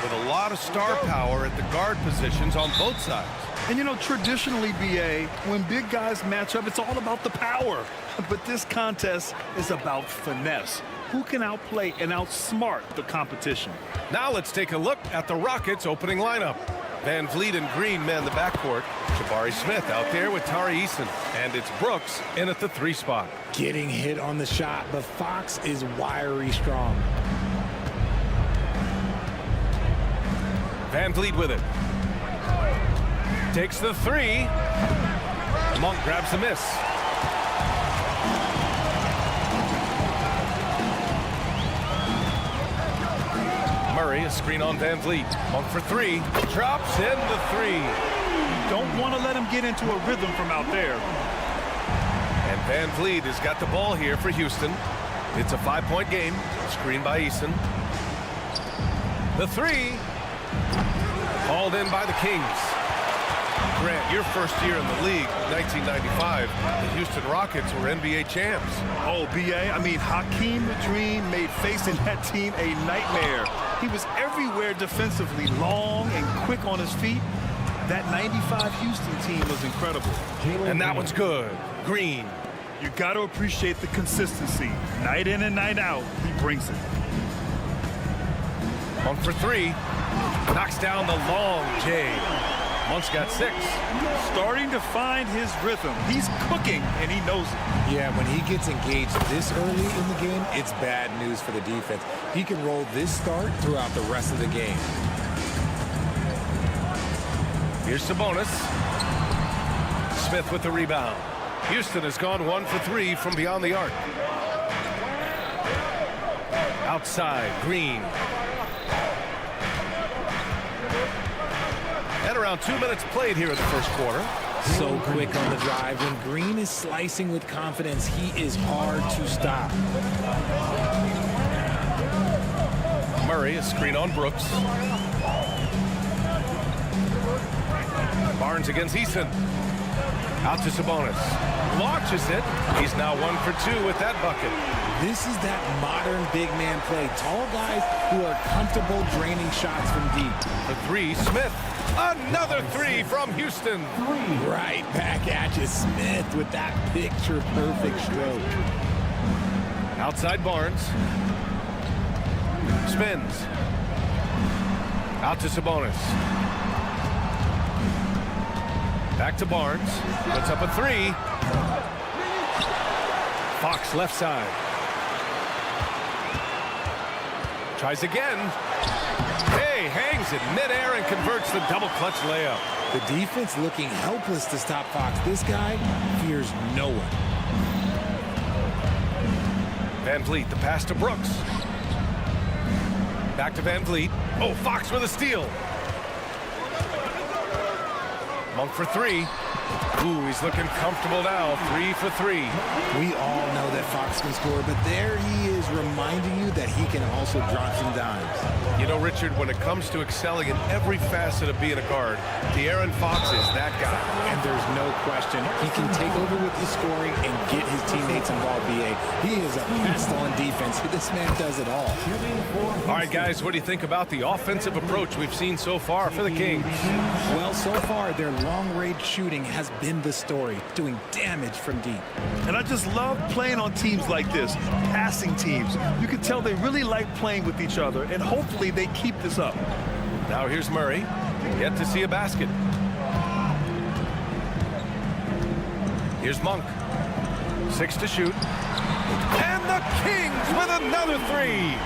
With a lot of star power at the guard positions on both sides. And you know, traditionally, BA, when big guys match up, it's all about the power. But this contest is about finesse. Who can outplay and outsmart the competition? Now let's take a look at the Rockets' opening lineup. Van Vliet and Green man the backcourt. Jabari Smith out there with Tari Eason. And it's Brooks in at the 3 spot. Getting hit on the shot, but Fox is wiry strong. Van Vliet with it. Takes the 3. Monk grabs the miss. Murray, a screen on Van Vliet. Monk for 3. Drops in the 3. You don't want to let him get into a rhythm from out there. And Van Vliet has got the ball here for Houston. It's a 5-point game. Screen by Eason. The 3. Called in by the Kings. Grant, your first year in the league, 1995, the Houston Rockets were NBA champs. Oh, BA, I mean, Hakeem the Dream made facing that team a nightmare. He was everywhere defensively, long and quick on his feet. That 95 Houston team was incredible. And that one's good. Green. You got to appreciate the consistency. Night in and night out, he brings it. Monk for 3. Knocks down the long J. Monk's got 6. Starting to find his rhythm. He's cooking, and he knows it. Yeah, when he gets engaged this early in the game, it's bad news for the defense. He can roll this start throughout the rest of the game. Here's Sabonis. Smith with the rebound. Houston has gone 1 for 3 from beyond the arc. Outside, Green. And around 2 minutes played here in the first quarter. So quick on the drive. When Green is slicing with confidence, he is hard to stop. Murray, a screen on Brooks. Barnes against Eason. Out to Sabonis. Launches it. He's now 1 for 2 with that bucket. This is that modern big man play. Tall guys who are comfortable draining shots from deep. For 3, Smith. Another 3 from Houston. Right back at you, Smith, with that picture-perfect stroke. Outside Barnes. Spins. Out to Sabonis. Back to Barnes. Puts up a 3. Fox left side. Tries again. Hey, hangs it midair and converts the double clutch layup. The defense looking helpless to stop Fox. This guy fears no one. Van Vliet, the pass to Brooks. Back to Van Vliet. Oh, Fox with a steal. Monk for 3. Ooh, he's looking comfortable now. 3 for 3. We all know that Fox can score, but there he is reminding you that he can also drop some dimes. You know, Richard, when it comes to excelling in every facet of being a guard, De'Aaron Fox is that guy. And there's no question, he can take over with the scoring and get his teammates involved, BA. He is a pest on defense. This man does it all. All right, guys, what do you think about the offensive approach we've seen so far for the Kings? Well, so far, their long-range shooting has been the story, doing damage from deep. And I just love playing on teams like this, passing teams. You can tell they really like playing with each other, and hopefully they keep this up. Now here's Murray. Yet to see a basket. Here's Monk. 6 to shoot. And the Kings with another 3.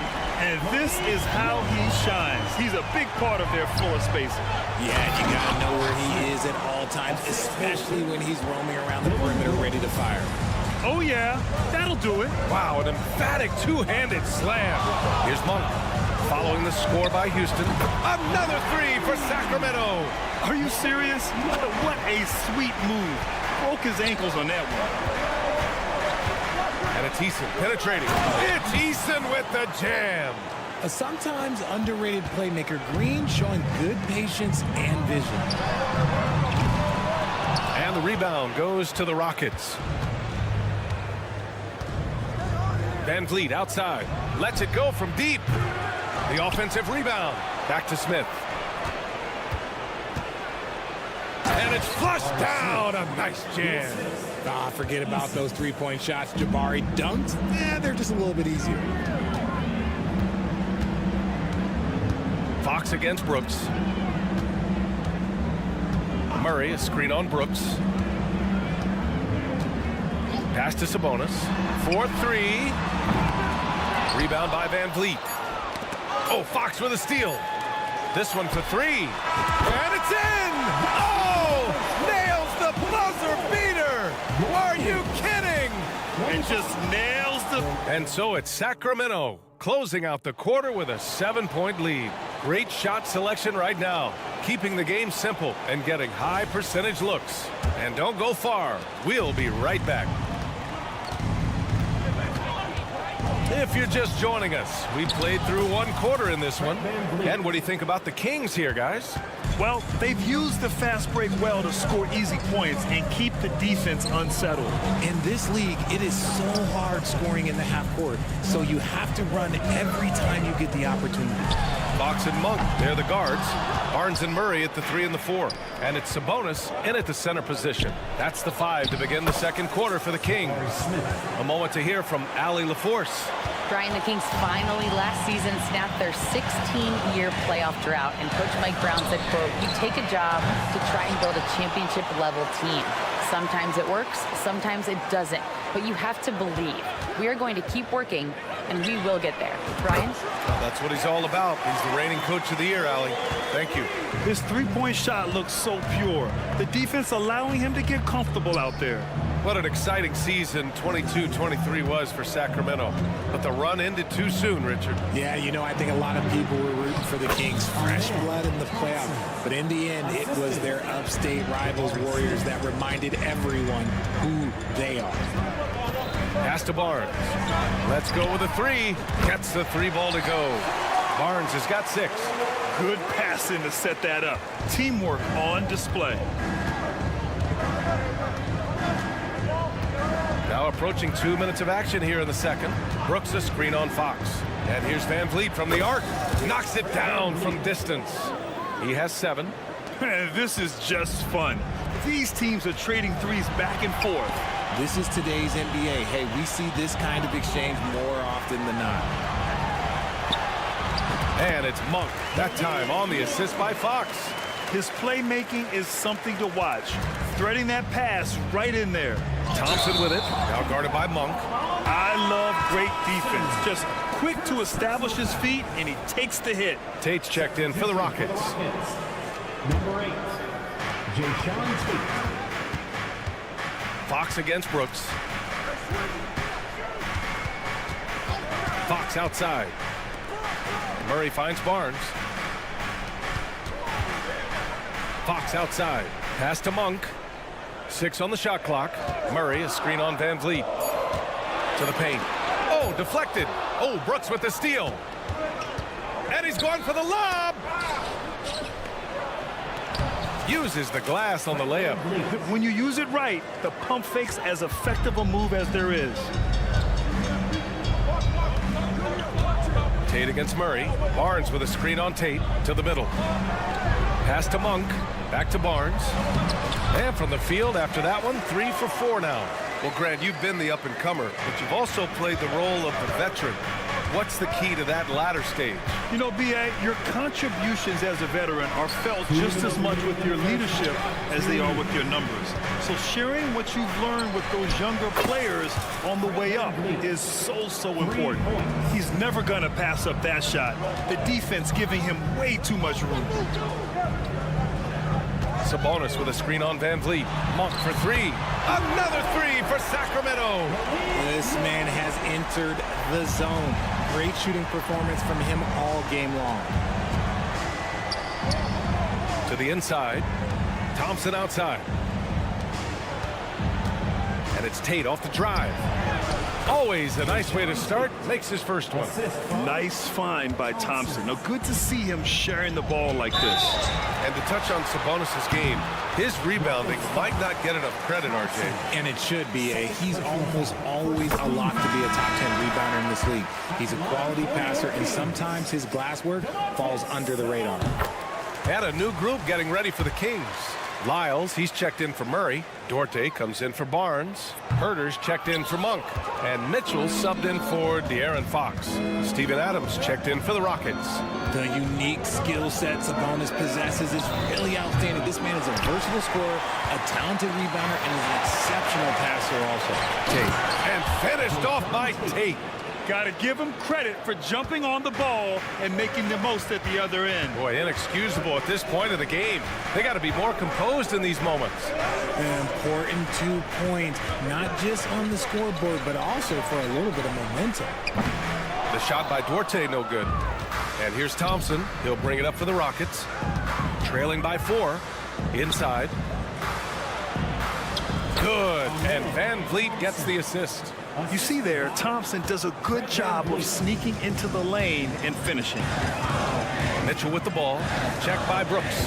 And this is how he shines. He's a big part of their floor spacing. Yeah, you gotta know where he is at all times, especially when he's roaming around the perimeter ready to fire. Oh yeah, that'll do it. Wow, an emphatic two-handed slam. Here's Monk. Following the score by Houston. Another 3 for Sacramento. Are you serious? What a sweet move. Broke his ankles on that one. And it's Eason penetrating. It's Eason with the jam. A sometimes underrated playmaker, Green showing good patience and vision. And the rebound goes to the Rockets. Van Vliet outside. Lets it go from deep. The offensive rebound. Back to Smith. And it's flushed down. A nice jam. Ah, forget about those three-point shots. Jabari dunked. Yeah, they're just a little bit easier. Fox against Brooks. Murray, a screen on Brooks. Pass to Sabonis. 4-3. Rebound by Van Vliet. Oh, Fox with a steal. This one for 3. And it's in! Oh! Nails the buzzer beater! Are you kidding? And just nails the... And so it's Sacramento closing out the quarter with a 7-point lead. Great shot selection right now, keeping the game simple and getting high percentage looks. And don't go far. We'll be right back. If you're just joining us, we played through one quarter in this one. And what do you think about the Kings here, guys? Well, they've used the fast break well to score easy points and keep the defense unsettled. In this league, it is so hard scoring in the half court, so you have to run every time you get the opportunity. Fox and Monk, they're the guards. Barnes and Murray at the 3 and the 4. And it's Sabonis in at the center position. That's the 5 to begin the second quarter for the Kings. A moment to hear from Allie LaForce. Brian, the Kings finally last season snapped their 16-year playoff drought, and Coach Mike Brown said, quote, "You take a job to try and build a championship-level team. Sometimes it works, sometimes it doesn't, but you have to believe. We are going to keep working, and we will get there." Brian? Well, that's what he's all about. He's the reigning coach of the year, Allie. Thank you. His three-point shot looks so pure. The defense allowing him to get comfortable out there. What an exciting season 22-23 was for Sacramento. But the run ended too soon, Richard. Yeah, you know, I think a lot of people were rooting for the Kings. Fresh blood in the playoff. But in the end, it was their upstate rivals, Warriors, that reminded everyone who they are. Pass to Barnes. Let's go with a 3. Gets the 3 ball to go. Barnes has got 6. Good passing to set that up. Teamwork on display. Now approaching 2 minutes of action here in the second. Brooks a screen on Fox. And here's Van Vliet from the arc. Knocks it down from distance. He has 7. Man, this is just fun. These teams are trading threes back and forth. This is today's NBA. Hey, we see this kind of exchange more often than not. And it's Monk, that time on the assist by Fox. His playmaking is something to watch. Threading that pass right in there. Thompson with it, now guarded by Monk. I love great defense. Just quick to establish his feet, and he takes the hit. Tate's checked in for the Rockets. Number 8, Jayshawn Tate. Fox against Brooks. Fox outside. Murray finds Barnes. Fox outside. Pass to Monk. 6 on the shot clock. Murray, a screen on Van Vliet. To the paint. Oh, deflected. Oh, Brooks with the steal. And he's going for the lob. Uses the glass on the layup. When you use it right, the pump fake's as effective a move as there is. Tate against Murray. Barnes with a screen on Tate to the middle. Pass to Monk. Back to Barnes. And from the field after that one, 3 for 4 now. Well, Grant, you've been the up-and-comer, but you've also played the role of the veteran. What's the key to that latter stage? You know, B.A., your contributions as a veteran are felt just as much with your leadership as they are with your numbers. So sharing what you've learned with those younger players on the way up is so important. He's never going to pass up that shot. The defense giving him way too much room. Sabonis with a screen on Van Vliet. Monk for 3. Another 3 for Sacramento. This man has entered the zone. Great shooting performance from him all game long. To the inside. Thompson outside. And it's Tate off the drive. Always a nice way to start. Makes his first one. Nice find by Thompson. Now, good to see him sharing the ball like this. And to touch on Sabonis' game, his rebounding might not get enough credit, RJ. And it should be. He's almost always a lock to be a top 10 rebounder in this league. He's a quality passer, and sometimes his glass work falls under the radar. And a new group getting ready for the Kings. Lyles, he's checked in for Murray. Duarte comes in for Barnes. Herter's checked in for Monk. And Mitchell subbed in for De'Aaron Fox. Steven Adams checked in for the Rockets. The unique skill set Sabonis possesses is really outstanding. This man is a versatile scorer, a talented rebounder, and is an exceptional passer also. Tate. And finished off by Tate. Got to give him credit for jumping on the ball and making the most at the other end. Boy, inexcusable at this point of the game. They got to be more composed in these moments. An important 2 points, not just on the scoreboard, but also for a little bit of momentum. The shot by Duarte, no good. And here's Thompson. He'll bring it up for the Rockets. Trailing by 4. Inside. Good. And Van Vliet gets the assist. You see there, Thompson does a good job of sneaking into the lane and finishing. Mitchell with the ball. Checked by Brooks.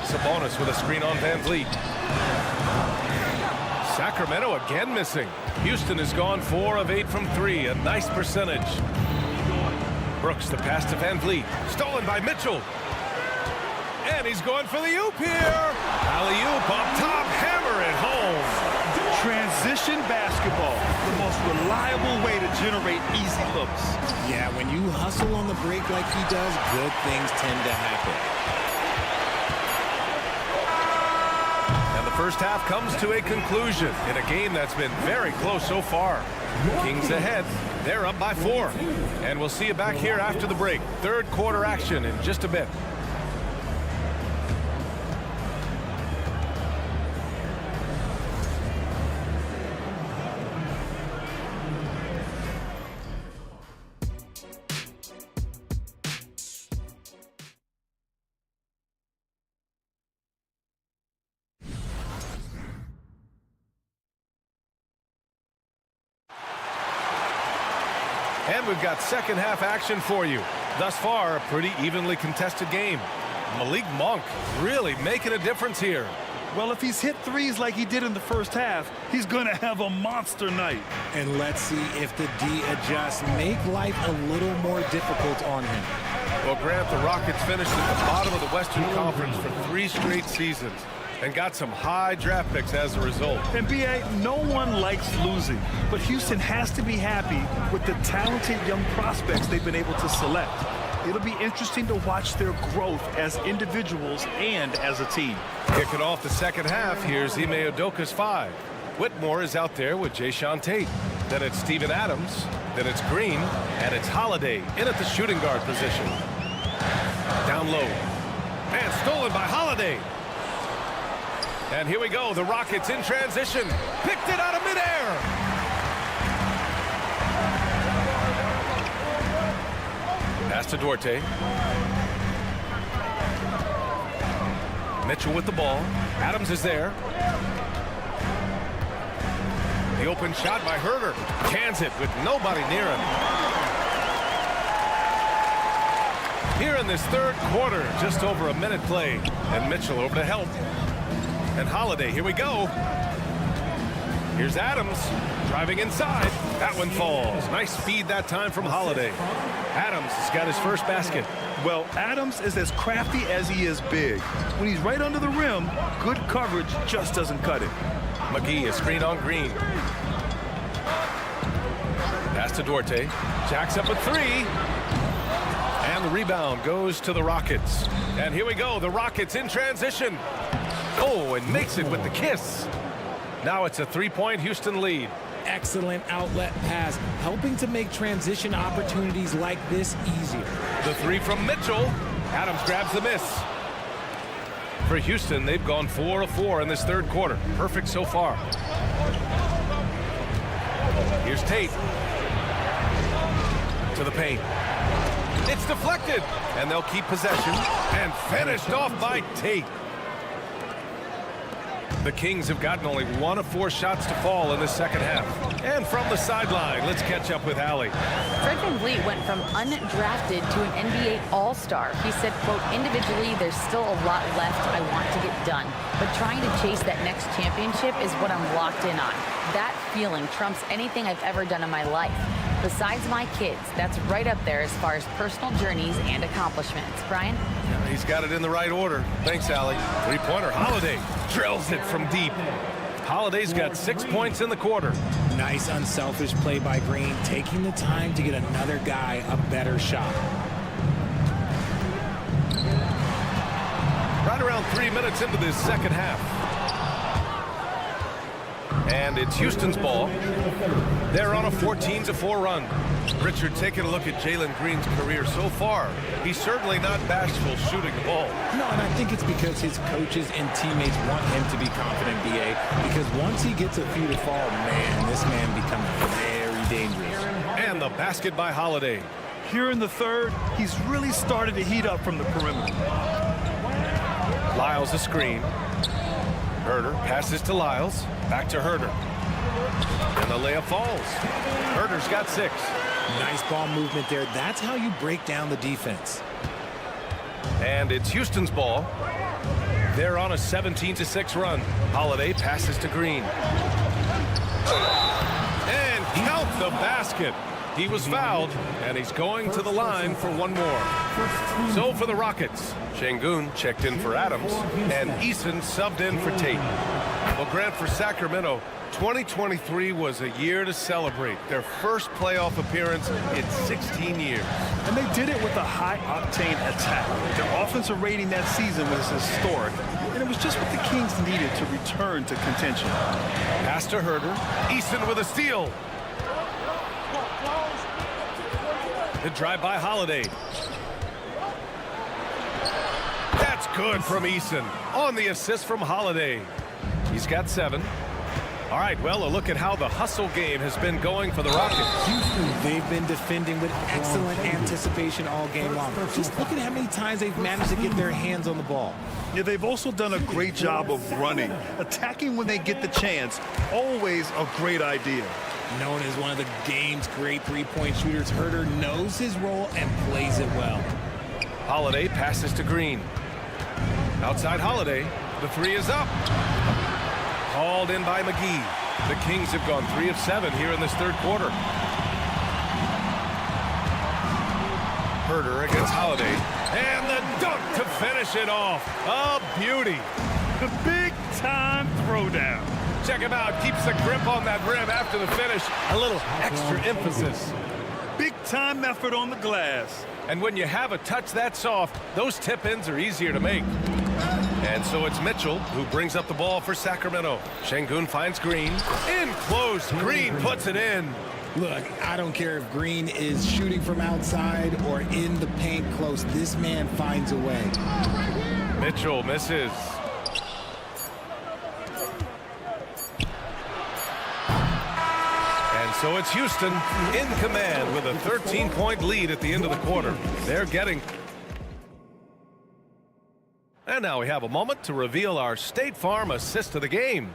Sabonis with a screen on Van Vliet. Sacramento again missing. Houston has gone 4 of 8 from 3. A nice percentage. Brooks, the pass to Van Vliet. Stolen by Mitchell. And he's going for the oop here. Alley-oop up top. Hammer it home. Transition basketball, the most reliable way to generate easy looks. Yeah, when you hustle on the break like he does, good things tend to happen. And the first half comes to a conclusion in a game that's been very close so far. Kings ahead. They're up by 4. And we'll see you back here after the break. Third quarter action in just a bit. And we've got second half action for you. Thus far, a pretty evenly contested game. Malik Monk really making a difference here. Well, if he's hit threes like he did in the first half, he's going to have a monster night. And let's see if the D adjusts, make life a little more difficult on him. Well, Grant, the Rockets finished at the bottom of the Western Conference for 3 straight seasons and got some high draft picks as a result. And B.A., no one likes losing, but Houston has to be happy with the talented young prospects they've been able to select. It'll be interesting to watch their growth as individuals and as a team. Kicking off the second half, here's Ime Udoka's 5. Whitmore is out there with Jayshawn Tate. Then it's Steven Adams. Then it's Green. And it's Holiday in at the shooting guard position. Down low. And stolen by Holiday. And here we go. The Rockets in transition. Picked it out of midair. Pass to Duarte. Mitchell with the ball. Adams is there. The open shot by Herder. Cans it with nobody near him. Here in this third quarter, just over a minute played. And Mitchell over to help. And Holiday, here we go. Here's Adams driving inside. That one falls. Nice speed that time from Holiday. Adams has got his first basket. Well, Adams is as crafty as he is big. When he's right under the rim, good coverage just doesn't cut it. McGee, a screen on Green. Pass to Duarte. Jacks up a three. And the rebound goes to the Rockets. And here we go, the Rockets in transition. Oh, and makes it with the kiss. Now it's a three-point Houston lead. Excellent outlet pass, helping to make transition opportunities like this easier. The three from Mitchell. Adams grabs the miss. For Houston, they've gone 4 of 4 in this third quarter. Perfect so far. Here's Tate. To the paint. It's deflected. And they'll keep possession. And finished off by Tate. The Kings have gotten only 1 of 4 shots to fall in the second half. And from the sideline, let's catch up with Allie. Fred VanVleet went from undrafted to an NBA All-Star. He said, quote, individually, there's still a lot left I want to get done. But trying to chase that next championship is what I'm locked in on. That feeling trumps anything I've ever done in my life. Besides my kids, that's right up there as far as personal journeys and accomplishments. Brian? Yeah, he's got it in the right order. Thanks, Allie. Three-pointer, Holiday drills it from deep. Holiday's got 6 points in the quarter. Nice unselfish play by Green, taking the time to get another guy a better shot. Right around 3 minutes into this second half. And it's Houston's ball. They're on a 14-4 run. Richard, taking a look at Jalen Green's career so far, he's certainly not bashful shooting the ball. No, and I think it's because his coaches and teammates want him to be confident, BA, because once he gets a few to fall, man, this man becomes very dangerous. And the basket by Holiday. Here in the third, he's really started to heat up from the perimeter. Lyles a screen. Herder passes to Lyles. Back to Herder. And the layup falls. Herder's got 6. Nice ball movement there. That's how you break down the defense. And it's Houston's ball. They're on a 17-6 run. Holiday passes to Green. And count the basket. He was fouled, and he's going to the line for one more. So for the Rockets, Şengün checked in for Adams, and Eason subbed in for Tate. Well, Grant, for Sacramento, 2023 was a year to celebrate. Their first playoff appearance in 16 years. And they did it with a high-octane attack. Their offensive rating that season was historic, and it was just what the Kings needed to return to contention. Pass to Herder. Eason with a steal. The drive by Holiday. That's good from Eason. On the assist from Holiday. He's got 7. All right, well, a look at how the hustle game has been going for the Rockets. They've been defending with excellent anticipation all game long. Just look at how many times they've managed to get their hands on the ball. Yeah, they've also done a great job of running. Attacking when they get the chance, always a great idea. Known as one of the game's great three-point shooters, Herder knows his role and plays it well. Holiday passes to Green. Outside Holiday, the 3 is up. Hauled in by McGee. The Kings have gone 3 of 7 here in this third quarter. Herder against Holiday. And the dunk to finish it off. A beauty. The big-time throwdown. Check him out. Keeps the grip on that rim after the finish. A little extra emphasis. Big-time effort on the glass. And when you have a touch that soft, those tip-ins are easier to make. And so it's Mitchell who brings up the ball for Sacramento. Şengün finds Green. In close. Green puts it in. Look, I don't care if Green is shooting from outside or in the paint close. This man finds a way. Mitchell misses. And so it's Houston in command with a 13-point lead at the end of the quarter. They're getting And now we have a moment to reveal our State Farm assist of the game.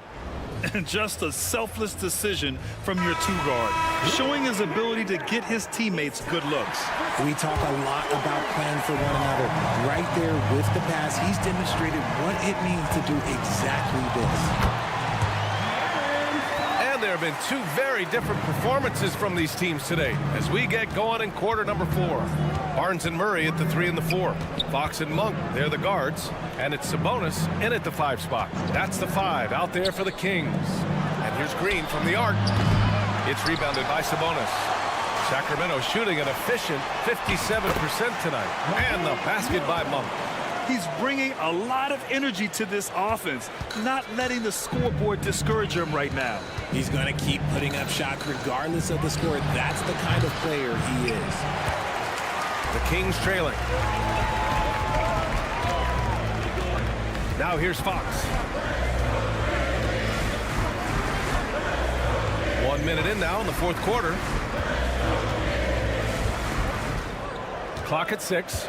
And just a selfless decision from your two-guard, showing his ability to get his teammates good looks. We talk a lot about playing for one another. Right there with the pass, he's demonstrated what it means to do exactly this. And there have been two very different performances from these teams today as we get going in quarter number 4. Barnes and Murray at the 3 and the 4. Fox and Monk, they're the guards. And it's Sabonis in at the 5 spot. That's the 5 out there for the Kings. And here's Green from the arc. It's rebounded by Sabonis. Sacramento shooting an efficient 57% tonight. And the basket by Monk. He's bringing a lot of energy to this offense, not letting the scoreboard discourage him right now. He's going to keep putting up shots regardless of the score. That's the kind of player he is. The Kings trailing. Now here's Fox. 1 minute in now in the fourth quarter. Clock at 6.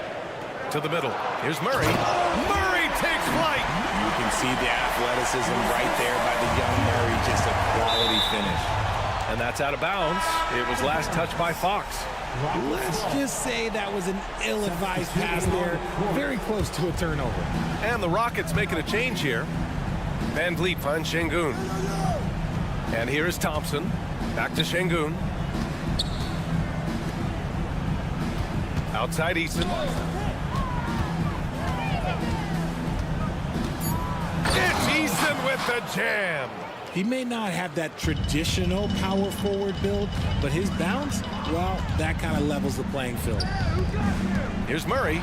To the middle. Here's Murray. Murray takes flight. You can see the athleticism right there by the young Murray. Just a quality finish. And that's out of bounds. It was last touched by Fox. Let's just say that was an ill-advised pass there. Very close to a turnover. And the Rockets making a change here. Van Vliet finds Şengün. And here is Thompson. Back to Şengün. Outside Eason. It's Eason with the jam. He may not have that traditional power forward build, but his bounce, well, that kind of levels the playing field. Here's Murray.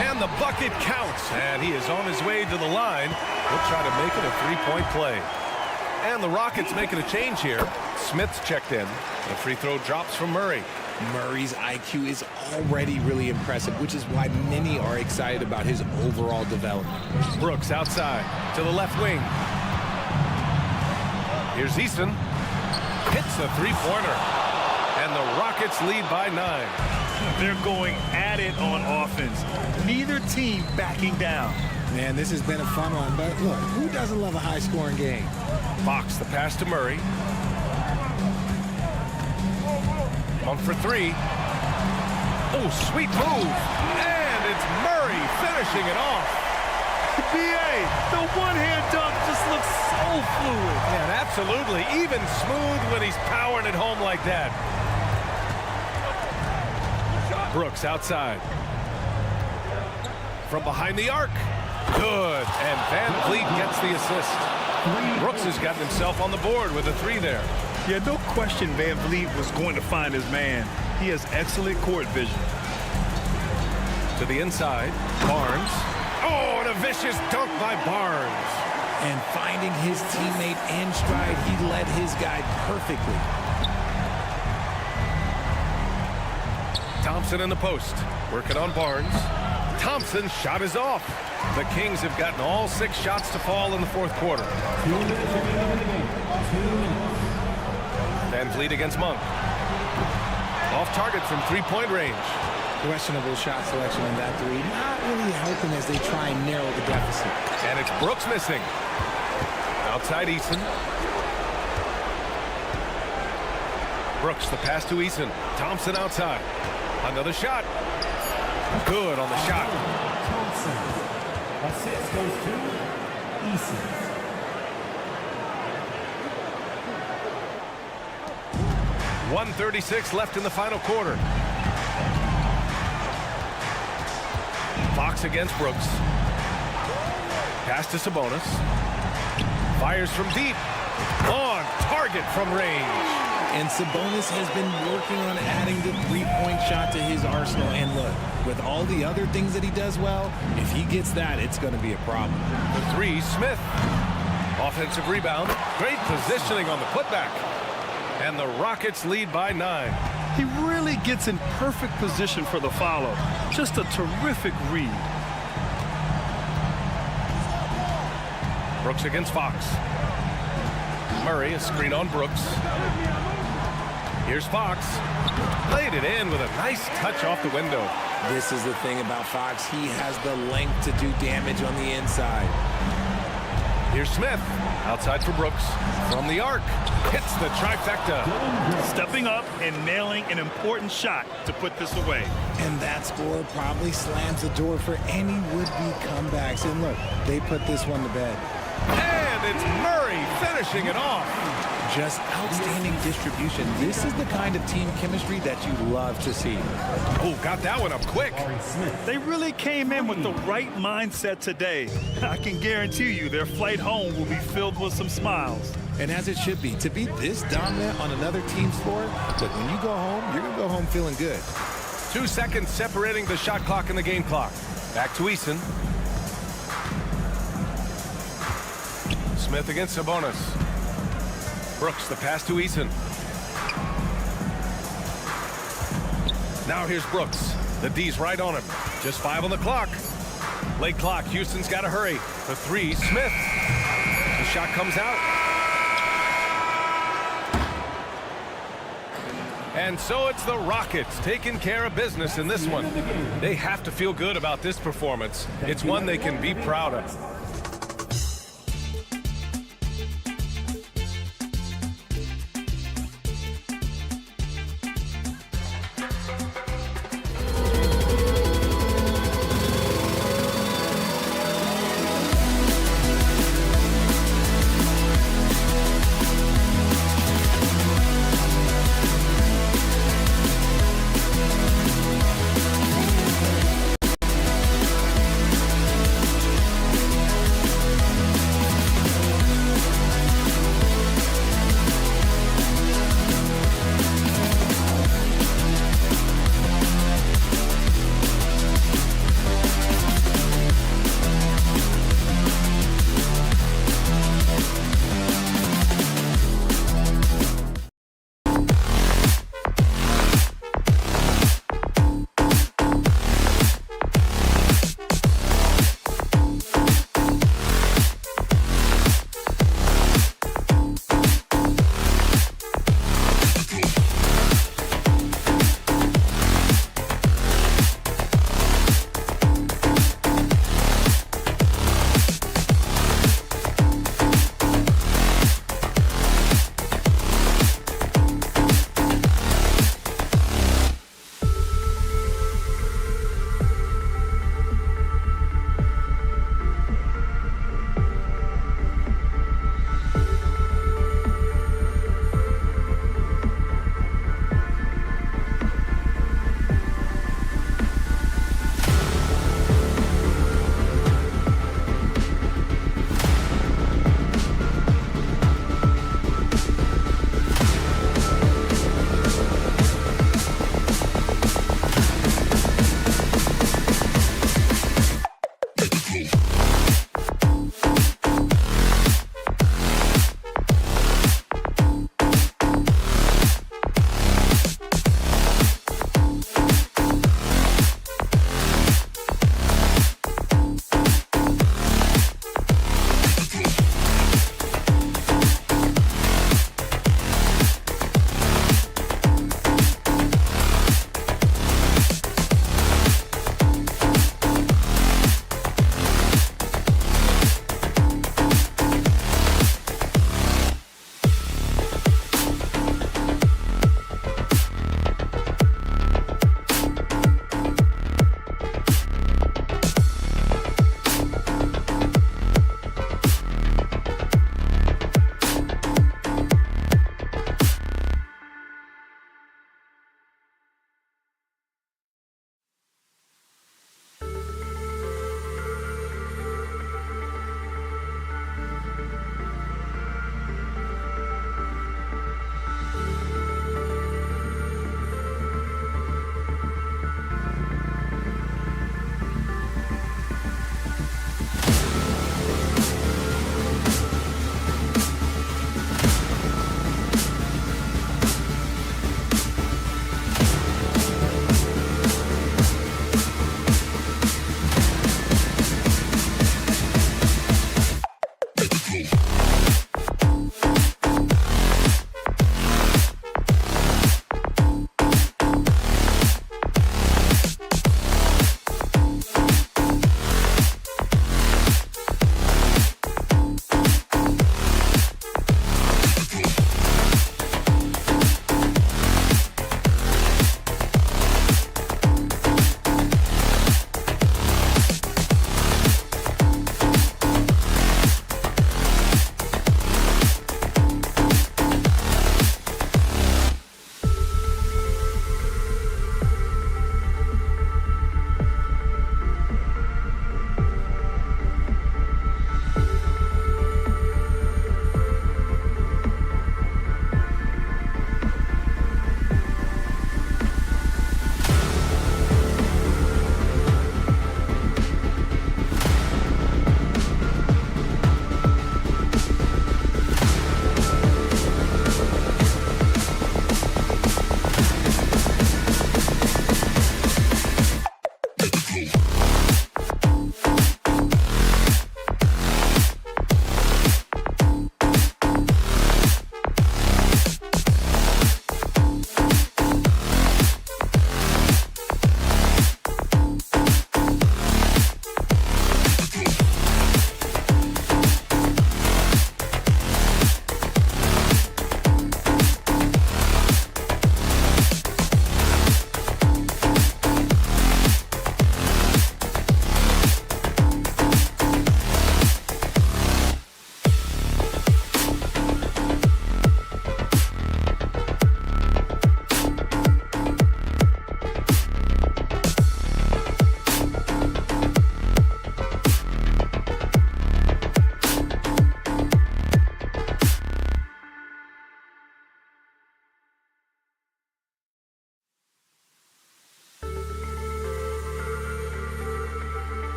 And the bucket counts. And he is on his way to the line. He'll try to make it a three-point play. And the Rockets making a change here. Smith's checked in. The free throw drops from Murray. Murray's IQ is already really impressive, which is why many are excited about his overall development. Brooks outside to the left wing. Here's Eason. Hits the three-pointer. And the Rockets lead by 9. They're going at it on offense. Neither team backing down. Man, this has been a fun one, but look, who doesn't love a high-scoring game? Fox, the pass to Murray. On for 3. Oh, sweet move. And it's Murray finishing it off. BA, the one-hand dunk just looks so fluid. And absolutely, even smooth when he's powering it home like that. Brooks outside. From behind the arc. Good. And Van Vliet gets the assist. Brooks has gotten himself on the board with a 3 there. Yeah, no question Van Vliet was going to find his man. He has excellent court vision. To the inside. Barnes. Oh, and a vicious dunk by Barnes. And finding his teammate in stride, he led his guy perfectly. Thompson in the post. Working on Barnes. Thompson's shot is off. The Kings have gotten all 6 shots to fall in the fourth quarter. 2 minutes remaining in the game. 2 minutes. Van Vliet against Monk. Off target from three-point range. Questionable shot selection in that 3. Not really helping as they try and narrow the deficit. And it's Brooks missing. Outside Eason. Brooks, the pass to Eason. Thompson outside. Another shot. Good on the shot. Thompson. Assist goes to Eason. .136 left in the final quarter. Fox against Brooks. Pass to Sabonis. Fires from deep. On target from range. And Sabonis has been working on adding the three-point shot to his arsenal. And look, with all the other things that he does well, if he gets that, it's going to be a problem. The 3, Smith. Offensive rebound. Great positioning on the putback. And the Rockets lead by 9. He really gets in perfect position for the follow. Just a terrific read. Brooks against Fox. Murray, a screen on Brooks. Here's Fox. Laid it in with a nice touch off the window. This is the thing about Fox. He has the length to do damage on the inside. Here's Smith. Outside for Brooks. From the arc. Hits the trifecta. Stepping up and nailing an important shot to put this away. And that score probably slams the door for any would-be comebacks. And look, they put this one to bed. And it's Murray finishing it off. Just outstanding distribution. This is the kind of team chemistry that you love to see. Oh, got that one up quick. They really came in with the right mindset today. I can guarantee you their flight home will be filled with some smiles. And as it should be, to be this dominant on another team's floor, look, when you go home, you're going to go home feeling good. 2 seconds separating the shot clock and the game clock. Back to Eason. Smith against Sabonis. Brooks, the pass to Eason. Now here's Brooks. The D's right on him. Just 5 on the clock. Late clock. Houston's got to hurry. The 3, Smith. The shot comes out. And so it's the Rockets taking care of business in this one. They have to feel good about this performance. It's one they can be proud of.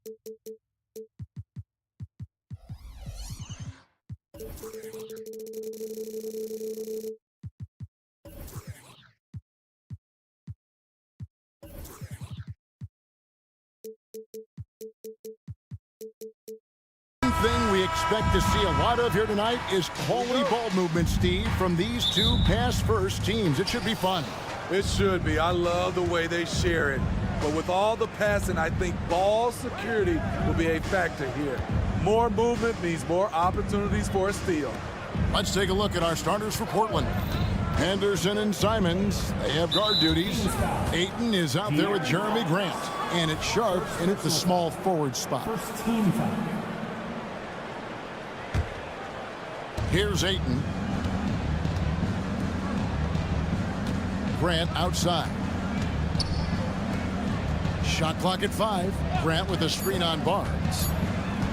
Thing we expect to see a lot of here tonight is quality ball movement, Steve, from these two pass-first teams. It should be fun. It should be. I love the way they share it. But with all the passing, I think ball security will be a factor here. More movement means more opportunities for a steal. Let's take a look at our starters for Portland. Henderson and Simons, they have guard duties. Ayton is out there with Jeremy Grant. And it's Sharp in at the small forward spot. First team foul. Here's Ayton. Grant outside. Shot clock at 5. Grant with a screen on Barnes.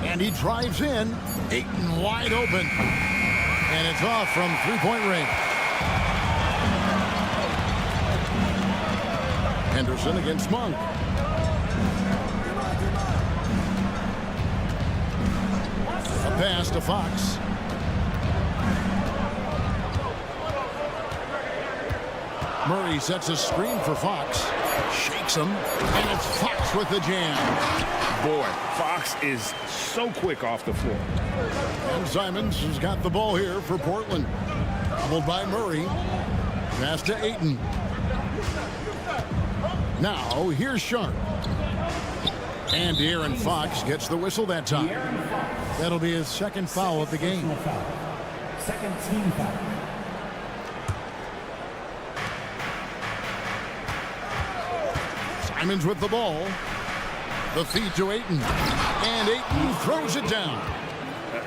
And he drives in. Ayton wide open. And it's off from three-point range. Henderson against Monk. A pass to Fox. Murray sets a screen for Fox. Shakes him. And it's Fox with the jam. Boy, Fox is so quick off the floor. And Simons has got the ball here for Portland. Doubled by Murray. Pass to Ayton. Now, here's Sharp. And De'Aaron Fox gets the whistle that time. That'll be his second foul of the game. Second team foul. Simons with the ball. The feed to Ayton. And Ayton throws it down.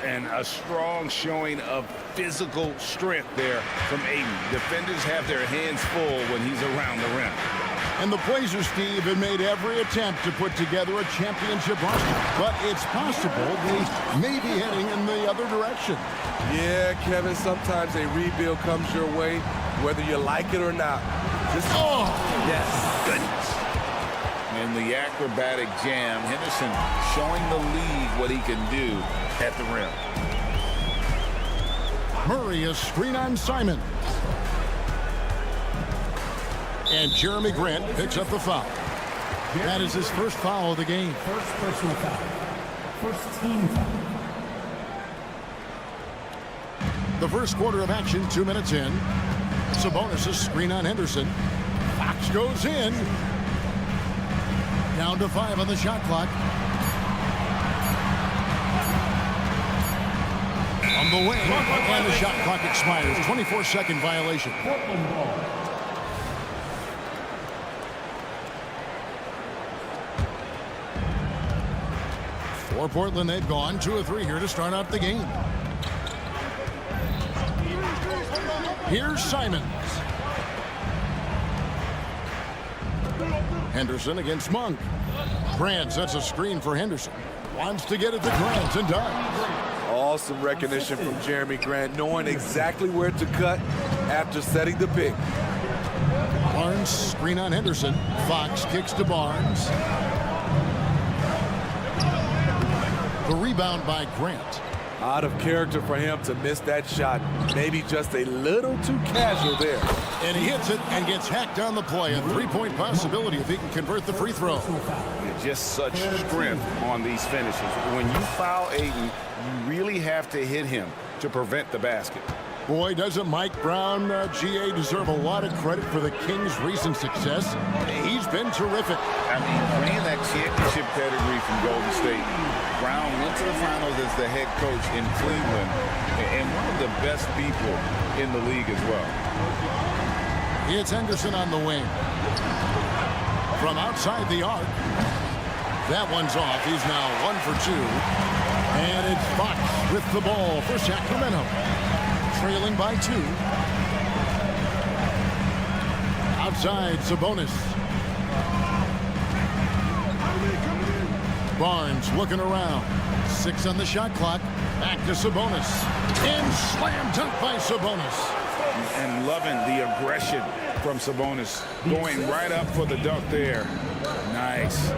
And a strong showing of physical strength there from Ayton. Defenders have their hands full when he's around the rim. And the Blazers, Steve, have made every attempt to put together a championship roster. But it's possible they may be heading in the other direction. Yeah, Kevin, sometimes a rebuild comes your way, whether you like it or not. Yes. Goodness. In the acrobatic jam, Henderson showing the league what he can do at the rim. Murray, a screen on Simon. And Jeremy Grant picks up the foul. That is his first foul of the game. First personal foul. First team foul. The first quarter of action, 2 minutes in. Sabonis' screen on Henderson. Fox goes in. Down to 5 on the shot clock. On the wing, and the shot clock expires. 24-second violation. Portland ball. For Portland, they've gone 2 of 3 here to start out the game. Here's Simons. Henderson against Monk. Grant sets a screen for Henderson. Wants to get it to Grant and does. Awesome recognition from Jeremy Grant, knowing exactly where to cut after setting the pick. Barnes screen on Henderson. Fox kicks to Barnes. The rebound by Grant. Out of character for him to miss that shot. Maybe just a little too casual there. And he hits it and gets hacked on the play. A three-point possibility if he can convert the free throw. Just such strength on these finishes. When you foul Ayton, you really have to hit him to prevent the basket. Boy, doesn't Mike Brown, GA, deserve a lot of credit for the Kings' recent success. He's been terrific. I mean, bringing that championship pedigree from Golden State. Brown went to the finals as the head coach in Cleveland and one of the best people in the league as well. It's Henderson on the wing. From outside the arc. That one's off. He's now 1 for 2. And it's Fox with the ball for Sacramento. Trailing by 2. Outside, Sabonis. Barnes looking around. 6 on the shot clock. Back to Sabonis. And slam dunk by Sabonis. And loving the aggression from Sabonis. Going right up for the dunk there. Nice.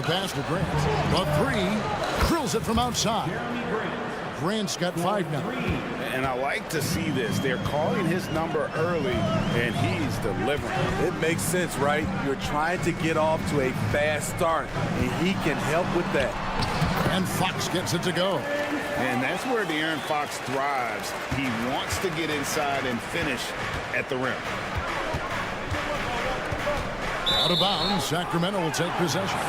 pass to Grant. The three, drills it from outside. Grant's got 5 now. And I like to see this. They're calling his number early, and he's delivering. It makes sense, right? You're trying to get off to a fast start, and he can help with that. And Fox gets it to go. And that's where De'Aaron Fox thrives. He wants to get inside and finish at the rim. Out of bounds, Sacramento will take possession.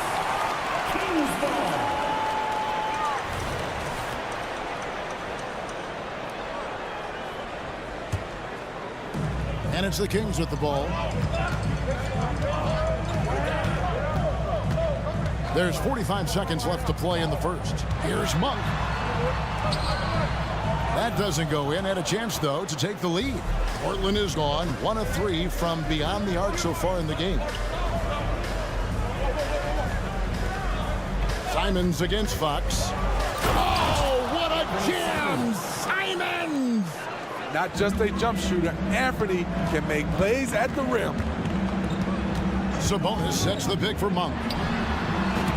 And it's the Kings with the ball. There's 45 seconds left to play in the first. Here's Monk. That doesn't go in. Had a chance, though, to take the lead. Portland is gone. 1 of 3 from beyond the arc so far in the game. Simons against Fox. Oh, what a jam! Simons! Not just a jump shooter, Anthony can make plays at the rim. Sabonis sets the pick for Monk.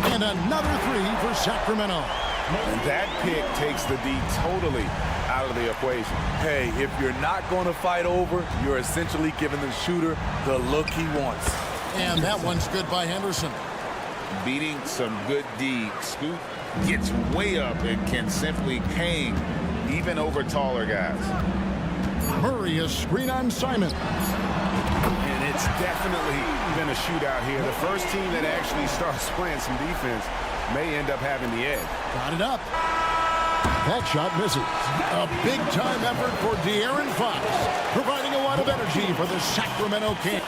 And another 3 for Sacramento. And that pick takes the D totally out of the equation. Hey, if you're not going to fight over, you're essentially giving the shooter the look he wants. And that one's good by Henderson. Beating some good D. Scoot gets way up and can simply hang even over taller guys. Murray is screen on Simon. And it's definitely been a shootout here. The first team that actually starts playing some defense may end up having the edge. Got it up. That shot misses. A big-time effort for De'Aaron Fox, providing a lot of energy for the Sacramento Kings.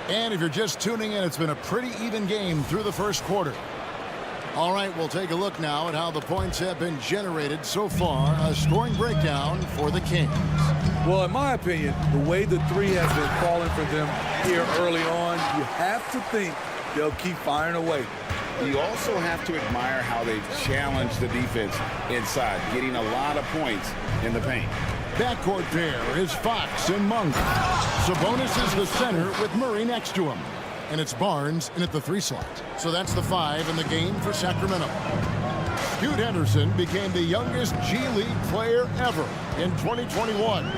And if you're just tuning in, it's been a pretty even game through the first quarter. All right, we'll take a look now at how the points have been generated so far. A scoring breakdown for the Kings. Well, in my opinion, the way the three has been falling for them here early on, you have to think they'll keep firing away. You also have to admire how they've challenged the defense inside, getting a lot of points in the paint. Backcourt pair is Fox and Monk. Sabonis is the center with Murray next to him. And it's Barnes in at the 3 slot. So that's the 5 in the game for Sacramento. Scoot Henderson became the youngest G League player ever in 2021.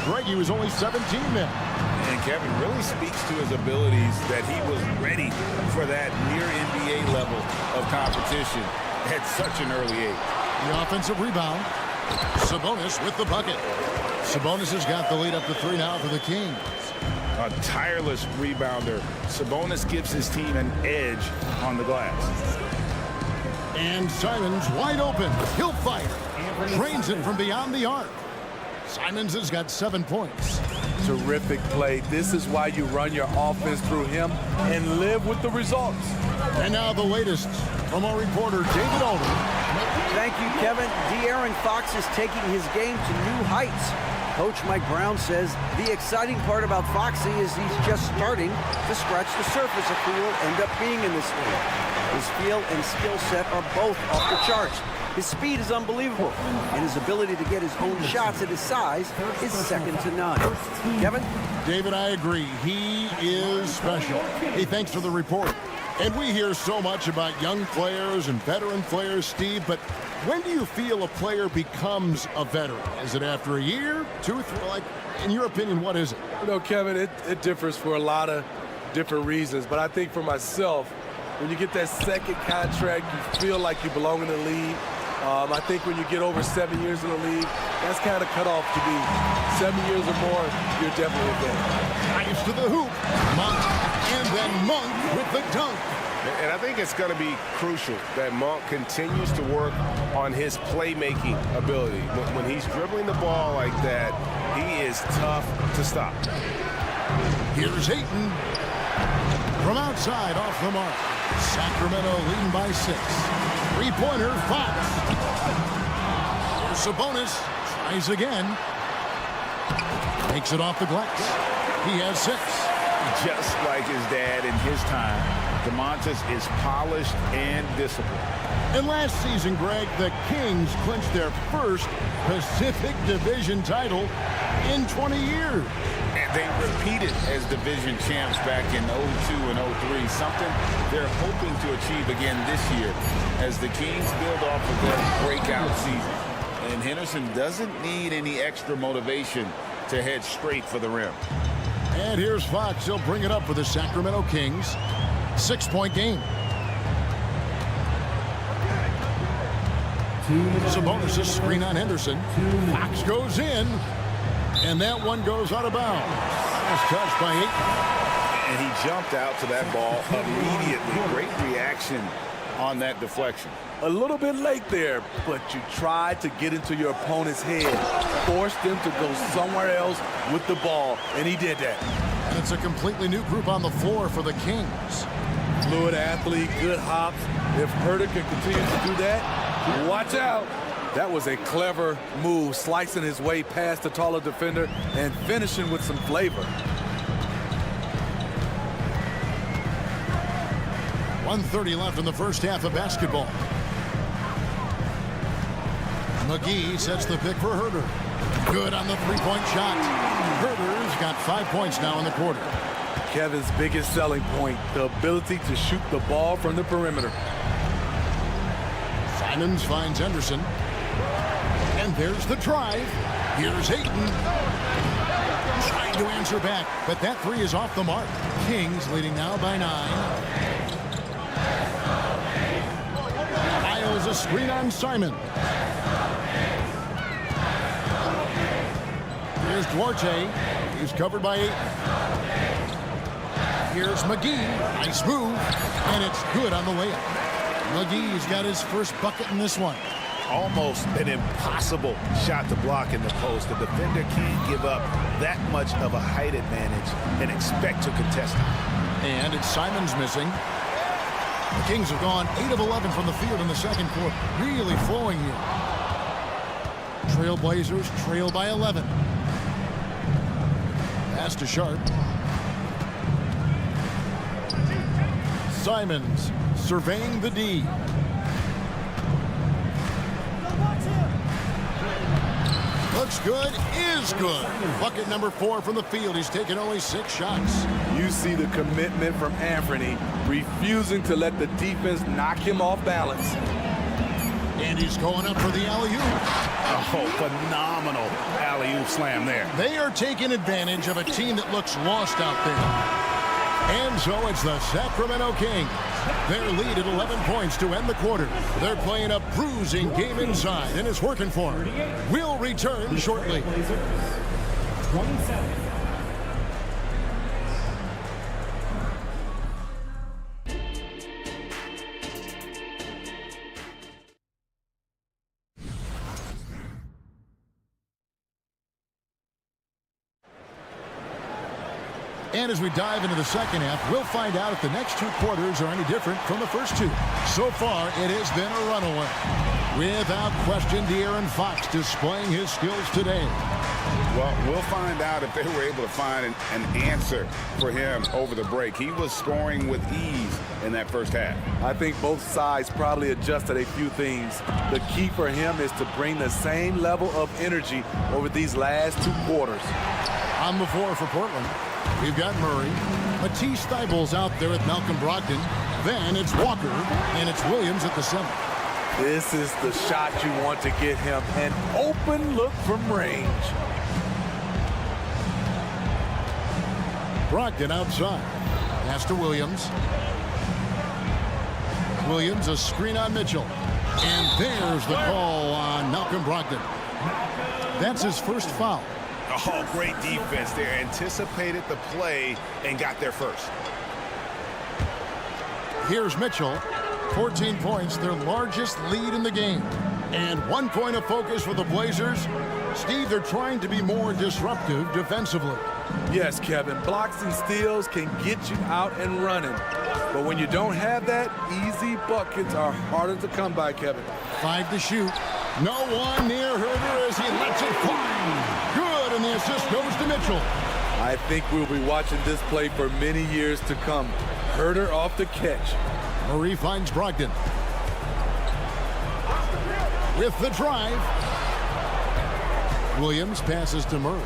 Greggy was only 17 then. And Kevin really speaks to his abilities that he was ready for that near NBA level of competition at such an early age. The offensive rebound. Sabonis with the bucket. Sabonis has got the lead up to 3 now for the Kings. A tireless rebounder. Sabonis gives his team an edge on the glass. And Simons wide open. He'll fire. Drains it from beyond the arc. Simons has got 7 points. Terrific play. This is why you run your offense through him and live with the results. And now the latest from our reporter, David Alden. Thank you, Kevin. De'Aaron Fox is taking his game to new heights. Coach Mike Brown says the exciting part about Foxy is he's just starting to scratch the surface if he will end up being in this league. His feel and skill set are both off the charts. His speed is unbelievable, and his ability to get his own shots at his size is second to none. Kevin? David, I agree. He is special. Hey, thanks for the report. And we hear so much about young players and veteran players, Steve, but when do you feel a player becomes a veteran? Is it after a year, 2, 3? Like, in your opinion, what is it? You know, Kevin, it differs for a lot of different reasons, but I think for myself, when you get that second contract, you feel like you belong in the league. I think when you get over 7 years in the league, that's kind of cut off to be 7 years or more, you're definitely a vet. Nice to the hoop. Monk, and then Monk with the dunk. And I think it's going to be crucial that Monk continues to work on his playmaking ability. When he's dribbling the ball like that, he is tough to stop. Here's Ayton. From outside, off the mark. Sacramento leading by 6. Three-pointer, Fox. Here's Sabonis. Tries again. Takes it off the glass. He has 6. Just like his dad in his time, DeMontis is polished and disciplined. And last season, Greg, the Kings clinched their first Pacific Division title in 20 years. And they repeated as division champs back in 02 and 03, something they're hoping to achieve again this year as the Kings build off of their breakout season. And Henderson doesn't need any extra motivation to head straight for the rim. And here's Fox. He'll bring it up for the Sacramento Kings. 6-point game. Sabonis, a screen on Henderson. Fox goes in. And that one goes out of bounds. That's touched by Ayton. And he jumped out to that ball immediately. Great reaction on that deflection. A little bit late there, but you tried to get into your opponent's head. Forced them to go somewhere else with the ball, and he did that. And it's a completely new group on the floor for the Kings. Fluid athlete, good hops. If Herter can continue to do that, watch out. That was a clever move, slicing his way past the taller defender and finishing with some flavor. 1:30 left in the first half of basketball. McGee sets the pick for Herter. Good on the three-point shot. Herter's got 5 points now in the quarter. Kevin's biggest selling point, the ability to shoot the ball from the perimeter. Simons finds Henderson. And there's the drive. Here's Ayton. Trying to answer back, but that three is off the mark. Kings leading now by 9. Miles a screen on Simon. Here's Duarte. He's covered by Ayton. Here's McGee. Nice move. And it's good on the layup. McGee's got his first bucket in this one. Almost an impossible shot to block in the post. The defender can't give up that much of a height advantage and expect to contest it. And it's Simons missing. The Kings have gone 8 of 11 from the field in the second quarter. Really flowing here. Trailblazers trail by 11. Pass to Sharp. Simons surveying the D. Looks good, is good. Bucket number 4 from the field. He's taken only 6 shots. You see the commitment from Anthony, refusing to let the defense knock him off balance. And he's going up for the alley-oop. Oh, phenomenal alley-oop slam there. They are taking advantage of a team that looks lost out there. And so it's the Sacramento Kings. Their lead at 11 points to end the quarter. They're playing a bruising game inside, and it's working for them. We'll return shortly. 27. And as we dive into the second half, we'll find out if the next 2 quarters are any different from the first 2. So far, it has been a runaway. Without question, De'Aaron Fox displaying his skills today. Well, we'll find out if they were able to find an answer for him over the break. He was scoring with ease in that first half. I think both sides probably adjusted a few things. The key for him is to bring the same level of energy over these last 2 quarters. On the floor for Portland, we've got Murray. Matisse Thybulle's out there with Malcolm Brogdon. Then it's Walker, and it's Williams at the center. This is the shot you want to get him. An open look from range. Brogdon outside. Pass to Williams. Williams, a screen on Mitchell. And there's the call on Malcolm Brogdon. That's his first foul. Oh, great defense there. Anticipated the play and got there first. Here's Mitchell. 14 points, their largest lead in the game. And 1 point of focus for the Blazers. Steve, they're trying to be more disruptive defensively. Yes, Kevin. Blocks and steals can get you out and running. But when you don't have that, easy buckets are harder to come by, Kevin. 5 to shoot. No one near Herter as he lets it fly. Good, and the assist goes to Mitchell. I think we'll be watching this play for many years to come. Herder off the catch. Murray finds Brogdon. With the drive. Williams passes to Murray.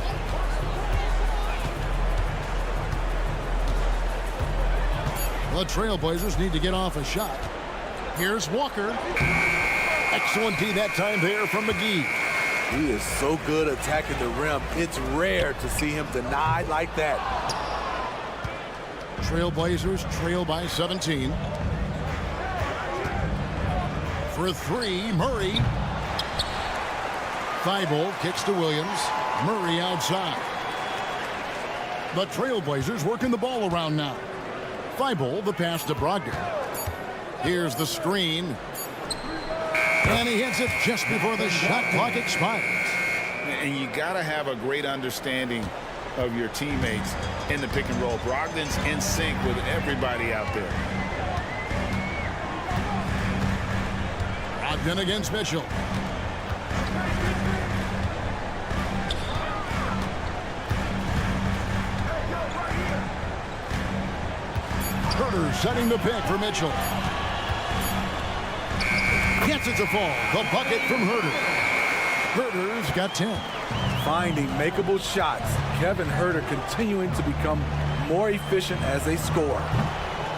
The Trailblazers need to get off a shot. Here's Walker. Excellent D that time there from McGee. He is so good attacking the rim. It's rare to see him denied like that. Trailblazers trail by 17. For three, Murray. Thibault kicks to Williams. Murray outside. The Trailblazers working the ball around now. Thibault, the pass to Brogdon. Here's the screen. And he hits it just before the shot clock expires. And you got to have a great understanding of your teammates in the pick and roll. Brogdon's in sync with everybody out there. Brogdon against Mitchell. Herder setting the pick for Mitchell. Gets it to fall. The bucket from Herder. Herder's got 10. Finding makeable shots. Kevin Herder continuing to become more efficient as a scorer.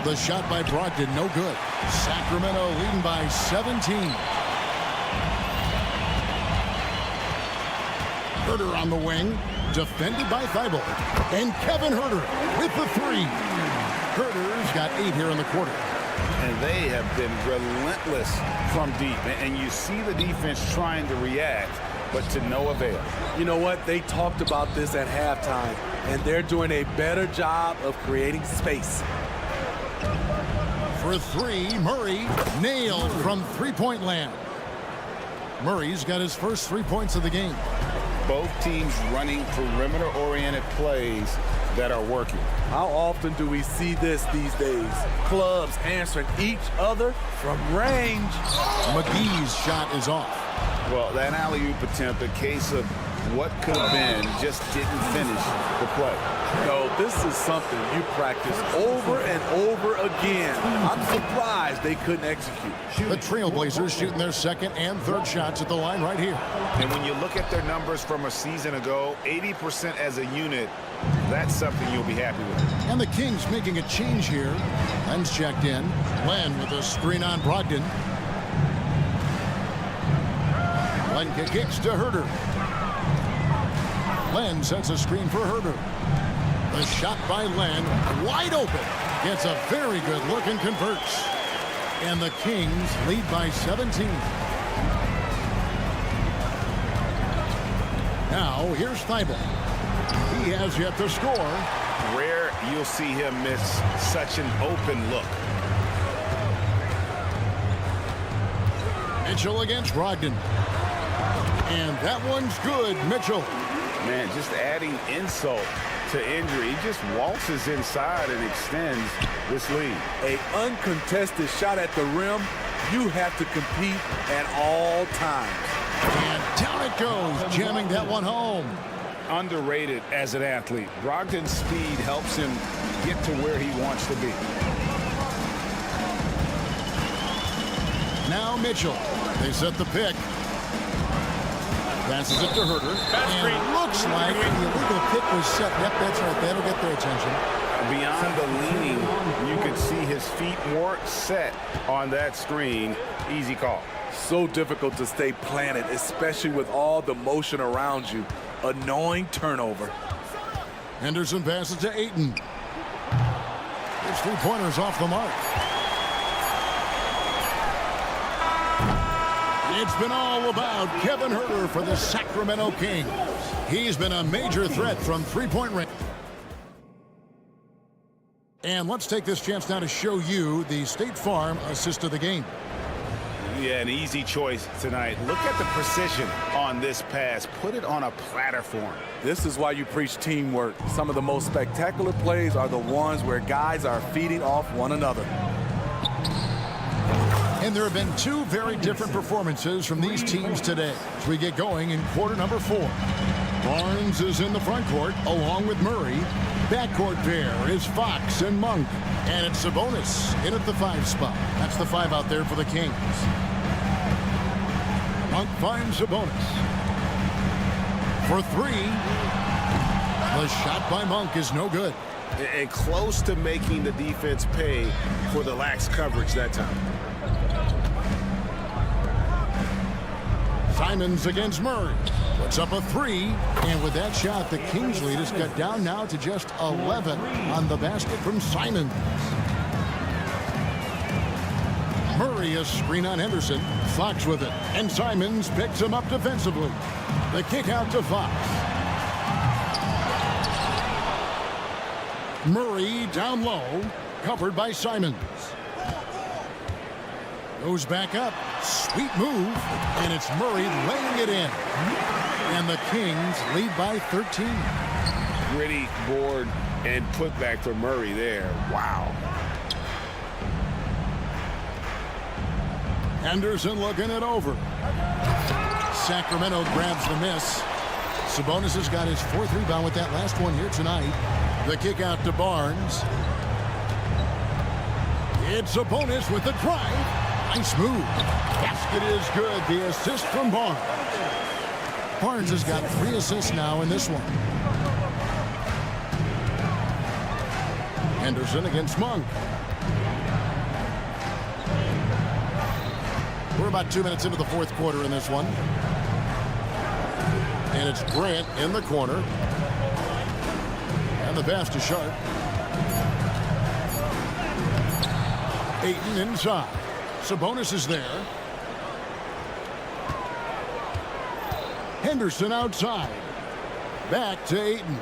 The shot by Brogdon, no good. Sacramento leading by 17. Herder on the wing. Defended by Thibault. And Kevin Herder with the three. Herder's got 8 here in the quarter. And they have been relentless from deep. And you see the defense trying to react, but to no avail. You know what? They talked about this at halftime, and they're doing a better job of creating space. For three, Murray nailed from three-point land. Murray's got his first 3 points of the game. Both teams running perimeter-oriented plays that are working. How often do we see this these days? Clubs answering each other from range. McGee's shot is off. Well, that alley-oop attempt, a case of what could have been, just didn't finish the play. No, this is something you practice over and over again. I'm surprised they couldn't execute. The Trailblazers shooting their second and third shots at the line right here. And when you look at their numbers from a season ago, 80% as a unit, that's something you'll be happy with. And the Kings making a change here. Len's checked in. Len with a screen on Brogdon. Len kicks to Herder. Len sets a screen for Herder. The shot by Len, wide open. Gets a very good look and converts. And the Kings lead by 17. Now, here's Thibault. He has yet to score. Rare you'll see him miss such an open look. Mitchell against Brogdon. And that one's good, Mitchell. Man, just adding insult to injury. He just waltzes inside and extends this lead. An uncontested shot at the rim, you have to compete at all times. And down it goes, jamming that one home. Underrated as an athlete. Brogdon's speed helps him get to where he wants to be. Now Mitchell. They set the pick. Passes it to Herder. And looks like the illegal pick was set. Yep, that's right. That'll get their attention. Beyond the leaning, you could see his feet more set on that screen. Easy call. So difficult to stay planted, especially with all the motion around you. Annoying turnover. Henderson passes to Ayton. His three-pointers off the mark. It's been all about Kevin Herder for the Sacramento Kings. He's been a major threat from three-point range. And let's take this chance now to show you the State Farm assist of the game. Yeah, an easy choice tonight. Look at the precision on this pass. Put it on a platter form. This is why you preach teamwork. Some of the most spectacular plays are the ones where guys are feeding off one another. And there have been two very different performances from these teams today as we get going in quarter number 4. Barnes is in the front court along with Murray. Backcourt pair is Fox and Monk. And it's Sabonis in at the 5 spot. That's the 5 out there for the Kings. Monk finds Sabonis. For 3. The shot by Monk is no good. And close to making the defense pay for the lax coverage that time. Simons against Murray. Puts up a 3. And with that shot, the Kings lead is cut down now to just 11 on the basket from Simons. Murray a screen on Henderson. Fox with it. And Simons picks him up defensively. The kick out to Fox. Murray down low. Covered by Simons. Goes back up. Sweet move. And it's Murray laying it in. And the Kings lead by 13. Gritty board and putback for Murray there. Wow. Henderson looking it over. Sacramento grabs the miss. Sabonis has got his 4th rebound with that last one here tonight. The kick out to Barnes. It's Sabonis with the drive. Nice move. Basket is good. The assist from Barnes. Barnes has got 3 assists now in this one. Henderson against Monk. We're about 2 minutes into the 4th quarter in this one. And it's Grant in the corner. And the pass to Sharp. Ayton inside. Sabonis is there. Henderson outside. Back to Ayton.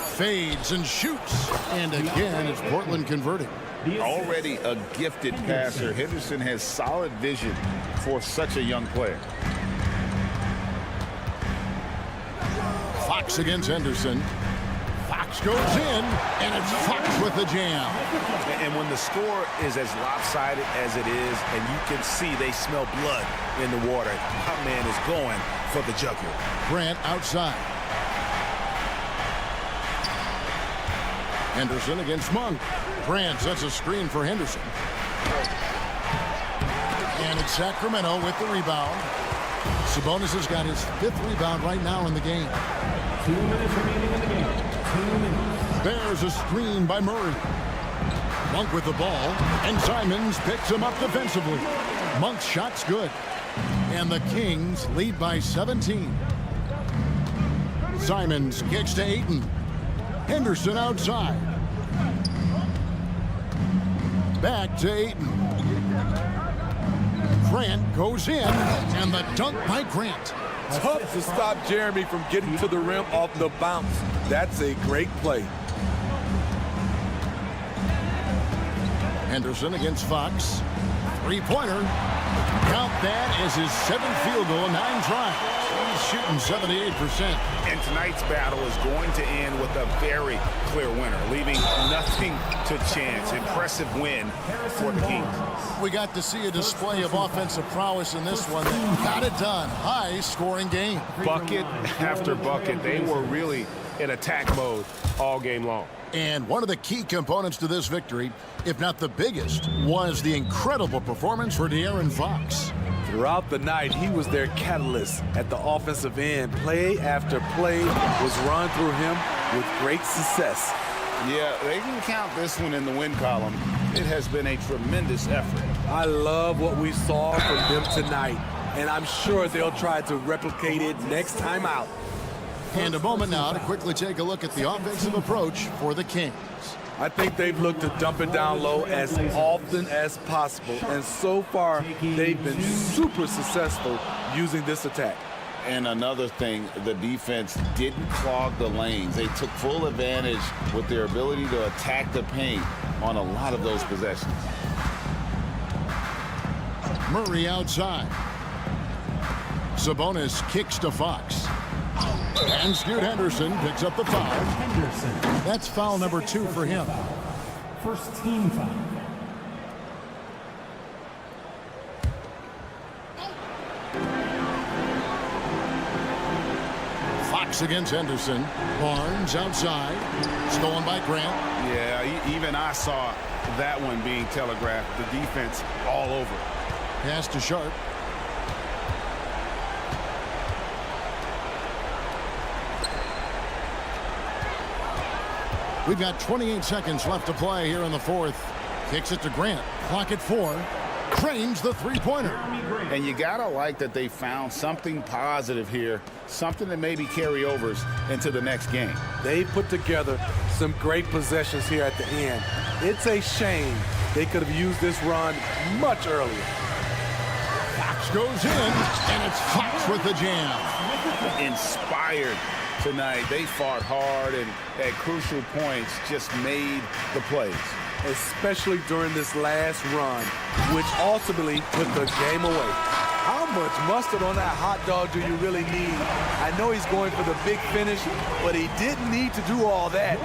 Fades and shoots. And again, it's Portland converting. Already a gifted passer, Henderson has solid vision for such a young player. Fox against Henderson. Fox goes in, and it's Fox with the jam. And when the score is as lopsided as it is, and you can see they smell blood in the water, my man is going for the jugular. Grant outside. Henderson against Monk. Grant sets a screen for Henderson. And it's Sacramento with the rebound. Sabonis has got his 5th rebound right now in the game. 2 minutes remaining in the game. 2 minutes. There's a screen by Murray. Monk with the ball, and Simons picks him up defensively. Monk's shot's good. And the Kings lead by 17. Simons kicks to Ayton. Henderson outside. Back to Ayton. Grant goes in, and the dunk by Grant. Tough to stop Jeremy from getting to the rim off the bounce. That's a great play. Henderson against Fox. 3-pointer. Count that as his 7th field goal, 9 tries. He's shooting 78%. And tonight's battle is going to end with a very clear winner, leaving nothing to chance. Impressive win for the Kings. We got to see a display of offensive prowess in this one. They got it done. High-scoring game. Bucket after bucket. They were really in attack mode all game long. And one of the key components to this victory, if not the biggest, was the incredible performance for De'Aaron Fox. Throughout the night, he was their catalyst at the offensive end. Play after play was run through him with great success. Yeah, they can count this one in the win column. It has been a tremendous effort. I love what we saw from them tonight, and I'm sure they'll try to replicate it next time out. And a moment now to quickly take a look at the offensive approach for the Kings. I think they've looked to dump it down low as often as possible, and so far they've been super successful using this attack. And another thing, the defense didn't clog the lanes. They took full advantage with their ability to attack the paint on a lot of those possessions. Murray outside. Sabonis kicks to Fox. And Scoot Henderson picks up the foul. Henderson. That's foul number 2 for him. First team foul. Fox against Henderson. Barnes outside. Stolen by Grant. Yeah, even I saw that one being telegraphed. The defense all over. Pass to Sharp. We've got 28 seconds left to play here in the fourth. Kicks it to Grant. Clock at 4. Cranes the three-pointer. And you got to like that they found something positive here, something that maybe carry overs into the next game. They put together some great possessions here at the end. It's a shame they could have used this run much earlier. Fox goes in, and it's Fox with the jam. Inspired tonight. They fought hard and at crucial points just made the plays. Especially during this last run, which ultimately put the game away. How much mustard on that hot dog do you really need? I know he's going for the big finish, but he didn't need to do all that.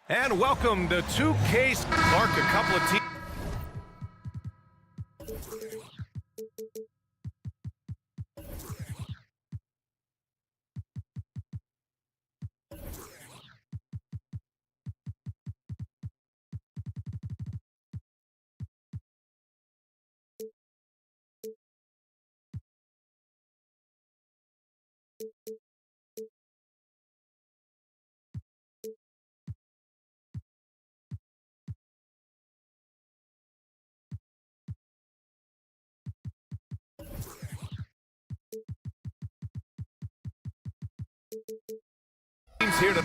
And welcome to 2K. Clark, a couple of teams. Here to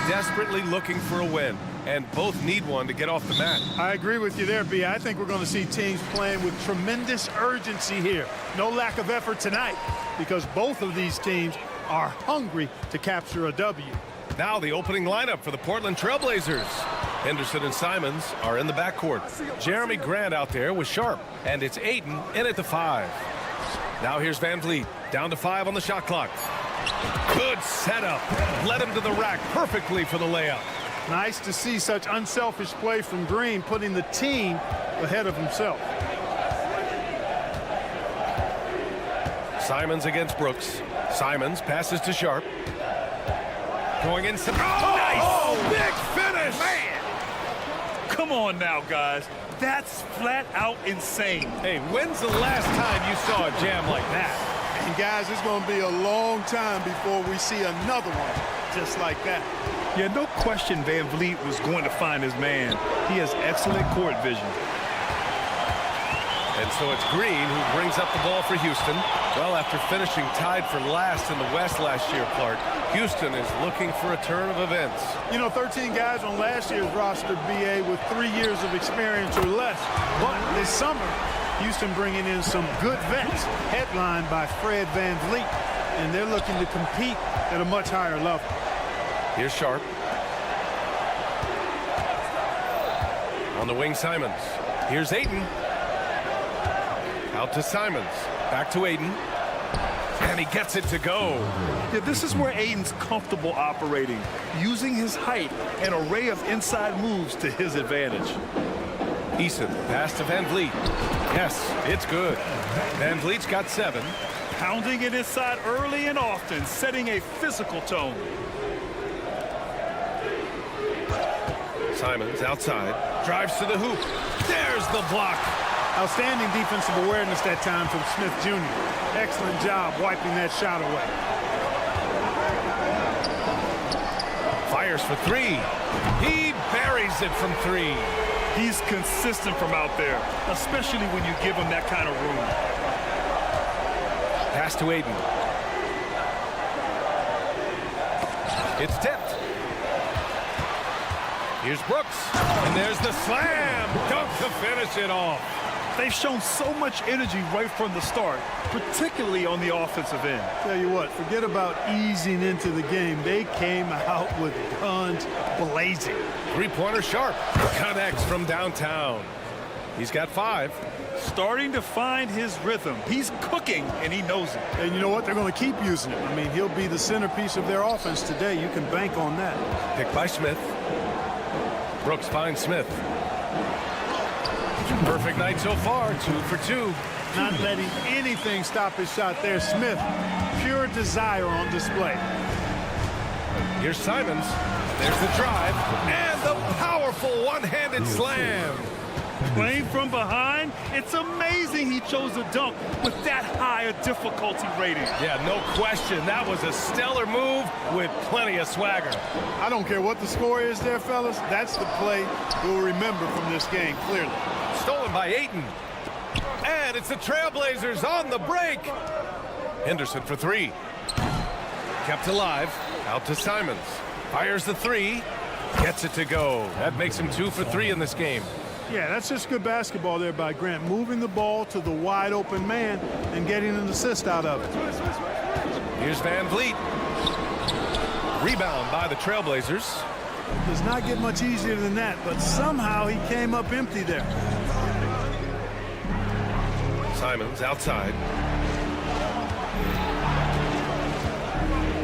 desperately looking for a win, and both need one to get off the mat. I agree with you there, B. I think we're going to see teams playing with tremendous urgency here. No lack of effort tonight because both of these teams are hungry to capture a W. Now the opening lineup for the Portland Trailblazers. Henderson and Simons are in the backcourt. Jeremy Grant out there with Sharp, and it's Ayton in at the 5. Now here's Van Vliet, down to 5 on the shot clock. Good setup. Led him to the rack perfectly for the layup. Nice to see such unselfish play from Green, putting the team ahead of himself. Simons against Brooks. Simons passes to Sharp. Going in. Oh, nice! Oh, big finish! Man! Come on now, guys. That's flat out insane. Hey, when's the last time you saw a jam like that? And guys, it's going to be a long time before we see another one just like that. Yeah, no question Van Vliet was going to find his man. He has excellent court vision. And so it's Green who brings up the ball for Houston. Well, after finishing tied for last in the West last year, Clark, Houston is looking for a turn of events. You know, 13 guys on last year's roster, BA, with 3 years of experience or less. But this summer, Houston bringing in some good vets, headlined by Fred Van Vliet, and they're looking to compete at a much higher level. Here's Sharp. On the wing, Simons. Here's Ayton. Out to Simons. Back to Ayton. And he gets it to go. Yeah, this is where Ayton's comfortable operating, using his height and array of inside moves to his advantage. Eason, pass to Van Vliet. Yes, it's good. Van Vliet's got 7. Pounding it inside early and often, setting a physical tone. Simons outside, drives to the hoop. There's the block. Outstanding defensive awareness that time from Smith Jr. Excellent job wiping that shot away. Fires for 3. He buries it from 3. He's consistent from out there, especially when you give him that kind of room. Pass to Ayton. It's tipped. Here's Brooks. And there's the slam. Dunk to finish it off. They've shown so much energy right from the start, particularly on the offensive end. Tell you what, forget about easing into the game. They came out with guns blazing. Three-pointer Sharp connects from downtown. He's got 5. Starting to find his rhythm. He's cooking, and he knows it. And you know what? They're going to keep using it. I mean, he'll be the centerpiece of their offense today. You can bank on that. Picked by Smith. Brooks finds Smith. Perfect night so far, 2 for 2. Not letting anything stop his shot there. Smith, pure desire on display. Here's Simons. There's the drive. And the powerful one-handed slam. Playing from behind, it's amazing he chose to dunk with that high a difficulty rating. Yeah, no question. That was a stellar move with plenty of swagger. I don't care what the score is there, fellas. That's the play we'll remember from this game, clearly. Stolen by Ayton. And it's the Trailblazers on the break. Henderson for 3. Kept alive. Out to Simons. Fires the 3. Gets it to go. That makes him 2 for 3 in this game. Yeah, that's just good basketball there by Grant. Moving the ball to the wide open man and getting an assist out of it. Here's Van Vliet. Rebound by the Trailblazers. Does not get much easier than that, but somehow he came up empty there. Simons outside.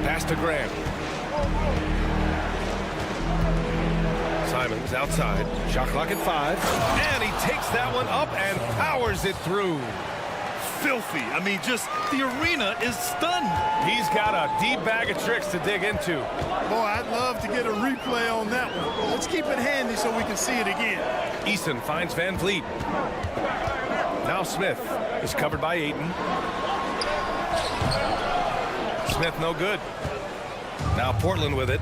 Pass to Grant. Simons outside. Shot clock at 5. And he takes that one up and powers it through. Filthy. I mean, just the arena is stunned. He's got a deep bag of tricks to dig into. Boy, I'd love to get a replay on that one. Let's keep it handy so we can see it again. Eason finds Van Vliet. Now Smith is covered by Ayton. Smith no good. Now Portland with it.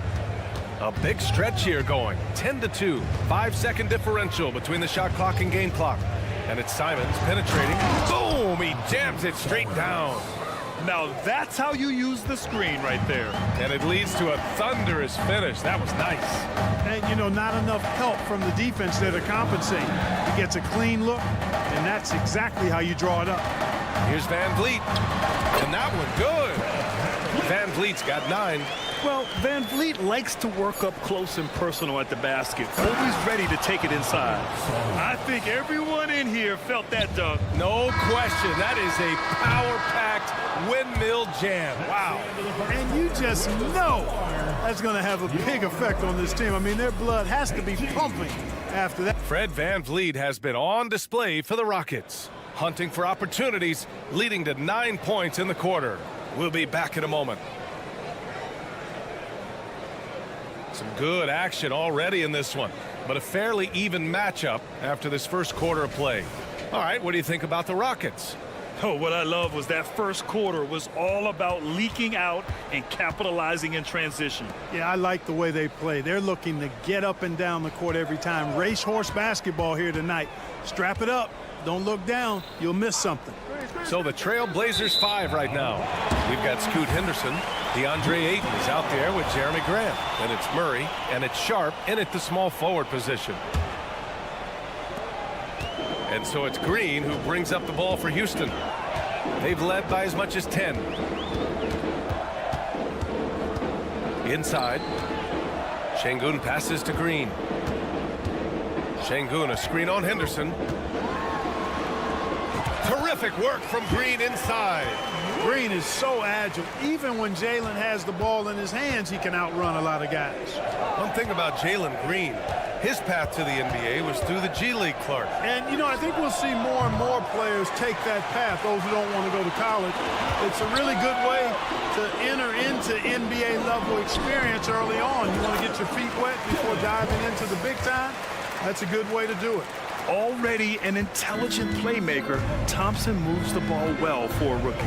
A big stretch here going. 10-2. 5-second differential between the shot clock and game clock. And it's Simons penetrating. Boom! He jams it straight down. Now that's how you use the screen right there. And it leads to a thunderous finish. That was nice. And, you know, not enough help from the defense there to compensate. He gets a clean look, and that's exactly how you draw it up. Here's Van Vliet. And that one good. Van Vliet's got 9. Well, Van Vliet likes to work up close and personal at the basket. Always ready to take it inside. I think everyone in here felt that dunk. No question. That is a power-packed windmill jam. Wow. And you just know that's going to have a big effect on this team. I mean, their blood has to be pumping after that. Fred Van Vliet has been on display for the Rockets, hunting for opportunities, leading to 9 points in the quarter. We'll be back in a moment. Some good action already in this one, but a fairly even matchup after this first quarter of play. All right, what do you think about the Rockets? Oh, what I love was that first quarter was all about leaking out and capitalizing in transition. Yeah, I like the way they play. They're looking to get up and down the court every time. Racehorse basketball here tonight. Strap it up. Don't look down. You'll miss something. So the Trailblazers 5 right now. We've got Scoot Henderson. DeAndre Ayton is out there with Jeremy Grant. And it's Murray and it's Sharp in at the small forward position. And so it's Green who brings up the ball for Houston. They've led by as much as 10. Inside. Şengün passes to Green. Şengün, a screen on Henderson. Terrific work from Green inside. Green is so agile. Even when Jalen has the ball in his hands, he can outrun a lot of guys. One thing about Jalen Green, his path to the NBA was through the G League, Clark. And, you know, I think we'll see more and more players take that path, those who don't want to go to college. It's a really good way to enter into NBA level experience early on. You want to get your feet wet before diving into the big time? That's a good way to do it. Already an intelligent playmaker, Thompson moves the ball well for a rookie.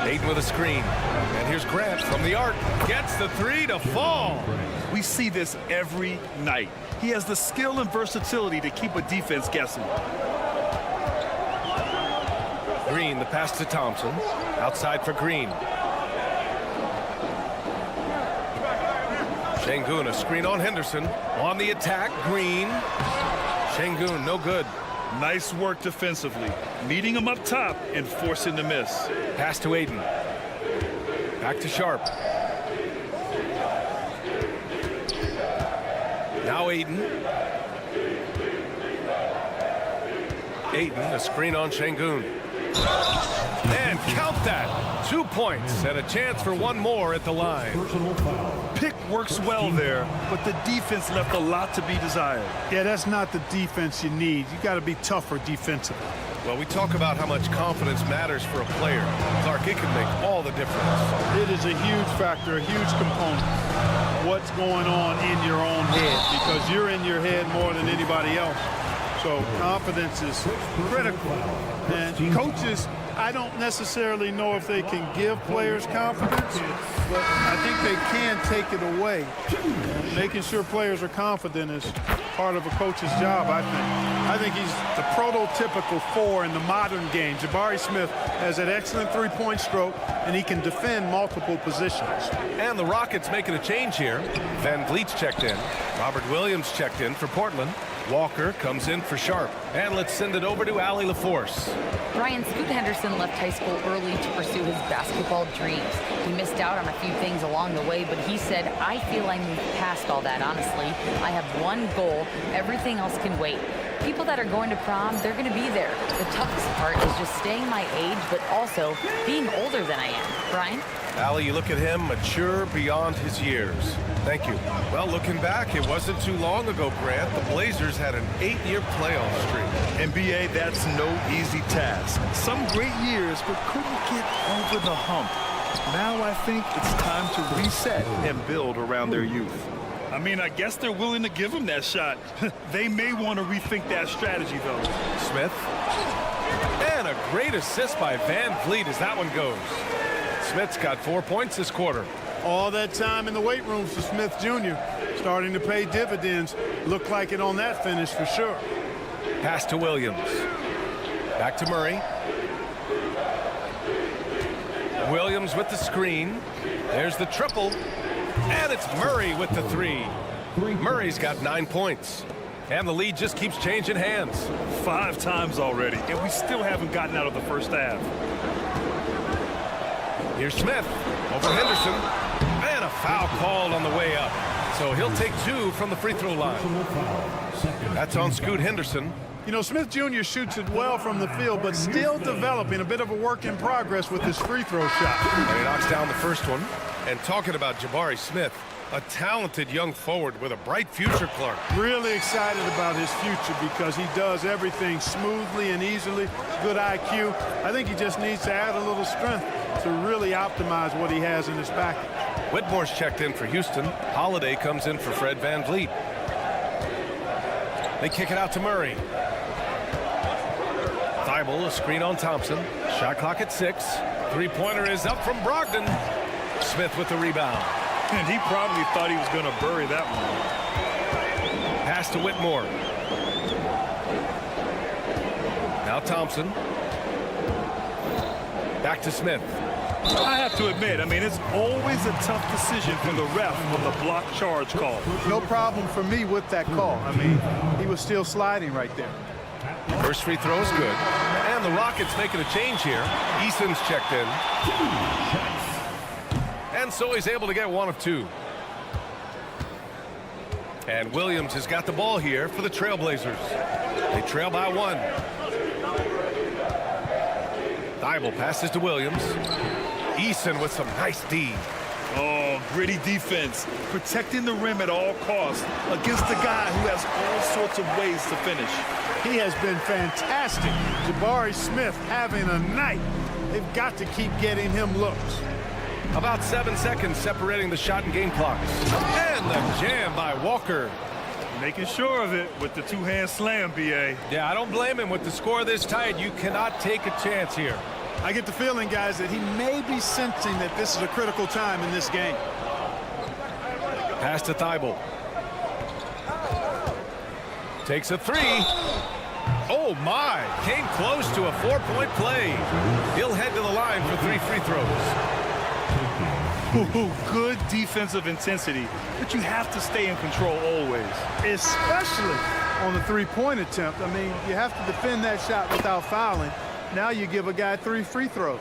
Ayton with a screen. And here's Grant from the arc. Gets the 3 to fall. We see this every night. He has the skill and versatility to keep a defense guessing. Green, the pass to Thompson. Outside for Green. Şengün, a screen on Henderson. On the attack, Green. Şengün, no good. Nice work defensively. Meeting him up top and forcing the miss. Pass to Ayton. Back to Sharp. Now Ayton. Ayton, a screen on Şengün. And count that. 2 points and a chance for one more at the line. Pick works well there, but the defense left a lot to be desired. Yeah, that's not the defense you need. You got to be tougher defensively. Well, we talk about how much confidence matters for a player. Clark, it can make all the difference. It is a huge factor, a huge component. What's going on in your own head, because you're in your head more than anybody else. So confidence is critical. And coaches, I don't necessarily know if they can give players confidence, but I think they can take it away. Making sure players are confident is part of a coach's job, I think. I think he's the prototypical 4 in the modern game. Jabari Smith has an excellent three-point stroke, and he can defend multiple positions. And the Rockets making a change here. Van Vliet's checked in. Robert Williams checked in for Portland. Walker comes in for Sharp. And let's send it over to Allie LaForce. Brian, Scoot Henderson left high school early to pursue his basketball dreams. He missed out on a few things along the way, but he said, I feel I moved past all that, honestly. I have one goal. Everything else can wait. People that are going to prom, they're going to be there. The toughest part is just staying my age, but also being older than I am. Brian? Allie, you look at him, mature beyond his years. Thank you. Well, looking back, it wasn't too long ago, Grant. The Blazers had an 8-year playoff streak. NBA, that's no easy task. Some great years, but couldn't get over the hump. Now I think it's time to reset and build around their youth. I mean, I guess they're willing to give him that shot. They may want to rethink that strategy, though. Smith. And a great assist by Van Vliet as that one goes. Smith's got 4 points this quarter. All that time in the weight room for Smith Jr. starting to pay dividends. Looked like it on that finish for sure. Pass to Williams. Back to Murray. Williams with the screen. There's the triple. And it's Murray with the three. Murray's got 9 points. And the lead just keeps changing hands. 5 times already, and we still haven't gotten out of the first half. Here's Smith over Henderson. And a foul called on the way up. So he'll take 2 from the free throw line. That's on Scoot Henderson. You know, Smith Jr. shoots it well from the field, but still developing a bit of a work in progress with his free throw shot. And he knocks down the first one. And talking about Jabari Smith, a talented young forward with a bright future, Clark. Really excited about his future because he does everything smoothly and easily. Good IQ. I think he just needs to add a little strength to really optimize what he has in his package. Whitmore's checked in for Houston. Holiday comes in for Fred Van Vliet. They kick it out to Murray. Thibault, a screen on Thompson. Shot clock at 6. Three-pointer is up from Brogdon. Smith with the rebound. And he probably thought he was going to bury that one. Pass to Whitmore. Now Thompson. Back to Smith. I have to admit, I mean, it's always a tough decision for the ref on the block charge call. No problem for me with that call. I mean, he was still sliding right there. First free throw is good. And the Rockets making a change here. Eason's checked in. And so he's able to get 1 of 2. And Williams has got the ball here for the Trailblazers. They trail by 1. Thibault passes to Williams. Eason with some nice D. Oh, gritty defense. Protecting the rim at all costs against a guy who has all sorts of ways to finish. He has been fantastic. Jabari Smith having a night. They've got to keep getting him looks. About 7 seconds separating the shot and game clocks. And the jam by Walker. Making sure of it with the two-hand slam, B.A. Yeah, I don't blame him. With the score this tight, you cannot take a chance here. I get the feeling, guys, that he may be sensing that this is a critical time in this game. Pass to Thibault. Takes a 3. Oh, my. Came close to a 4-point play. He'll head to the line for 3 free throws. Ooh, good defensive intensity, but you have to stay in control always. Especially on the three-point attempt. I mean, you have to defend that shot without fouling. Now you give a guy 3 free throws.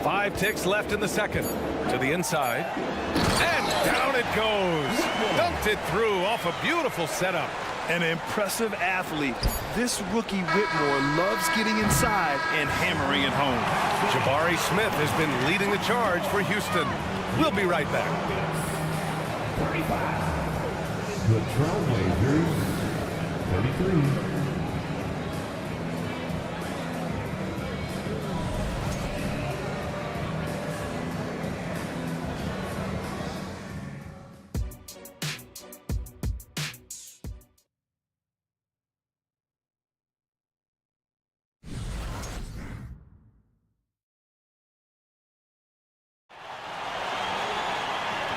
5 ticks left in the second. To the inside. And down it goes. Dunked it through off a beautiful setup. An impressive athlete. This rookie Whitmore loves getting inside and hammering it home. Jabari Smith has been leading the charge for Houston. We'll be right back. The Trailblazers, 33.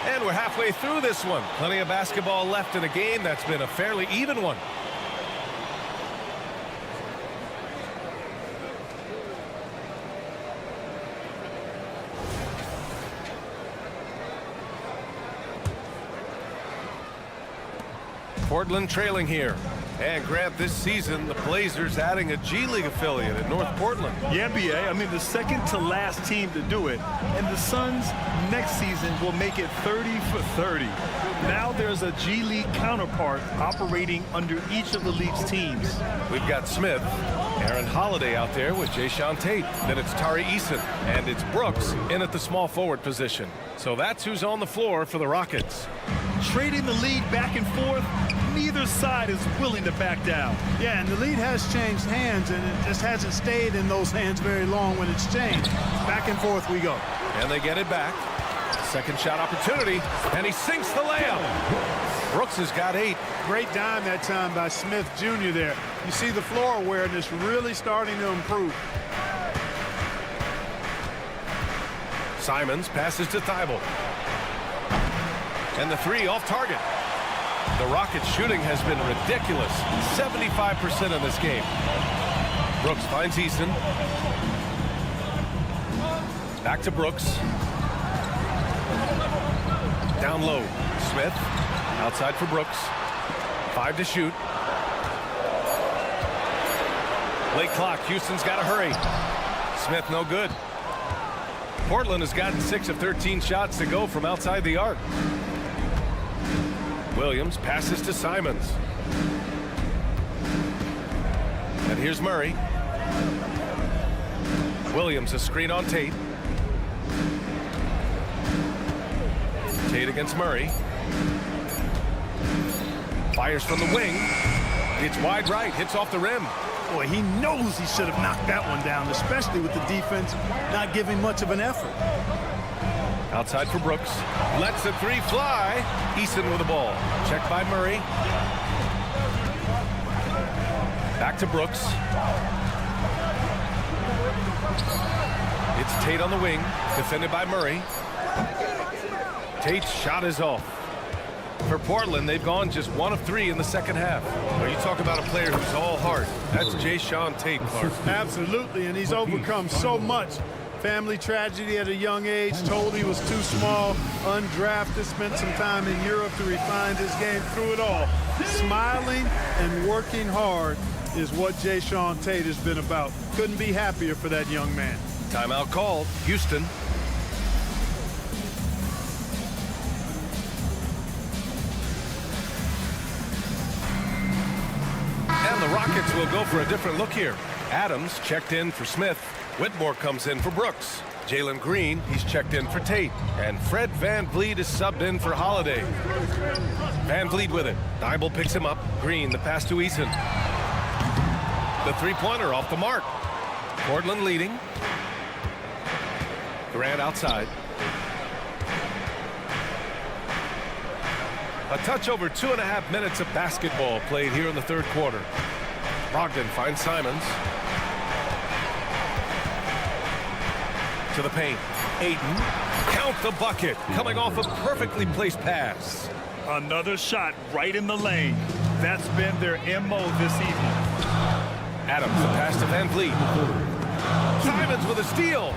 And we're halfway through this one. Plenty of basketball left in a game that's been a fairly even one. Portland trailing here. And Grant, this season, the Blazers adding a G League affiliate in North Portland. Yeah, BA. I mean, the second to last team to do it. And the Suns next season will make it 30 for 30. Now there's a G League counterpart operating under each of the league's teams. We've got Smith, Aaron Holiday out there with Jayshawn Tate. Then it's Tari Eason, and it's Brooks in at the small forward position. So that's who's on the floor for the Rockets. Trading the lead back and forth, neither side is willing to back down. Yeah, and the lead has changed hands, and it just hasn't stayed in those hands very long when it's changed. Back and forth we go. And they get it back. Second shot opportunity, and he sinks the layup. Brooks has got 8. Great dime that time by Smith Jr. there. You see the floor awareness really starting to improve. Simons passes to Thibault. And the 3 off target. The Rockets' shooting has been ridiculous. 75% in this game. Brooks finds Eason. Back to Brooks. Down low. Smith. Outside for Brooks. 5 to shoot. Late clock. Houston's got to hurry. Smith no good. Portland has gotten 6 of 13 shots to go from outside the arc. Williams passes to Simons. And here's Murray. Williams a screen on Tate. Tate against Murray. Fires from the wing. It's wide right. Hits off the rim. Boy, he knows he should have knocked that one down, especially with the defense not giving much of an effort. Outside for Brooks. Lets the 3 fly. Eason with the ball. Checked by Murray. Back to Brooks. It's Tate on the wing. Defended by Murray. Tate's shot is off. For Portland, they've gone just 1 of 3 in the second half. Well, you talk about a player who's all heart. That's Jayshawn Tate, Clark. Absolutely, and he's overcome so much. Family tragedy at a young age, told he was too small, undrafted, spent some time in Europe to refine his game. Through it all, smiling and working hard is what Jayshawn Tate has been about. Couldn't be happier for that young man. Timeout called. Houston. And the Rockets will go for a different look here. Adams checked in for Smith. Whitmore comes in for Brooks. Jalen Green, he's checked in for Tate. And Fred VanVleet is subbed in for Holiday. VanVleet with it. Thibault picks him up. Green, the pass to Eason. The three-pointer off the mark. Portland leading. Grant outside. A touch over 2.5 minutes of basketball played here in the third quarter. Brogdon finds Simons. To the paint. Ayton. Count the bucket. Coming off a perfectly placed pass. Another shot right in the lane. That's been their MO this evening. Adams, the pass to VanVleet. Simons with a steal.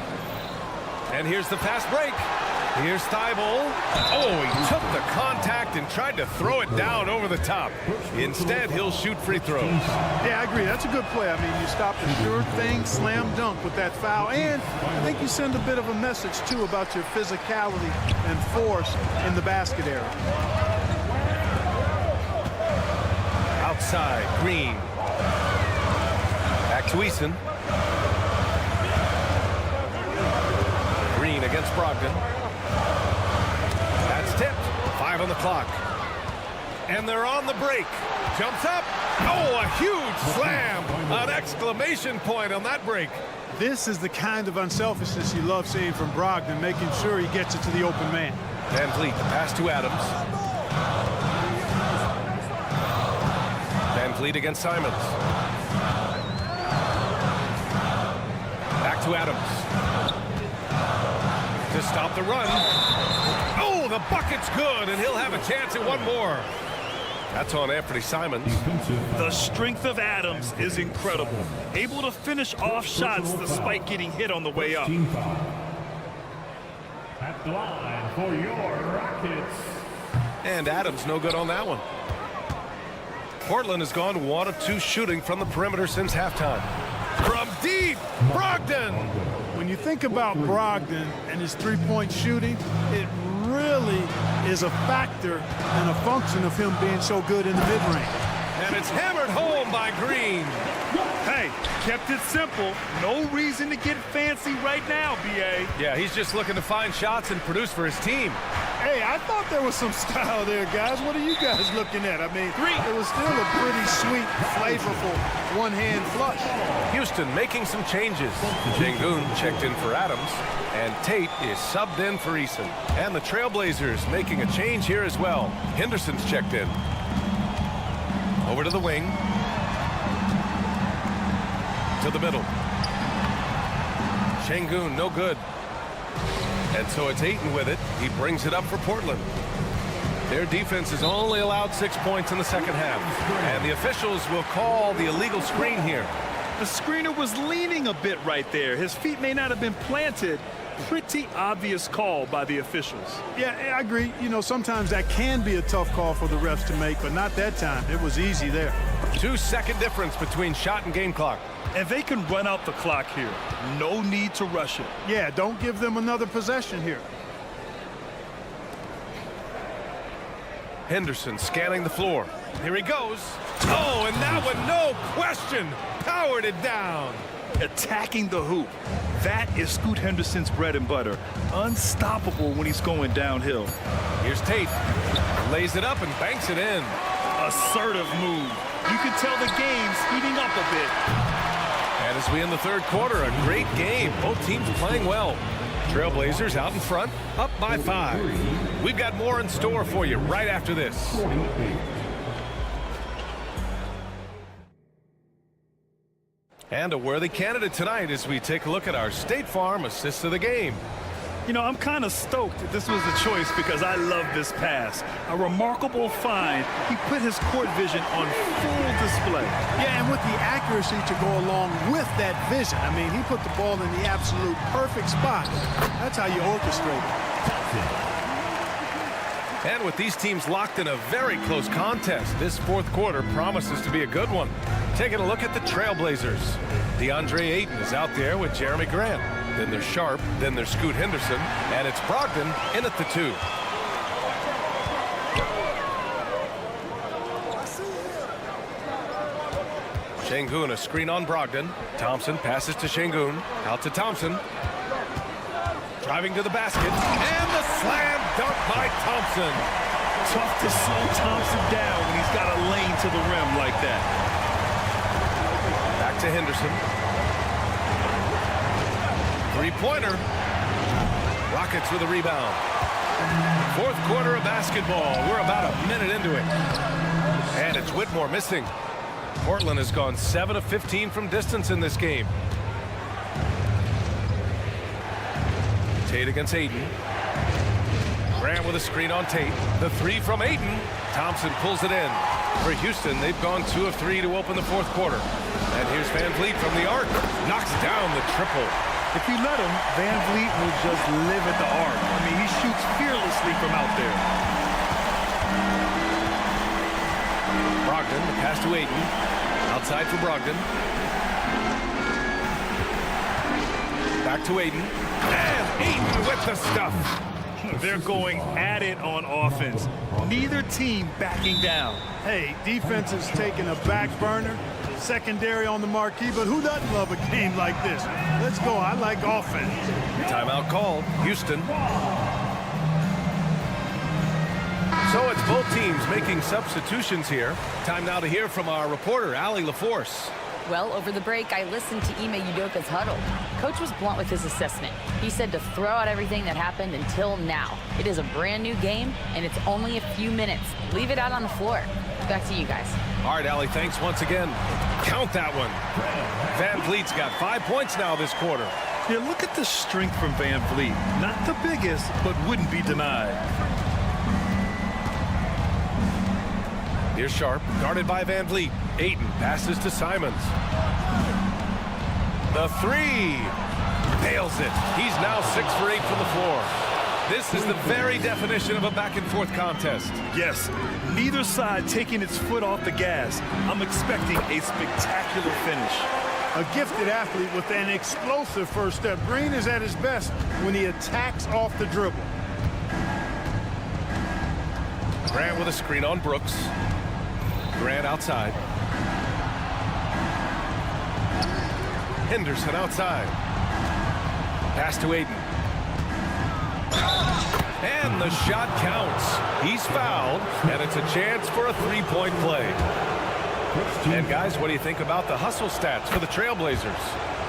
And here's the fast break. Here's Thibault. Oh, he took the contact and tried to throw it down over the top. Instead, he'll shoot free throws. Yeah, I agree. That's a good play. I mean, you stop the sure thing, slam dunk with that foul. And I think you send a bit of a message, too, about your physicality and force in the basket area. Outside, Green. Back to Eason. Green against Brogdon. That's tipped. 5 on the clock. And they're on the break. Jumps up. Oh, a huge slam. An exclamation point on that break. This is the kind of unselfishness you love seeing from Brogdon, making sure he gets it to the open man. VanVleet, the pass to Adams. VanVleet against Simons. Back to Adams. To stop the run. Oh, the bucket's good, and he'll have a chance at one more. That's on Anthony Simons. The strength of Adams is incredible. Able to finish off shots despite getting hit on the way up. At the line for your Rockets. And Adams no good on that one. Portland has gone 1 of 2 shooting from the perimeter since halftime. From deep, Brogdon. When you think about Brogdon and his three-point shooting, it really is a factor and a function of him being so good in the mid-range. And it's hammered home by Green. Hey, kept it simple. No reason to get fancy right now, B.A. Yeah, he's just looking to find shots and produce for his team. Hey, I thought there was some style there, guys. What are you guys looking at? I mean, it was still a pretty sweet, flavorful one-hand flush. Houston making some changes. Şengün checked in for Adams, and Tate is subbed in for Eason. And the Trailblazers making a change here as well. Henderson's checked in. Over to the wing. To the middle. Şengün, no good. And so it's Ayton with it. He brings it up for Portland. Their defense has only allowed 6 points in the second half. And the officials will call the illegal screen here. The screener was leaning a bit right there. His feet may not have been planted. Pretty obvious call by the officials. Yeah, I agree. You know, sometimes that can be a tough call for the refs to make, but not that time. It was easy there. 2-second difference between shot and game clock. And they can run out the clock here. No need to rush it. Yeah, don't give them another possession here. Henderson scanning the floor. Here he goes. Oh, and that one, no question, powered it down. Attacking the hoop. That is Scoot Henderson's bread and butter. Unstoppable when he's going downhill. Here's Tate. Lays it up and banks it in. Assertive move. You can tell the game's heating up a bit. And as we end the third quarter, a great game. Both teams playing well. Trailblazers out in front, up by 5. We've got more in store for you right after this. And a worthy candidate tonight as we take a look at our State Farm assist of the game. You know, I'm kind of stoked that this was the choice because I love this pass. A remarkable find. He put his court vision on full display. Yeah, and with the accuracy to go along with that vision. I mean, he put the ball in the absolute perfect spot. That's how you orchestrate it. And with these teams locked in a very close contest, this fourth quarter promises to be a good one. Taking a look at the Trailblazers. DeAndre Ayton is out there with Jeremy Grant. Then there's Sharp, then there's Scoot Henderson, and it's Brogdon in at the 2. Şengün, a screen on Brogdon. Thompson passes to Şengün, out to Thompson. Driving to the basket, and the slam dunk by Thompson. Tough to slow Thompson down when he's got a lane to the rim like that. Back to Henderson. Three-pointer. Rockets with a rebound. Fourth quarter of basketball. We're about a minute into it. And it's Whitmore missing. Portland has gone 7 of 15 from distance in this game. Tate against Ayton. Grant with a screen on Tate. The 3 from Ayton. Thompson pulls it in. For Houston, they've gone 2 of 3 to open the fourth quarter. And here's Van Vliet from the arc. Knocks down the triple. If you let him, Van Vliet will just live at the arc. I mean, he shoots fearlessly from out there. Brogdon, the pass to Ayton. Outside for Brogdon. Back to Ayton. And Ayton with the stuff. They're going at it on offense. Neither team backing down. Hey, defense is taking a back burner. Secondary on the marquee, but who doesn't love a game like this? Let's go. I like offense. Timeout called. Houston. So it's both teams making substitutions here. Time now to hear from our reporter, Allie LaForce. Well, over the break, I listened to Ime Udoka's huddle. Coach was blunt with his assessment. He said to throw out everything that happened until now. It is a brand new game, and it's only a few minutes. Leave it out on the floor. Back to you guys. All right, Allie, thanks once again. Count that one. Van Vliet's got 5 points now this quarter. Yeah, look at the strength from Van Vliet. Not the biggest, but wouldn't be denied. Here's Sharp, guarded by Van Vliet. Ayton passes to Simons. The 3. Nails it. He's now 6 for 8 from the floor. This is the very definition of a back-and-forth contest. Yes, neither side taking its foot off the gas. I'm expecting a spectacular finish. A gifted athlete with an explosive first step. Green is at his best when he attacks off the dribble. Grant with a screen on Brooks. Grant outside. Henderson outside. Pass to Aiden. And the shot counts. He's fouled, and it's a chance for a three-point play. And guys, what do you think about the hustle stats for the Trailblazers?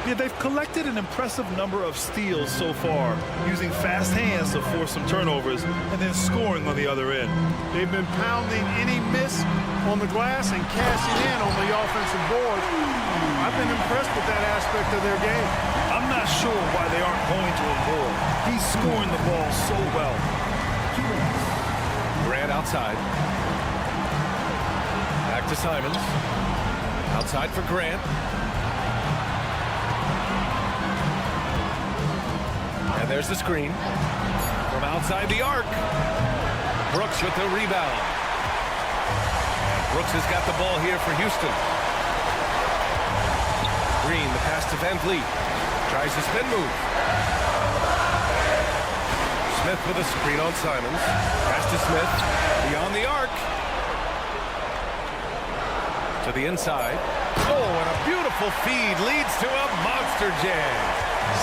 Yeah, they've collected an impressive number of steals so far, using fast hands to force some turnovers and then scoring on the other end. They've been pounding any miss on the glass and cashing in on the offensive board. I've been impressed with that aspect of their game. I'm not sure why they aren't going to him more. He's scoring the ball so well. Grant outside. Back to Simons. Outside for Grant. And there's the screen. From outside the arc. Brooks with the rebound. And Brooks has got the ball here for Houston. Green, the pass to Van Vliet. Tries the spin move. Smith with a screen on Simons. Pass to Smith. Beyond the arc. To the inside. Oh, and a beautiful feed leads to a monster jam.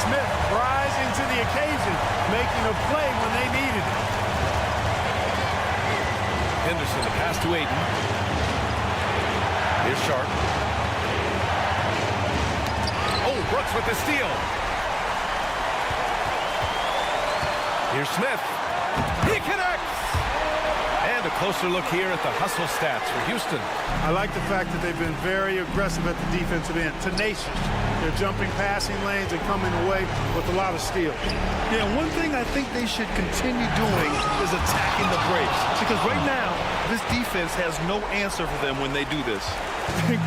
Smith rising to the occasion, making a play when they needed it. Henderson, the pass to Aiden. Here's Sharp. Oh, Brooks with the steal. Here's Smith. He connects! And a closer look here at the hustle stats for Houston. I like the fact that they've been very aggressive at the defensive end, tenacious. They're jumping passing lanes and coming away with a lot of steals. Yeah, one thing I think they should continue doing is attacking the breaks. Because right now, this defense has no answer for them when they do this.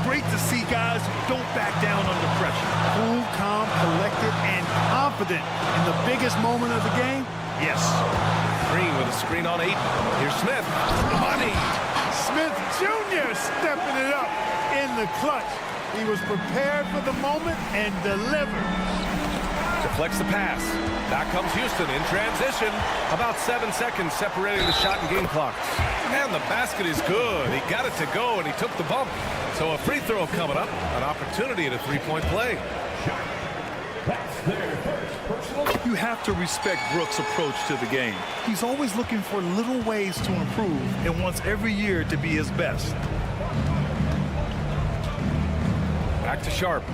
Great to see guys who don't back down under pressure. Cool, calm, collected, and confident in the biggest moment of the game. Yes. Green with a screen on Aiden. Here's Smith. Money. Smith Jr. stepping it up in the clutch. He was prepared for the moment and delivered. Deflects the pass. Back comes Houston in transition. About 7 seconds separating the shot and game clock. And the basket is good. He got it to go, and he took the bump. So a free throw coming up. An opportunity at a three-point play. You have to respect Brooks' approach to the game. He's always looking for little ways to improve and wants every year to be his best. Back to Sharp.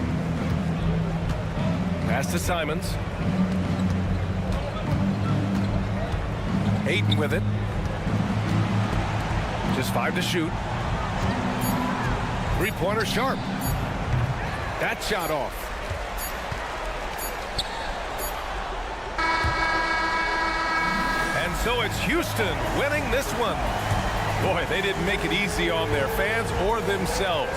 Pass to Simons. Aiden with it. Just 5 to shoot. Three-pointer Sharp. That shot off. And so it's Houston winning this one. Boy, they didn't make it easy on their fans or themselves.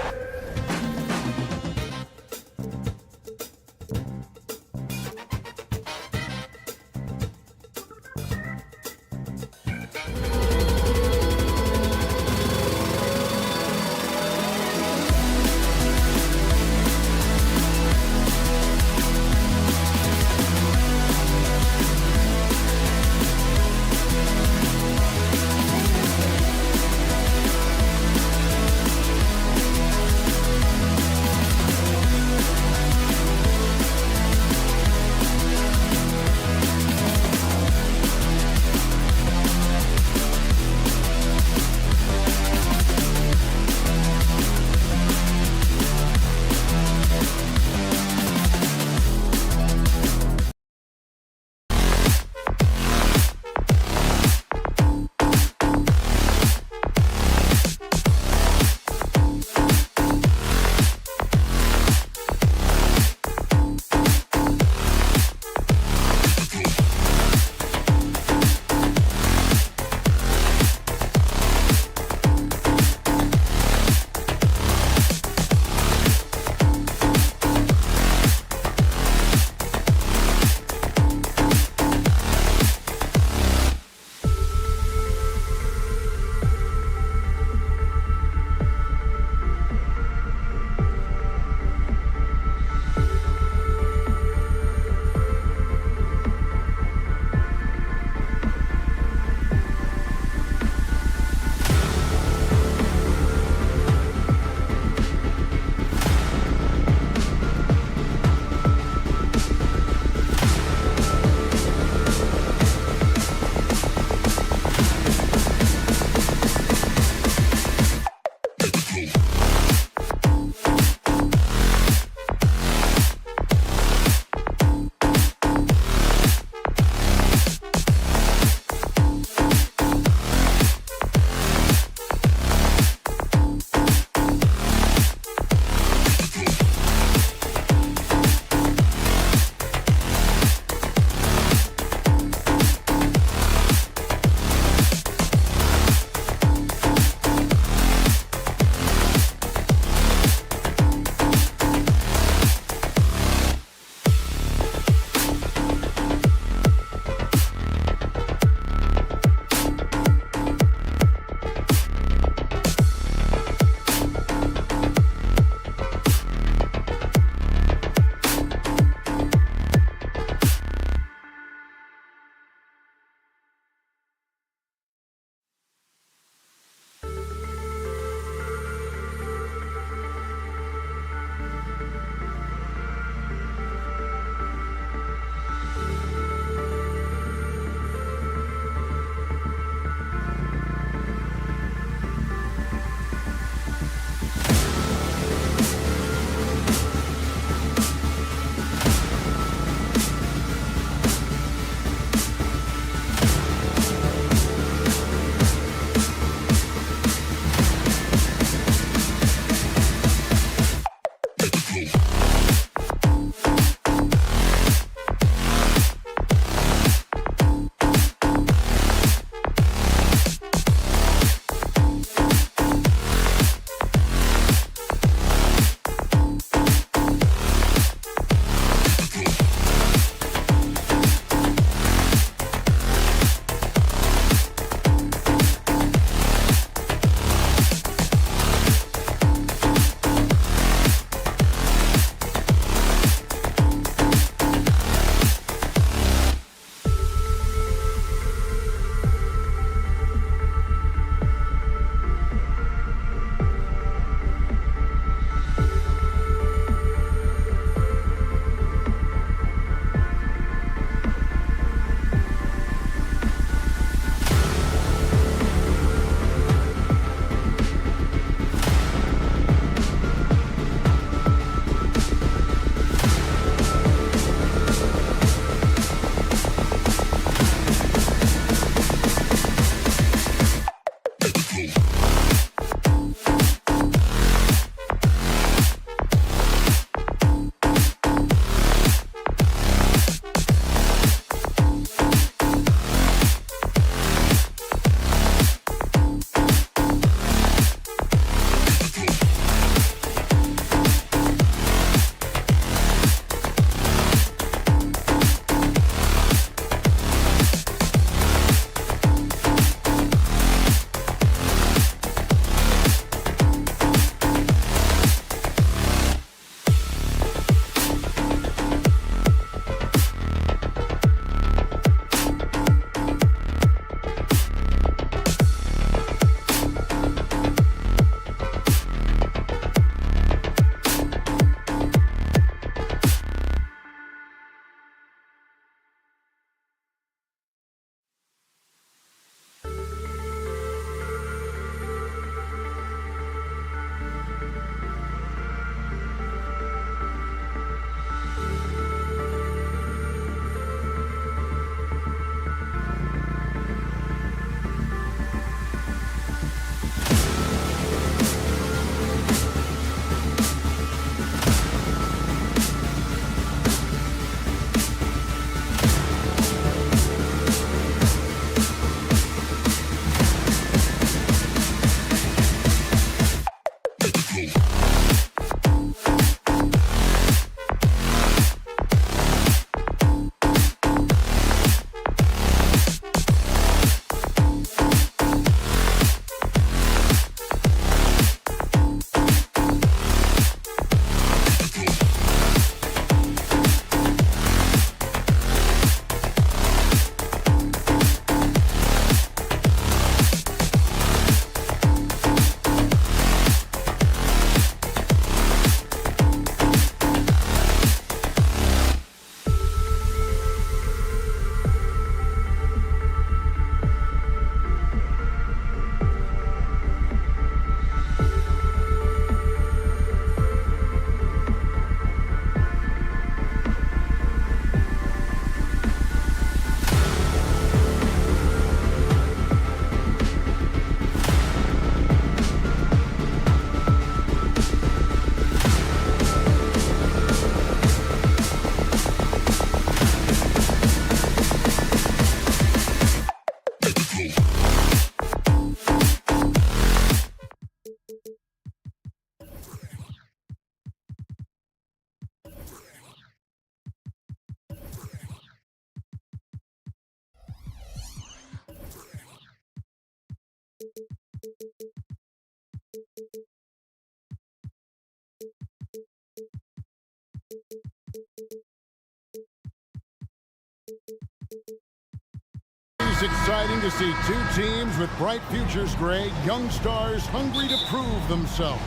It's exciting to see two teams with bright futures, Greg. Young stars hungry to prove themselves.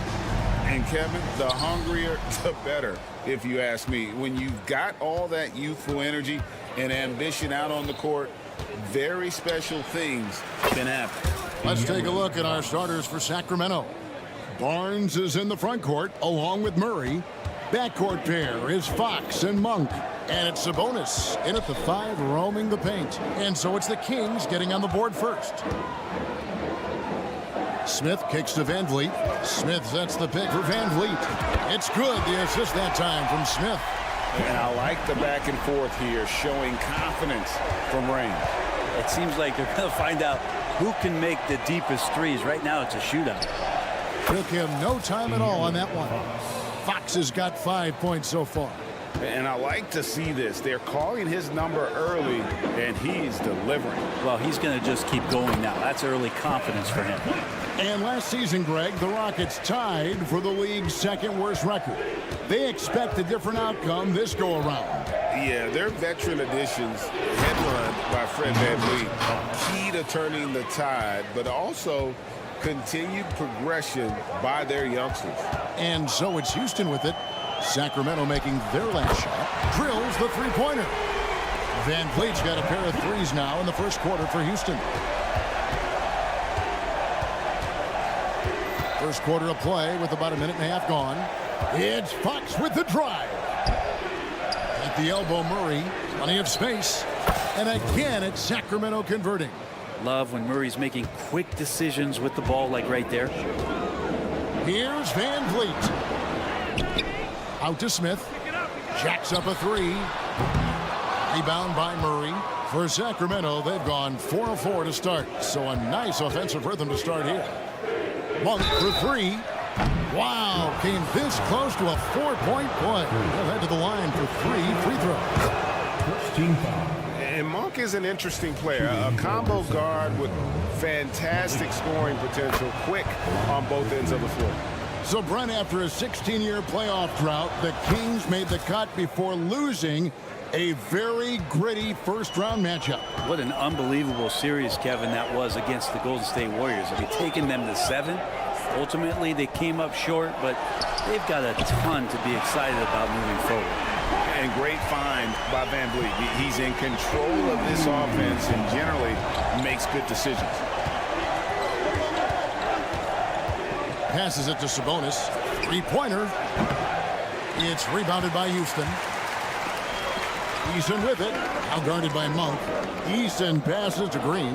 And Kevin, the hungrier, the better, if you ask me. When you've got all that youthful energy and ambition out on the court, very special things can happen. Let's take a look at our starters for Sacramento. Barnes is in the front court along with Murray. Backcourt pair is Fox and Monk. And it's Sabonis in at the 5 roaming the paint. And so it's the Kings getting on the board first. Smith kicks to Van Vliet. Smith sets the pick for Van Vliet. It's good, the assist that time from Smith. And I like the back and forth here, showing confidence from range. It seems like they're going to find out who can make the deepest threes. Right now it's a shootout. Took him no time at all on that one. Fox has got 5 points so far. And I like to see this. They're calling his number early, and he's delivering. Well, he's going to just keep going now. That's early confidence for him. And last season, Greg, the Rockets tied for the league's second worst record. They expect a different outcome this go-around. Yeah, their veteran additions, headlined by Fred VanVleet, key to turning the tide, but also continued progression by their youngsters. And so it's Houston with it. Sacramento making their last shot. Drills the three-pointer. Van Vliet's got a pair of threes now in the first quarter for Houston. First quarter of play with about a minute and a half gone. It's Fox with the drive. At the elbow, Murray. Plenty of space. And again, it's Sacramento converting. Love when Murray's making quick decisions with the ball, like right there. Here's Van Vliet. Out to Smith. Jacks up a three. Rebound by Murray. For Sacramento, they've gone 4 of 4 to start. So a nice offensive rhythm to start here. Monk for three. Wow, came this close to a 4-point play. They'll head to the line for 3 free throws. And Monk is an interesting player, a combo guard with fantastic scoring potential, quick on both ends of the floor. So, Brent, after a 16-year playoff drought, the Kings made the cut before losing a very gritty first-round matchup. What an unbelievable series, Kevin, that was against the Golden State Warriors. I mean, taking them to 7. Ultimately, they came up short, but they've got a ton to be excited about moving forward. And great find by Van Vliet. He's in control of this offense and generally makes good decisions. Passes it to Sabonis. Three-pointer. It's rebounded by Houston. Eason with it. Now guarded by Monk. Eason passes to Green.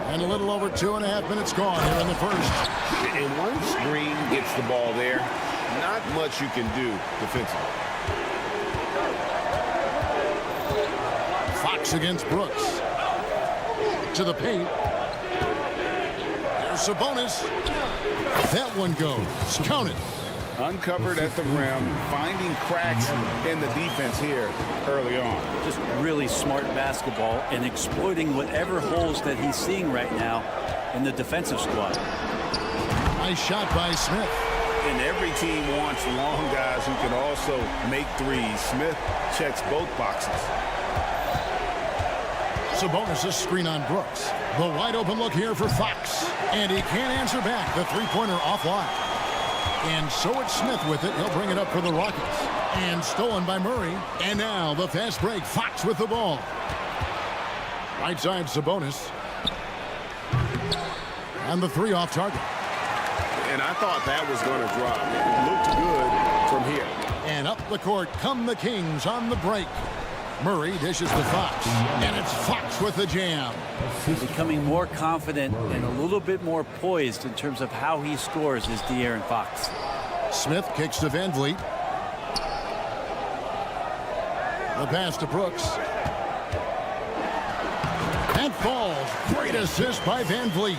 And a little over 2.5 minutes gone here in the first. And once Green gets the ball there, not much you can do defensively. Fox against Brooks. To the paint. There's Sabonis. That one goes. Count it. Uncovered at the rim, finding cracks in the defense here early on. Just really smart basketball and exploiting whatever holes that he's seeing right now in the defensive squad. Nice shot by Smith. And every team wants long guys who can also make threes. Smith checks both boxes. Sabonis' screen on Brooks. The wide open look here for Fox. And he can't answer back. The three-pointer offline. And so it's Smith with it. He'll bring it up for the Rockets. And stolen by Murray. And now the fast break. Fox with the ball. Right side Sabonis. And the three off target. And I thought that was going to drop. It looked good from here. And up the court come the Kings on the break. Murray dishes to Fox. And it's Fox with the jam. Becoming more confident and a little bit more poised in terms of how he scores is De'Aaron Fox. Smith kicks to Van Vliet. The pass to Brooks. And falls. Great assist by Van Vliet.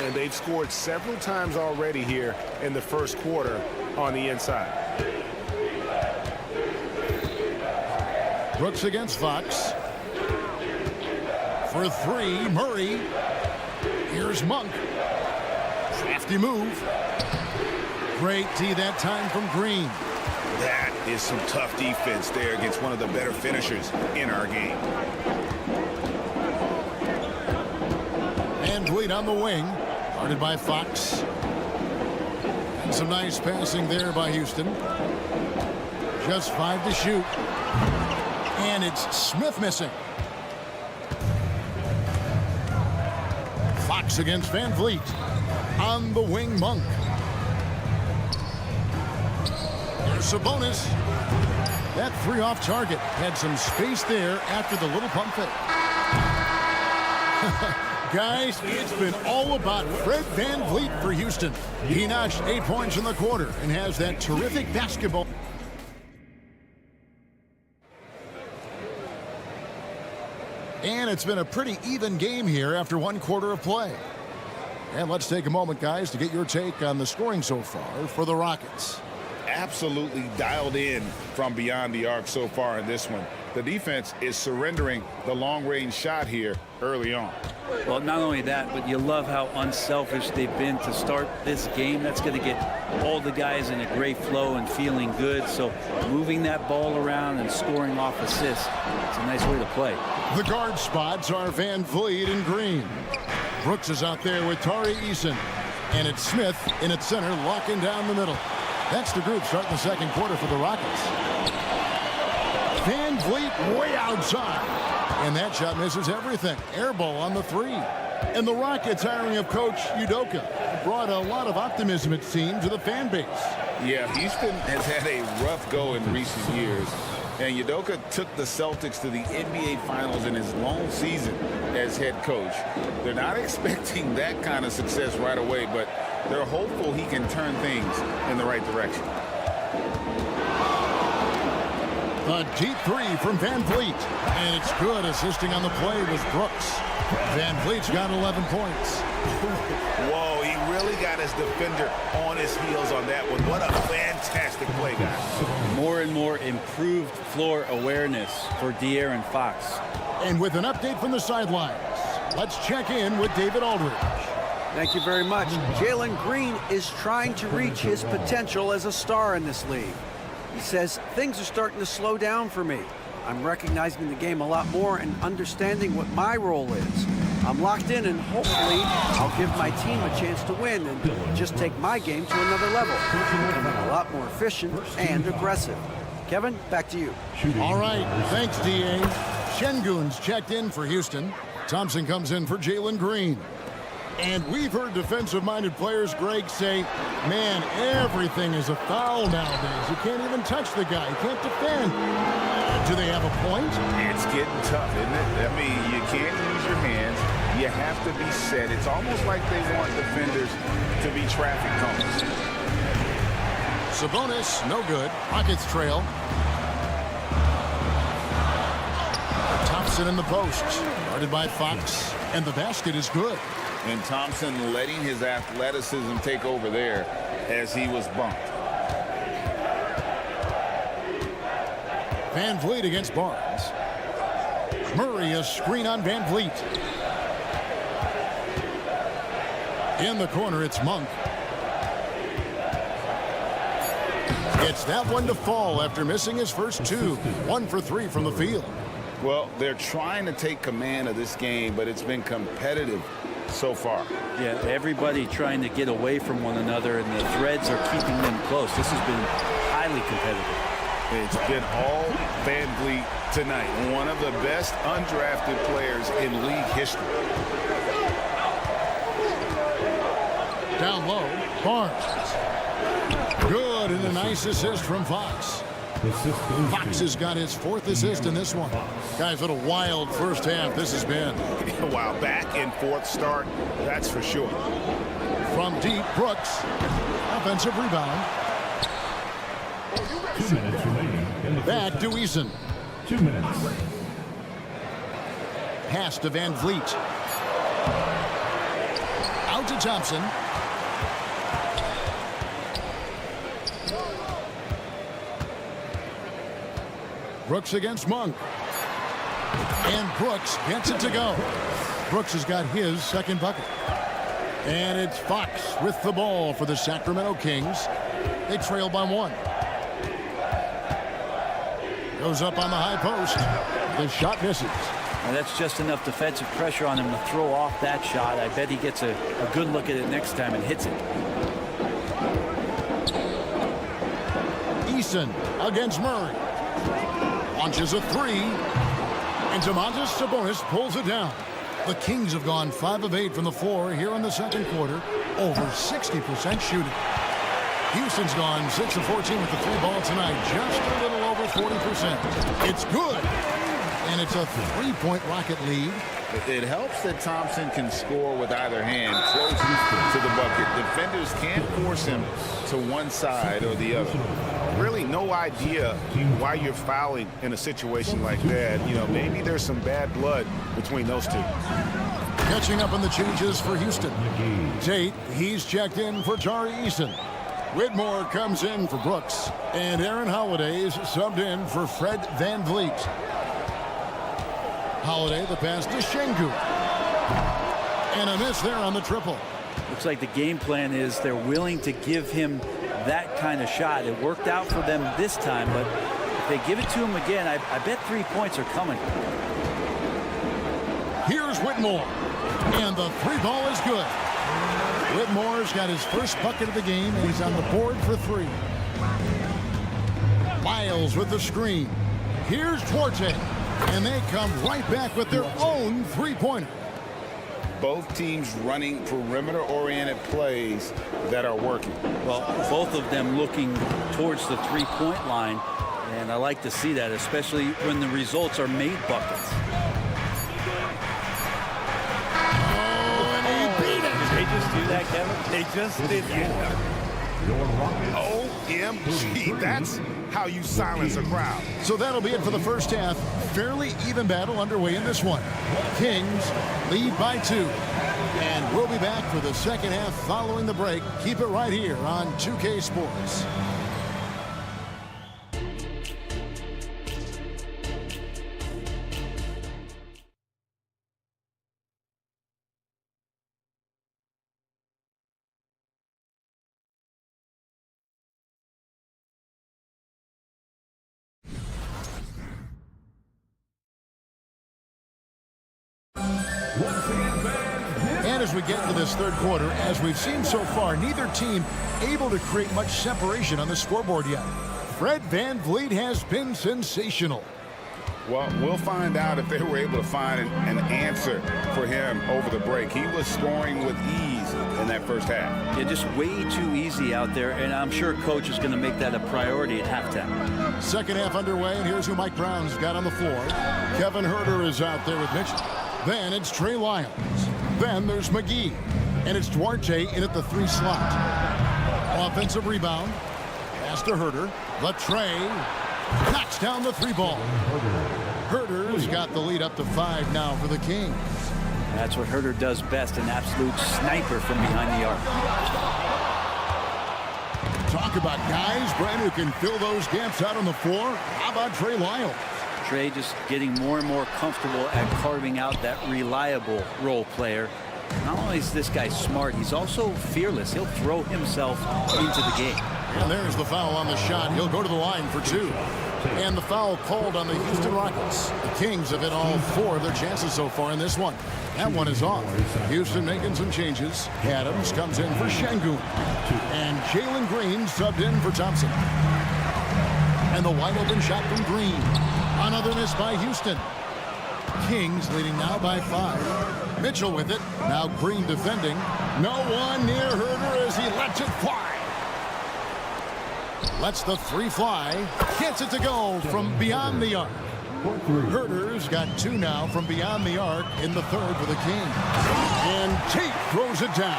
And they've scored several times already here in the first quarter on the inside. Brooks against Fox. For three, Murray. Here's Monk. Crafty move. Great D that time from Green. That is some tough defense there against one of the better finishers in our game. Van Vliet on the wing, guarded by Fox. And some nice passing there by Houston. Just 5 to shoot. And it's Smith missing. Fox against Van Vliet. On the wing, Monk. There's Sabonis. That 3 off target had some space there after the little pump fake. Guys, it's been all about Fred Van Vliet for Houston. He notched 8 points in the quarter and has that terrific basketball. And it's been a pretty even game here after 1 quarter of play. And let's take a moment, guys, to get your take on the scoring so far for the Rockets. Absolutely dialed in from beyond the arc so far in this one. The defense is surrendering the long-range shot here early on. Well, not only that, but you love how unselfish they've been to start this game. That's going to get all the guys in a great flow and feeling good. So moving that ball around and scoring off assists, it's a nice way to play. The guard spots are Van Vliet and Green. Brooks is out there with Tari Eason. And it's Smith in at center, locking down the middle. That's the group starting the second quarter for the Rockets. Van Vliet way outside. And that shot misses everything. Air ball on the 3. And the Rockets hiring of Coach Udoka brought a lot of optimism, it seemed, to the fan base. Yeah, Houston has had a rough go in recent years. And Udoka took the Celtics to the NBA Finals in his long season as head coach. They're not expecting that kind of success right away, but they're hopeful he can turn things in the right direction. A deep 3 from Van Vliet. And it's good. Assisting on the play was Brooks. Van Vliet's got 11 points. Whoa, he really got his defender on his heels on that one. What a fantastic play, guys. More and more improved floor awareness for De'Aaron Fox. And with an update from the sidelines, let's check in with David Aldridge. Thank you very much. Jalen Green is trying to reach his potential as a star in this league. He says, things are starting to slow down for me. I'm recognizing the game a lot more and understanding what my role is. I'm locked in, and hopefully I'll give my team a chance to win and just take my game to another level. Becoming a lot more efficient and aggressive. Kevin, back to you. All right, thanks, D.A. Şengün's checked in for Houston. Thompson comes in for Jalen Green. And we've heard defensive-minded players, Greg, say, man, everything is a foul nowadays. You can't even touch the guy. You can't defend. Do they have a point? It's getting tough, isn't it? I mean, you can't use your hands. You have to be set. It's almost like they want defenders to be traffic cones. Sabonis, no good. Rockets trail. Thompson in the post. Guarded by Fox. And the basket is good. And Thompson letting his athleticism take over there as he was bumped. Van Vliet against Barnes. Murray, a screen on Van Vliet. In the corner, it's Monk. It's that one to fall after missing his first 2. 1 for 3 from the field. Well, they're trying to take command of this game, but it's been competitive so far. Yeah, everybody trying to get away from one another, and the threads are keeping them close. This has been highly competitive. It's been all Van Vliet tonight. One of the best undrafted players in league history. Down low, Barnes. Good, and a nice assist from Fox. Fox has got his 4th assist in this one. Guys, what a wild first half this has been. Wow, back and forth start, that's for sure. From deep, Brooks. Offensive rebound. 2 minutes remaining in the Back to Eason. 2 minutes. Pass to Van Vliet. Out to Thompson. Brooks against Monk. And Brooks gets it to go. Brooks has got his second bucket. And it's Fox with the ball for the Sacramento Kings. They trail by 1. Goes up on the high post. The shot misses. Now that's just enough defensive pressure on him to throw off that shot. I bet he gets a good look at it next time and hits it. Eason against Murray. Launches a three. And Domantas Sabonis pulls it down. The Kings have gone 5 of 8 from the floor here in the second quarter. Over 60% shooting. Houston's gone 6 of 14 with the 3 ball tonight. Just a little over 40%. It's good. And it's a 3-point Rocket lead. It helps that Thompson can score with either hand close to the bucket. Defenders can't force him to one side or the other. Really no idea why you're fouling in a situation like that. You know, maybe there's some bad blood between those two. Catching up on the changes for Houston. Tate, he's checked in for Tari Eason. Whitmore comes in for Brooks. And Aaron Holiday's subbed in for Fred VanVleet. Holiday, the pass to Şengün. And a miss there on the triple. Looks like the game plan is they're willing to give him that kind of shot. It worked out for them this time, but if they give it to him again, I bet 3 points are coming. Here's Whitmore. And the 3 ball is good. Whitmore's got his first bucket of the game, and he's on the board for 3. Miles with the screen. Here's Duarte. And they come right back with their own 3-pointer. Both teams running perimeter-oriented plays that are working. Well, both of them looking towards the 3-point line, and I like to see that, especially when the results are made buckets. Oh, and he beat it. Did they just do that, Kevin? They just did that. OMG, that's how you silence a crowd. So that'll be it for the first half. Fairly even battle underway in this one. Kings lead by 2. And we'll be back for the second half following the break. Keep it right here on 2K Sports. And as we get into this third quarter, as we've seen so far, neither team able to create much separation on the scoreboard yet. Fred VanVleet has been sensational. Well, we'll find out if they were able to find an answer for him over the break. He was scoring with ease in that first half. Yeah, just way too easy out there, and I'm sure coach is going to make that a priority at halftime. Second half underway, and here's who Mike Brown's got on the floor. Kevin Huerter is out there with Mitchell. Then it's Trey Lyles. Then there's McGee. And it's Duarte in at the 3 slot. Offensive rebound. Pass to Huerter. Trey knocks down the 3 ball. Huerter's got the lead up to 5 now for the Kings. That's what Huerter does best, an absolute sniper from behind the arc. Talk about guys, Brent, who can fill those gaps out on the floor. How about Trey Lyles? Trey just getting more and more comfortable at carving out that reliable role player. Not only is this guy smart, he's also fearless. He'll throw himself into the game. And there's the foul on the shot. He'll go to the line for 2. And the foul called on the Houston Rockets. The Kings have hit all 4 of their chances so far in this one. That one is off. Houston making some changes. Adams comes in for Şengün. And Jalen Green subbed in for Thompson. And the wide open shot from Green. Another miss by Houston. Kings leading now by 5. Mitchell with it. Now Green defending. No one near Huerter as he lets it fly. Lets the 3 fly. Gets it to go from beyond the arc. Huerter's got 2 now from beyond the arc in the third for the Kings. And Tate throws it down.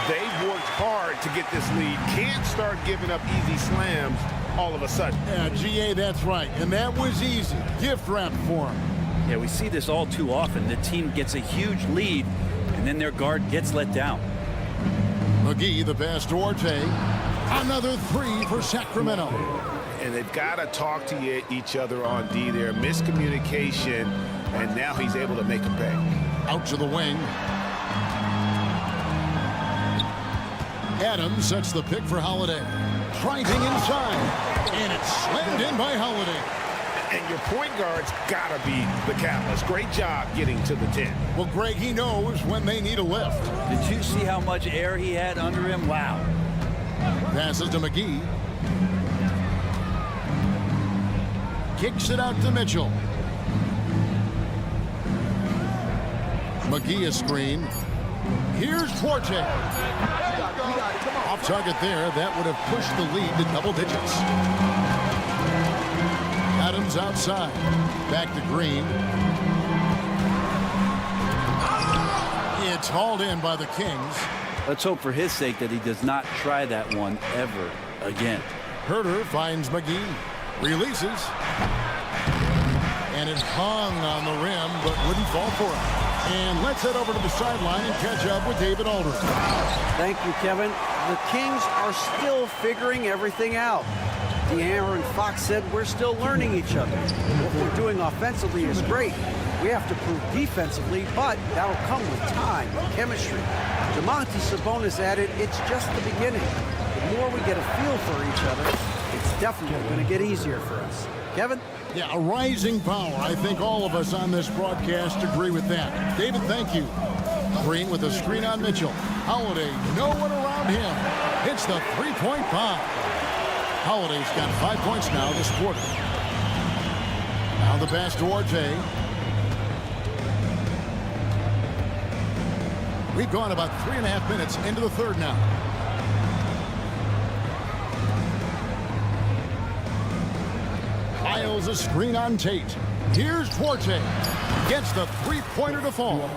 They've worked hard to get this lead. Can't start giving up easy slams all of a sudden. Yeah, GA, that's right. And that was easy. Gift wrap for him. Yeah, we see this all too often. The team gets a huge lead, and then their guard gets let down. McGee, the pass to Duarte. Another 3 for Sacramento. And they've got to talk to each other on D there. Miscommunication, and now he's able to make a pay. Out to the wing. Adams sets the pick for Holiday. Driving inside. And it's slammed in by Holiday. And your point guard's got to be the catalyst. Great job getting to the 10. Well, Greg, he knows when they need a lift. Did you see how much air he had under him? Wow. Passes to McGee. Kicks it out to Mitchell. McGee a screen. Here's Forte. Off target there. That would have pushed the lead to double digits. Adams outside. Back to Green. It's hauled in by the Kings. Let's hope for his sake that he does not try that one ever again. Herter finds McGee. Releases. And it hung on the rim, but wouldn't fall for it. And let's head over to the sideline and catch up with David Aldridge. Thank you, Kevin. The Kings are still figuring everything out. De'Aaron Fox said we're still learning each other. What we're doing offensively is great. We have to prove defensively, but that'll come with time and chemistry. Domantas Sabonis added, it's just the beginning. The more we get a feel for each other, it's definitely going to get easier for us. Kevin? Yeah, a rising power. I think all of us on this broadcast agree with that. David, thank you. Green with a screen on Mitchell. Holiday, no one around him. Hits the three-point bomb. Holiday's got 5 points now this quarter. Now the pass to RJ. We've gone about 3.5 minutes into the third now. Miles a screen on Tate. Here's Forte. Gets the three-pointer to fall.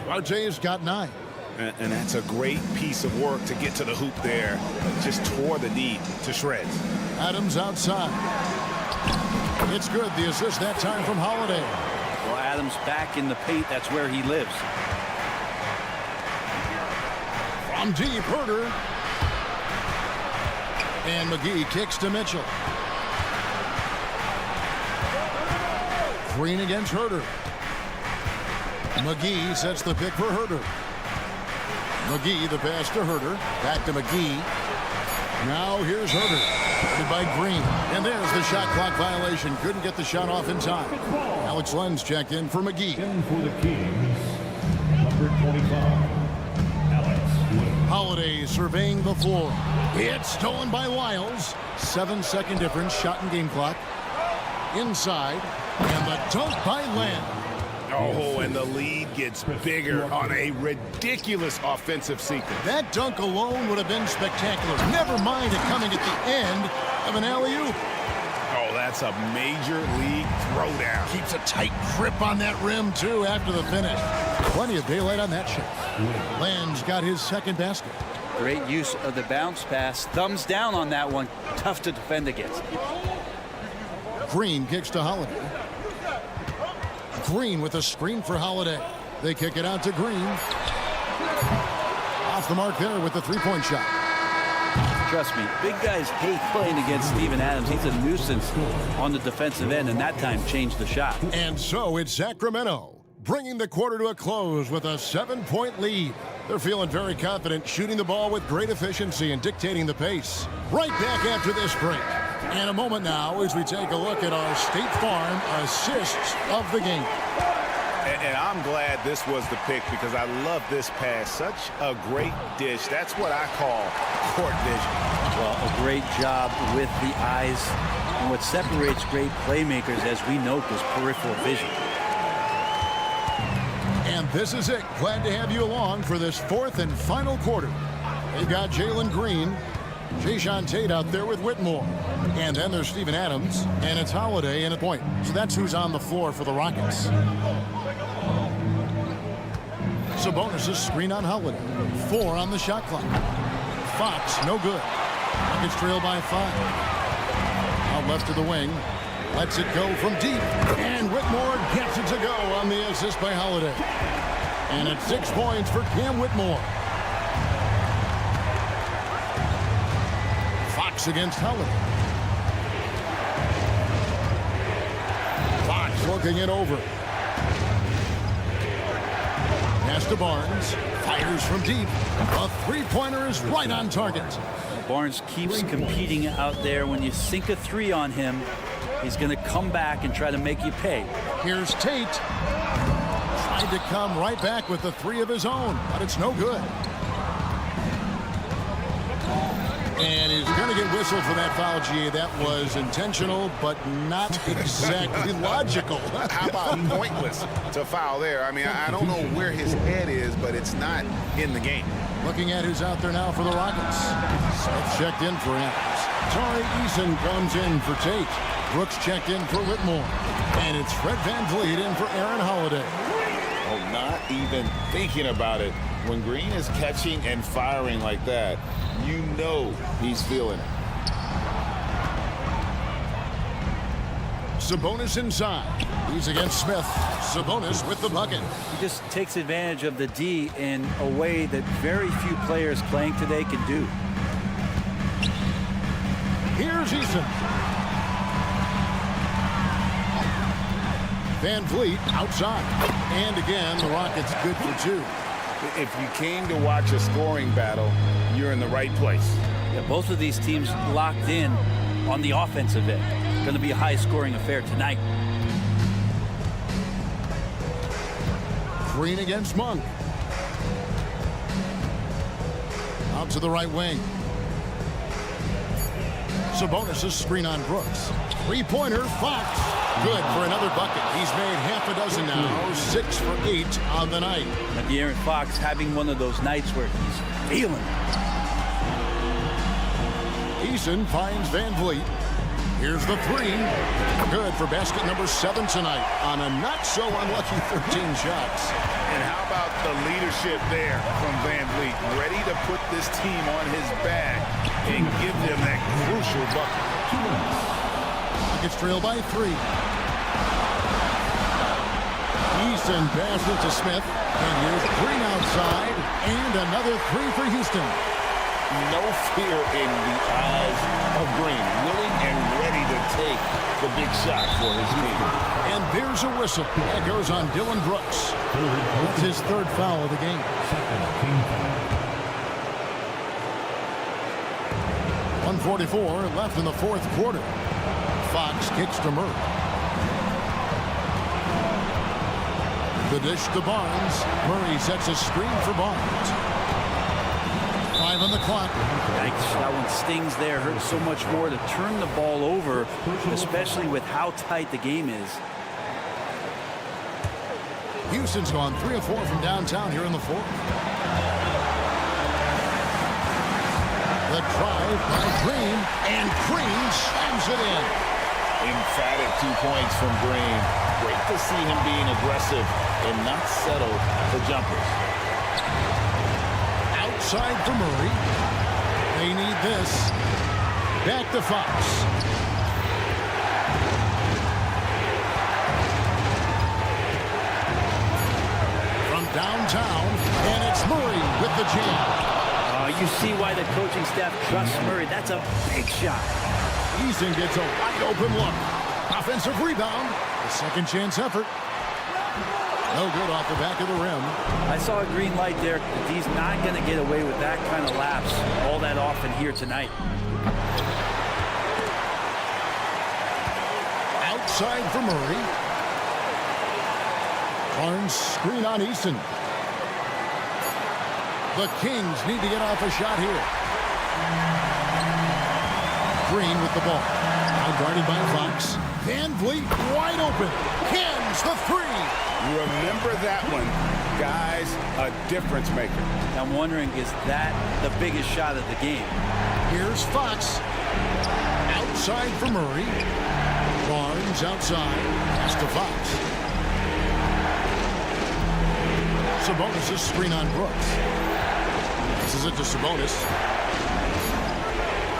RJ's got 9. And that's a great piece of work to get to the hoop there. Just tore the D to shreds. Adams outside. It's good. The assist that time from Holiday. Well, Adams back in the paint. That's where he lives. From deep, Herter. And McGee kicks to Mitchell. Green against Herter. McGee sets the pick for Herter. McGee, the pass to Herter. Back to McGee. Now here's Herter. Headed by Green. And there's the shot clock violation. Couldn't get the shot off in time. Alex Lenz checked in for McGee. And for the Kings, number 25, Alex Lenz. Holiday surveying the floor. It's stolen by Wiles. 7-second difference. Shot and game clock. Inside. And the dunk by Lamb. Oh, and the lead gets bigger on a ridiculous offensive sequence. That dunk alone would have been spectacular. Never mind it coming at the end of an alley-oop. Oh, that's a major league throwdown. Keeps a tight grip on that rim, too, after the finish. Plenty of daylight on that shot. Land's got his second basket. Great use of the bounce pass. Thumbs down on that one. Tough to defend against. Green kicks to Holiday. Green with a screen for Holiday. They kick it out to Green. Off the mark there with the three-point shot. Trust me, big guys hate playing against Steven Adams. He's a nuisance on the defensive end, and that time changed the shot. And so it's Sacramento bringing the quarter to a close with a 7-point lead. They're feeling very confident, shooting the ball with great efficiency and dictating the pace. Right back after this break. And a moment now as we take a look at our State Farm assists of the game. And I'm glad this was the pick because I love this pass. Such a great dish. That's what I call court vision. Well, a great job with the eyes. And what separates great playmakers, as we note, is peripheral vision. And this is it. Glad to have you along for this fourth and final quarter. They've got Jalen Green, Jayshawn Tate out there with Whitmore. And then there's Steven Adams, and it's Holiday in a point. So that's who's on the floor for the Rockets. Sabonis' screen on Holiday. 4 on the shot clock. Fox, no good. Rockets trail by 5. Out left to the wing. Lets it go from deep. And Whitmore gets it to go on the assist by Holiday. And it's 6 points for Cam Whitmore. Fox against Holiday. Fox looking it over. Pass to Barnes. Fires from deep. A three-pointer is right on target. Barnes keeps competing out there. When you sink a 3 on him, He's going to come back and try to make you pay. Here's Tate. Tried to come right back with the 3 of his own, but it's no good. And he's going to get whistled for that foul, G. That was intentional, but not exactly logical. How about pointless to foul there? I mean, I don't know where his head is, but it's not in the game. Looking at who's out there now for the Rockets. Smith checked in for Adams. Tari Eason comes in for Tate. Brooks checked in for Whitmore. And it's Fred VanVleet in for Aaron Holiday. Oh, not even thinking about it. When Green is catching and firing like that, you know he's feeling it. Sabonis inside. He's against Smith. Sabonis with the bucket. He just takes advantage of the D in a way that very few players playing today can do. Here's Eason. VanVleet outside. And again, the Rockets good for 2. If you came to watch a scoring battle, you're in the right place. Yeah, both of these teams locked in on the offensive end. Going to be a high-scoring affair tonight. Green against Monk. Out to the right wing. Sabonis' screen on Brooks. 3-pointer, Fox. Good for another bucket. He's made half a dozen now. 6 for 8 on the night. And De'Aaron Fox having one of those nights where he's feeling it. Eason finds VanVleet. Here's the 3. Good for basket number 7 tonight on a not-so-unlucky 13 shots. And how about the leadership there from VanVleet? Ready to put this team on his back and give them that crucial bucket. Rockets trail by 3. Eason passes to Smith. And here's Green outside. And another 3 for Houston. No fear in the eyes of Green. Willing and ready to take the big shot for his team. And there's a whistle. That goes on Dylan Brooks. That's his 3rd foul of the game. 1:44 left in the 4th quarter. Fox kicks to Murray. The dish to Barnes. Murray sets a screen for Barnes. 5 on the clock. Yikes, that one stings there. Hurts so much more to turn the ball over, especially with how tight the game is. Houston's gone 3 of 4 from downtown here in the 4th. The drive by Green, and Green slams it in. Emphatic 2 points from Green. Great to see him being aggressive and not settle for jumpers. Outside for Murray. They need this. Back to Fox. From downtown, and it's Murray with the jam. You see why the coaching staff trusts Murray. That's a big shot. Eason gets a wide open look. Offensive rebound. A second chance effort. No good off the back of the rim. I saw a green light there. He's not going to get away with that kind of lapse all that often here tonight. Outside for Murray. Barnes screen on Eason. The Kings need to get off a shot here. Green with the ball. Now guarded by Fox. VanVleet wide open. Cans the 3. Remember that one. Guys, a difference maker. I'm wondering, is that the biggest shot of the game? Here's Fox. Outside for Murray. Barnes outside. Pass to Fox. Sabonis' screen on Brooks. This is it to Sabonis.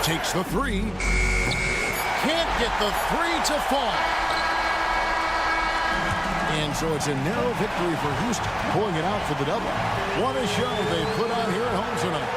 Takes the 3. Can't get the 3 to fall. And so it's a narrow victory for Houston, pulling it out for the double. What a show they put on here at home tonight.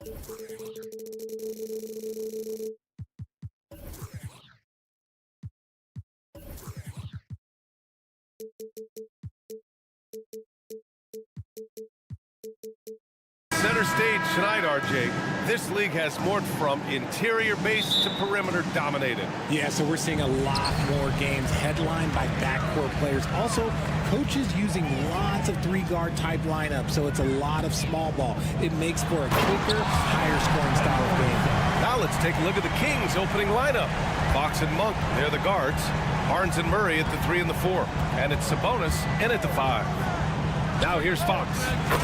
Center stage tonight, RJ. This league has morphed from interior base to perimeter dominated. Yeah, so we're seeing a lot more games headlined by backcourt players. Also, coaches using lots of three-guard type lineups, so it's a lot of small ball. It makes for a quicker, higher-scoring style of game. Now let's take a look at the Kings' opening lineup. Fox and Monk, they're the guards. Barnes and Murray at the 3 and the 4. And it's Sabonis in at the 5. Now here's Fox.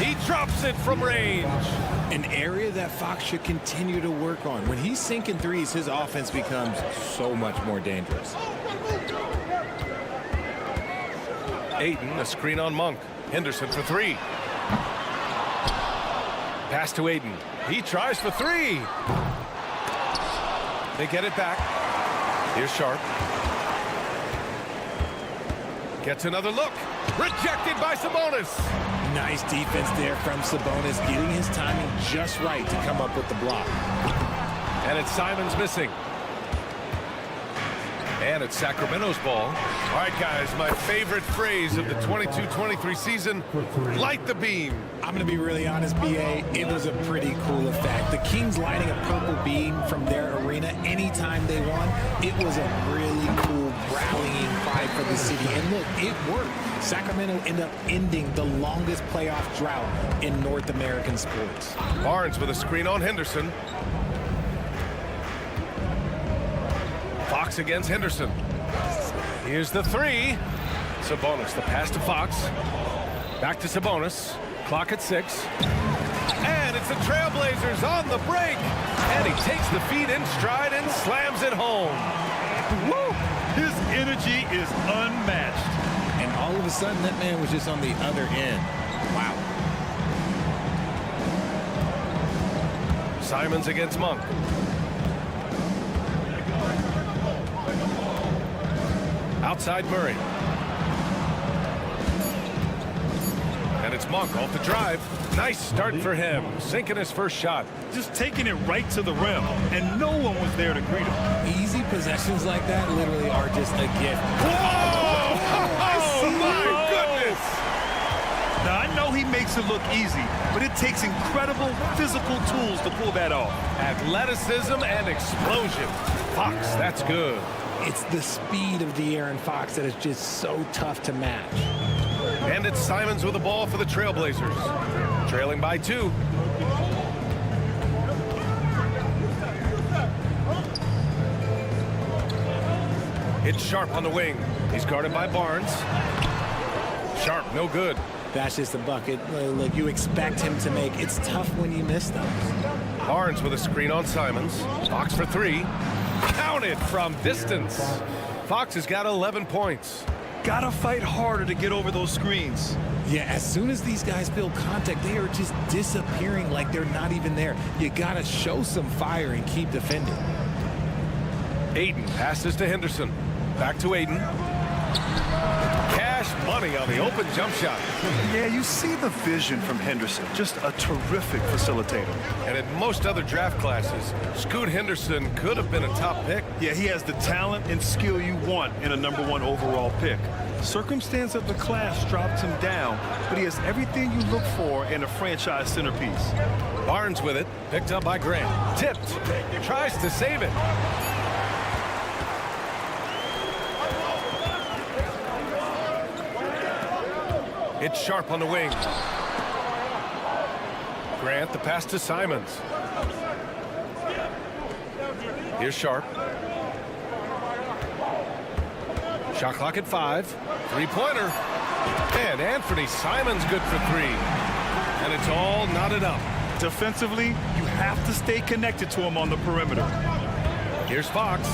He drops it from range. An area that Fox should continue to work on. When he's sinking threes, his offense becomes so much more dangerous. Ayton, a screen on Monk. Henderson for 3. Pass to Ayton. He tries for 3. They get it back. Here's Sharp. Gets another look. Rejected by Sabonis. Nice defense there from Sabonis, getting his timing just right to come up with the block. And it's Simons missing. And it's Sacramento's ball. All right, guys, my favorite phrase of the 22-23 season, light the beam. I'm going to be really honest, B.A., it was a pretty cool effect. The Kings lighting a purple beam from their arena anytime they won, it was a really cool rallying cry for the city. And look, it worked. Sacramento ended up ending the longest playoff drought in North American sports. Barnes with a screen on Henderson. Fox against Henderson. Here's the 3. Sabonis, the pass to Fox. Back to Sabonis. Clock at 6. And it's the Trailblazers on the break. And he takes the feed in stride and slams it home. Woo! His energy is unmatched. And all of a sudden, that man was just on the other end. Wow. Simons against Monk. Outside Murray. And it's Monk off the drive. Nice start for him. Sinking his first shot. Just taking it right to the rim, and no one was there to greet him. Easy possessions like that literally are just a gift. Whoa! Oh, my goodness! Now, I know he makes it look easy, but it takes incredible physical tools to pull that off. Athleticism and explosion. Fox, that's good. It's the speed of De'Aaron Fox that is just so tough to match. And it's Simons with the ball for the Trailblazers. Trailing by 2. It's Sharp on the wing. He's guarded by Barnes. Sharp, no good. That's just a bucket. Look, you expect him to make. It's tough when you miss them. Barnes with a screen on Simons. Fox for 3. Counted from distance. Fox has got 11 points. Gotta fight harder to get over those screens. Yeah, as soon as these guys feel contact, they are just disappearing like they're not even there. You gotta show some fire and keep defending. Ayton passes to Henderson. Back to Ayton. Cash money on the open jump shot. Yeah, you see the vision from Henderson. Just a terrific facilitator. And in most other draft classes, Scoot Henderson could have been a top pick. Yeah, he has the talent and skill you want in a #1 overall pick. Circumstance of the class dropped him down, but he has everything you look for in a franchise centerpiece. Barnes with it, picked up by Grant. Tipped, tries to save it. It's Sharp on the wing. Grant, the pass to Simons. Here's Sharp. Shot clock at 5. Three-pointer. And Anthony Simons good for 3. And it's all knotted up. Defensively, you have to stay connected to him on the perimeter. Here's Fox.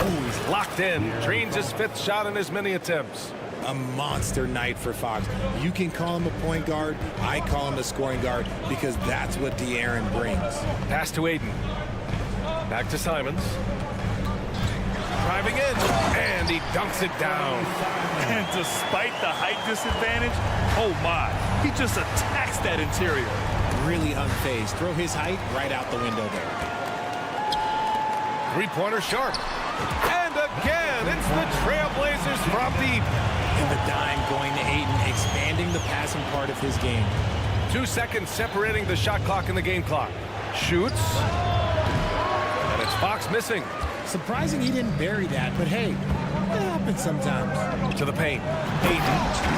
Ooh, he's locked in. Drains his 5th shot in as many attempts. A monster night for Fox. You can call him a point guard. I call him a scoring guard because that's what De'Aaron brings. Pass to Ayton. Back to Simons. Driving in, and he dunks it down. And despite the height disadvantage, oh my, he just attacks that interior. really unfazed. Throw his height right out the window there. Three-pointer Sharp. And again, it's the Trailblazers from deep. And the dime going to Ayton, expanding the passing part of his game. 2 seconds separating the shot clock and the game clock. Shoots. And it's Fox missing. Surprising he didn't bury that, but hey, it happens sometimes. To the paint. Ayton.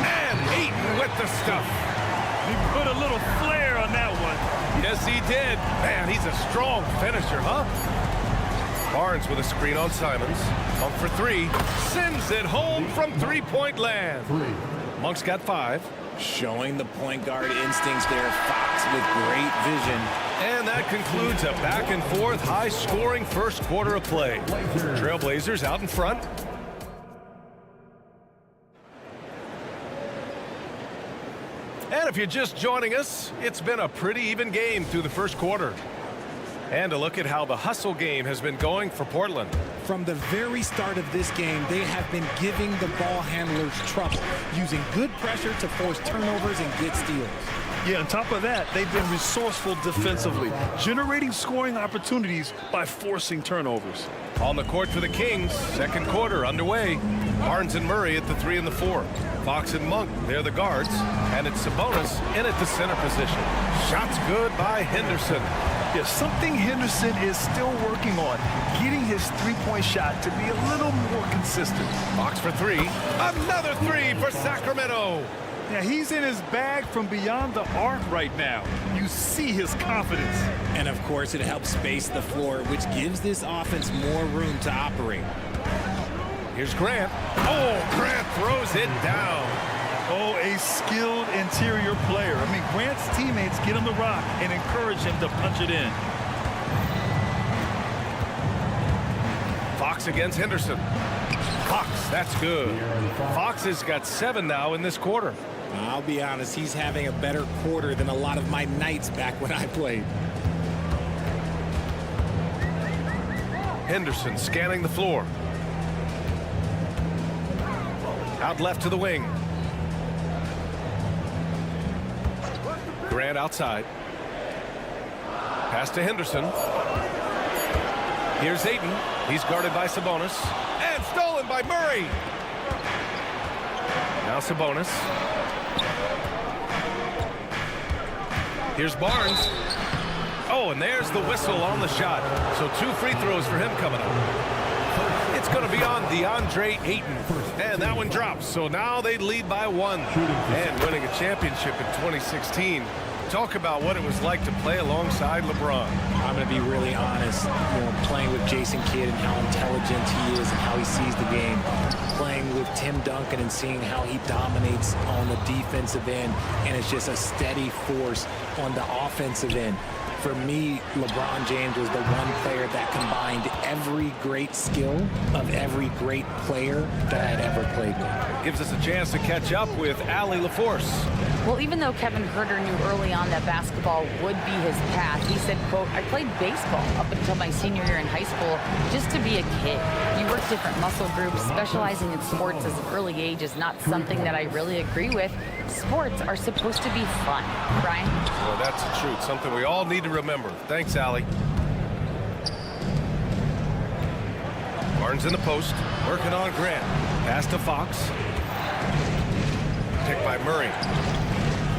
And Ayton with the stuff. He put a little flair on that one. Yes, he did. Man, he's a strong finisher, huh? Barnes with a screen on Simons. Monk for three. Sends it home from three-point land. Monk's got 5. Showing the point guard instincts there. Fox with great vision. And that concludes a back-and-forth, high-scoring first quarter of play. Trailblazers out in front. And if you're just joining us, it's been a pretty even game through the first quarter. And a look at how the hustle game has been going for Portland. From the very start of this game, they have been giving the ball handlers trouble, using good pressure to force turnovers and get steals. Yeah, on top of that, they've been resourceful defensively, generating scoring opportunities by forcing turnovers. On the court for the Kings, second quarter underway. Barnes and Murray at the 3 and the 4. Fox and Monk, they're the guards. And it's Sabonis in at the center position. Shots good by Henderson. Yeah, something Henderson is still working on, getting his three-point shot to be a little more consistent. Fox for 3. Another 3 for Sacramento. Yeah, he's in his bag from beyond the arc right now. You see his confidence. And of course, it helps space the floor, which gives this offense more room to operate. Here's Grant. Oh, Grant throws it down. Oh, a skilled interior player. I mean, Grant's teammates get him the rock and encourage him to punch it in. Fox against Henderson. Fox, that's good. Fox has got 7 now in this quarter. I'll be honest, he's having a better quarter than a lot of my nights back when I played. Henderson scanning the floor. Out left to the wing. Grant outside. Pass to Henderson. Here's Ayton. He's guarded by Sabonis. And stolen by Murray. Now Sabonis. Here's Barnes. Oh, and there's the whistle on the shot. So 2 free throws for him coming up. It's going to be on DeAndre Ayton. And that one drops. So now they lead by 1. And winning a championship in 2016. Talk about what it was like to play alongside LeBron. I'm going to be really honest, playing with Jason Kidd and how intelligent he is and how he sees the game. Playing with Tim Duncan and seeing how he dominates on the defensive end, and it's just a steady force on the offensive end. For me, LeBron James was the one player that combined every great skill of every great player that I had ever played with. Gives us a chance to catch up with Allie LaForce. Well, even though Kevin Herter knew early on that basketball would be his path, he said, quote, I played baseball up until my senior year in high school just to be a kid. You work different muscle groups. Specializing in sports at an early age is not something that I really agree with. Sports are supposed to be fun. Brian? Well, that's the truth. Something we all need to remember. Thanks, Allie. Barnes in the post. Working on Grant. Pass to Fox. Picked by Murray.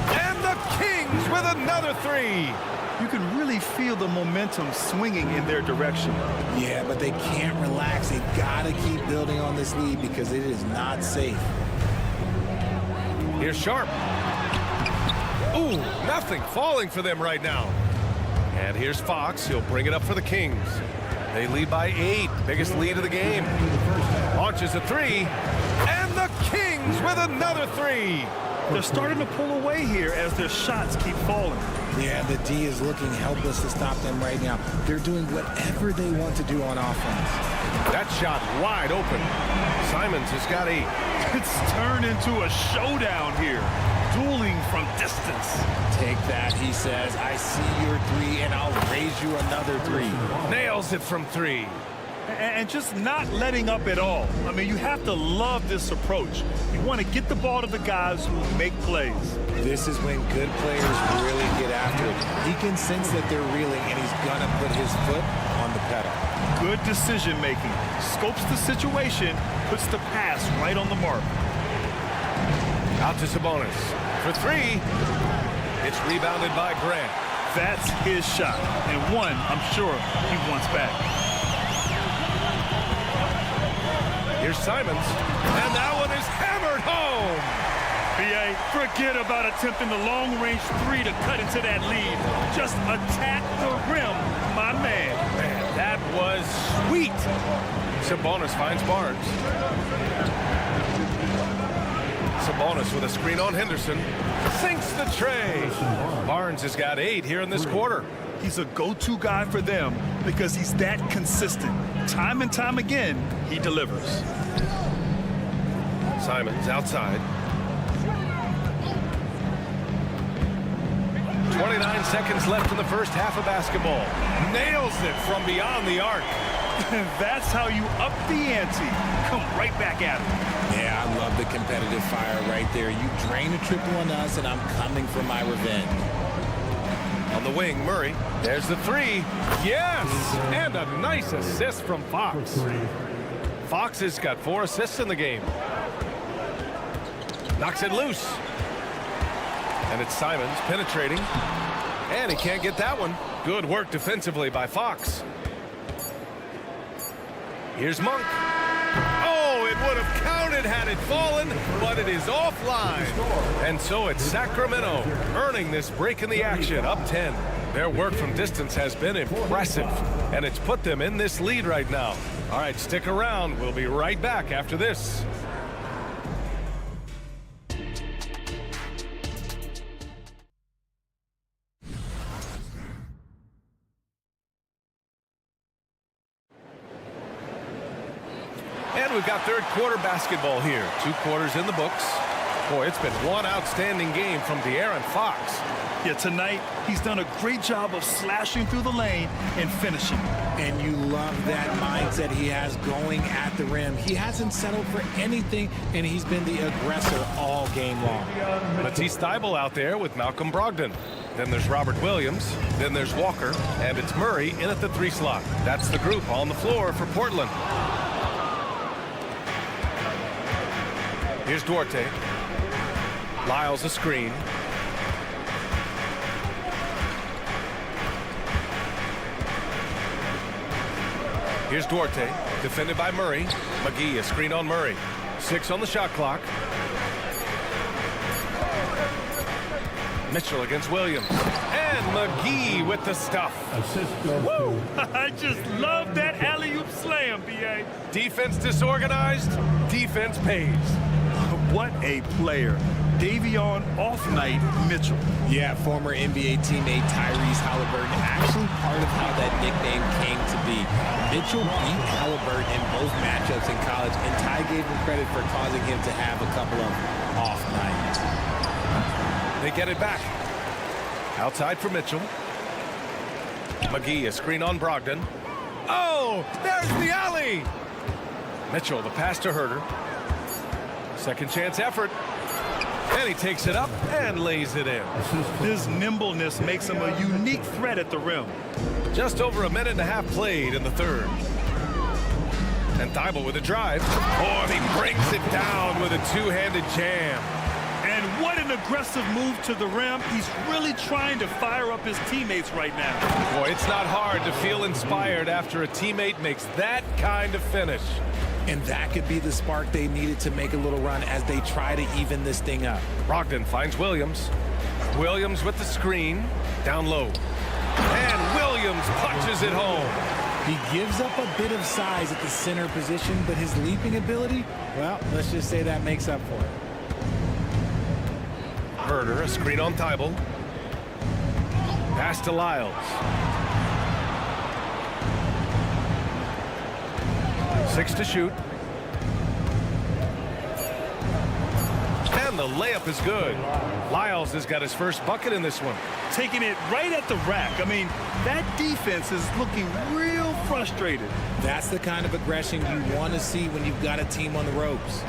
And the Kings with another 3. You can really feel the momentum swinging in their direction. Yeah, but they can't relax. They got to keep building on this lead because it is not safe. Here's Sharp. Ooh, nothing falling for them right now. And here's Fox. He'll bring it up for the Kings. They lead by 8. Biggest lead of the game. Launches a 3. And the Kings with another 3. They're starting to pull away here as their shots keep falling. Yeah, the D is looking helpless to stop them right now. They're doing whatever they want to do on offense. That shot wide open. Simons has got 8. It's turned into a showdown here. Dueling from distance. Take that, he says. I see your 3, and I'll raise you another 3. Nails it from 3. and just not letting up at all. I mean, you have to love this approach. You want to get the ball to the guys who make plays. This is when good players really get after it. He can sense that they're reeling, and he's going to put his foot on the pedal. Good decision-making. Scopes the situation, puts the pass right on the mark. Out to Sabonis for three. It's rebounded by Grant. That's his shot, and one I'm sure he wants back. Here's Simons, and that one is hammered home. B.A., forget about attempting the long-range three to cut into that lead. Just attack the rim, my man. Man, that was sweet. Sabonis finds Barnes. Sabonis with a screen on Henderson. Sinks the tray. Barnes has got 8 here in this quarter. He's a go-to guy for them because he's that consistent. Time and time again, he delivers. Simons outside. 29 seconds left in the first half of basketball. Nails it from beyond the arc. That's how you up the ante. Come right back at him. Yeah, I love the competitive fire right there. You drain a triple on us, and I'm coming for my revenge. On the wing, Murray. There's the three. Yes! And a nice assist from Fox. Fox has got 4 assists in the game. Knocks it loose. And it's Simons penetrating. And he can't get that one. Good work defensively by Fox. Here's Monk. Oh, it would have counted had it fallen, but it is offline. And so it's Sacramento earning this break in the action, up 10. Their work from distance has been impressive, and it's put them in this lead right now. All right, stick around. We'll be right back after this. And we've got third quarter basketball here. 2 quarters in the books. Boy, it's been one outstanding game from De'Aaron Fox. Yeah, tonight, he's done a great job of slashing through the lane and finishing. And you love that mindset he has going at the rim. He hasn't settled for anything, and he's been the aggressor all game long. Matisse Thybulle out there with Malcolm Brogdon. Then there's Robert Williams. Then there's Walker. And it's Murray in at the 3 slot. That's the group on the floor for Portland. Here's Duarte. Lyles a screen. Here's Duarte, defended by Murray. McGee, a screen on Murray. 6 on the shot clock. Mitchell against Williams. And McGee with the stuff. Woo! I just love that alley-oop slam, B.A. Defense disorganized, defense pays. What a player. Davion off-night Mitchell. Yeah, former NBA teammate Tyrese Halliburton, actually part of how that nickname came to be. Mitchell beat Halliburton in both matchups in college, and Ty gave him credit for causing him to have a couple of off nights. They get it back. Outside for Mitchell. McGee, a screen on Brogdon. Oh, there's the alley. Mitchell, the pass to Herter. Second chance effort. And he takes it up and lays it in. His nimbleness makes him a unique threat at the rim. Just over a minute and a half played in the third. And Thybulle with a drive. Oh, and he breaks it down with a 2-handed jam. And what an aggressive move to the rim. He's really trying to fire up his teammates right now. Boy, it's not hard to feel inspired after a teammate makes that kind of finish. And that could be the spark they needed to make a little run as they try to even this thing up. Brogdon finds Williams. Williams with the screen. Down low. And Williams punches it home. He gives up a bit of size at the center position, but his leaping ability, well, let's just say that makes up for it. Herter, a screen on Thybulle. Pass to Lyles. 6 to shoot. And and the layup is good. Lyles has got his first bucket in this one. Taking it right at the rack. I mean, that defense is looking real frustrated. That's the kind of aggression you want to see when you've got a team on the ropes.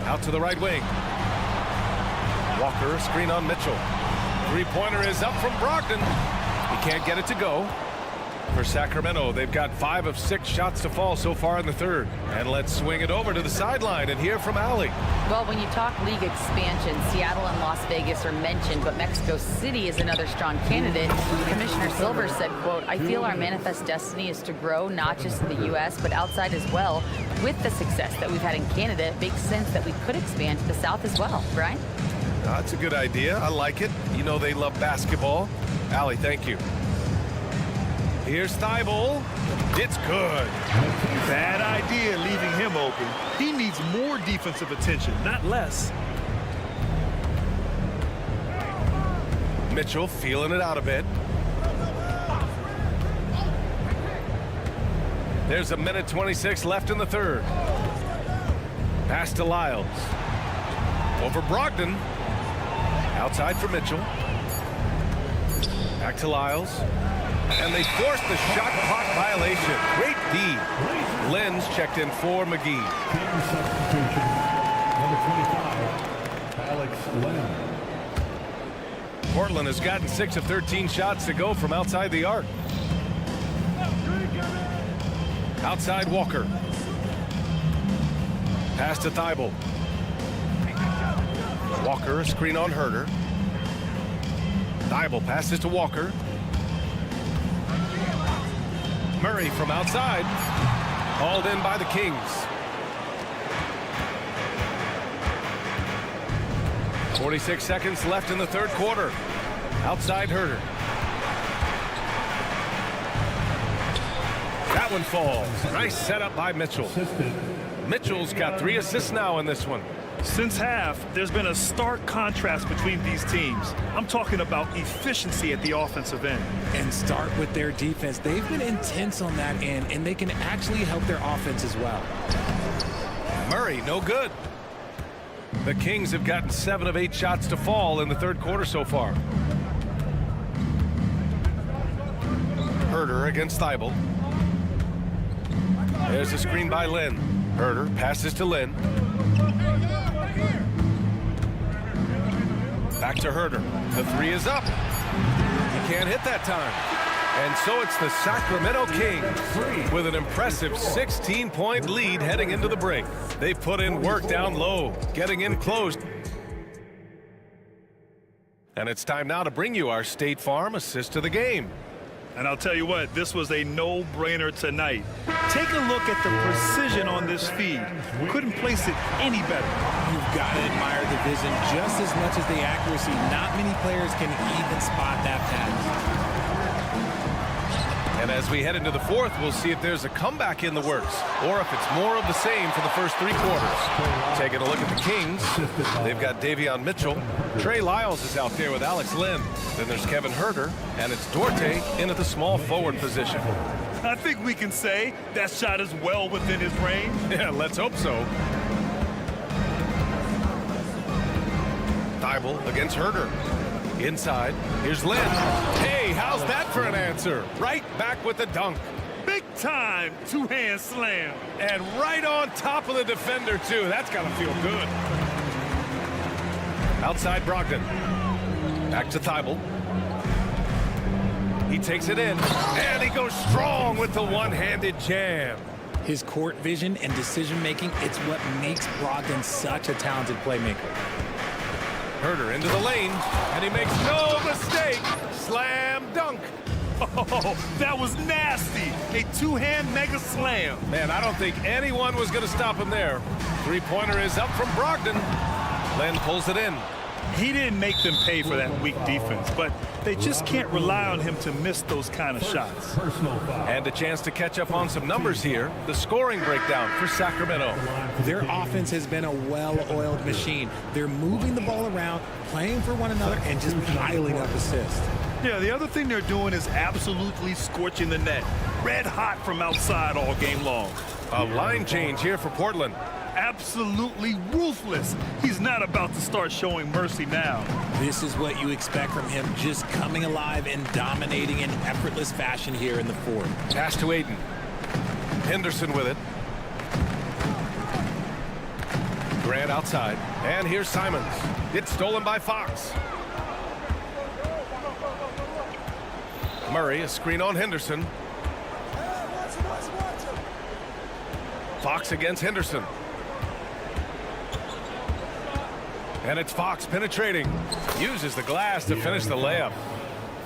Out to the right wing. Walker, screen on Mitchell. Three-pointer is up from Brogdon. He can't get it to go. For Sacramento, they've got 5 of 6 shots to fall so far in the third. And let's swing it over to the sideline and hear from Allie. Well, when you talk league expansion, Seattle and Las Vegas are mentioned, but Mexico City is another strong candidate. Commissioner Silver said, quote, "I feel our manifest destiny is to grow not just in the U.S., but outside as well. With the success that we've had in Canada, it makes sense that we could expand to the South as well." Brian? That's a good idea. I like it. You know they love basketball. Allie, thank you. Here's Thibault. It's good. Bad idea leaving him open. He needs more defensive attention, not less. Mitchell feeling it out a bit. There's a minute 26 left in the third. Pass to Lyles. Over Brogdon. Outside for Mitchell. Back to Lyles. And they forced the shot clock violation. Great D. Lenz checked in for McGee. Number 25, Alex Len. Portland has gotten 6 of 13 shots to go from outside the arc. Outside Walker. Pass to Thibault. Walker, a screen on Herter. Thibault passes to Walker. Murray from outside. Hauled in by the Kings. 46 seconds left in the third quarter. Outside Herter. That one falls. Nice setup by Mitchell. Mitchell's got 3 assists now in this one. Since half, there's been a stark contrast between these teams. I'm talking about efficiency at the offensive end. And start with their defense. They've been intense on that end, and they can actually help their offense as well. Murray, no good. The Kings have gotten 7 of 8 shots to fall in the third quarter so far. Herter against Thibault. There's a screen by Lynn. Herter passes to Lynn. Back to Herter. The 3 is up. He can't hit that time. And so it's the Sacramento Kings with an impressive 16-point lead heading into the break. They've put in work down low, getting in close. And it's time now to bring you our State Farm assist of the game. And I'll tell you what, this was a no-brainer tonight. Take a look at the precision on this feed. Couldn't place it any better. You've got to admire the vision just as much as the accuracy. Not many players can even spot that pass. And as we head into the fourth, we'll see if there's a comeback in the works or if it's more of the same for the first 3 quarters. Taking a look at the Kings, they've got Davion Mitchell. Trey Lyles is out there with Alex Lynn. Then there's Kevin Herter, and it's Duarte in at the small forward position. I think we can say that shot is well within his range. Yeah, let's hope so. Thibault against Herter. Inside, here's Lynn. Hey, how's that for an answer? Right back with the dunk. Big time two-hand slam. And right on top of the defender, too. That's got to feel good. Outside Brogdon. Back to Thibault. He takes it in, and he goes strong with the one-handed jam. His court vision and decision-making, it's what makes Brogdon such a talented playmaker. Herter into the lane, and he makes no mistake. Slam dunk. Oh, that was nasty. A two-hand mega slam. Man, I don't think anyone was going to stop him there. Three-pointer is up from Brogdon. Len pulls it in. He didn't make them pay for that weak defense, but they just can't rely on him to miss those kind of shots. And a chance to catch up on some numbers here. The scoring breakdown for Sacramento. Their offense has been a well-oiled machine. They're moving the ball around, playing for one another, and just piling up assists. Yeah, the other thing they're doing is absolutely scorching the net. Red hot from outside all game long. A line change here for Portland. absolutely ruthless. He's not about to start showing mercy now. This is what you expect from him, just coming alive and dominating in effortless fashion here in the fourth. Pass to Aiden. Henderson with it. Grant outside. And here's Simons. It's stolen by Fox. Murray, a screen on Henderson. Fox against Henderson. And it's Fox penetrating. Uses the glass to finish the layup.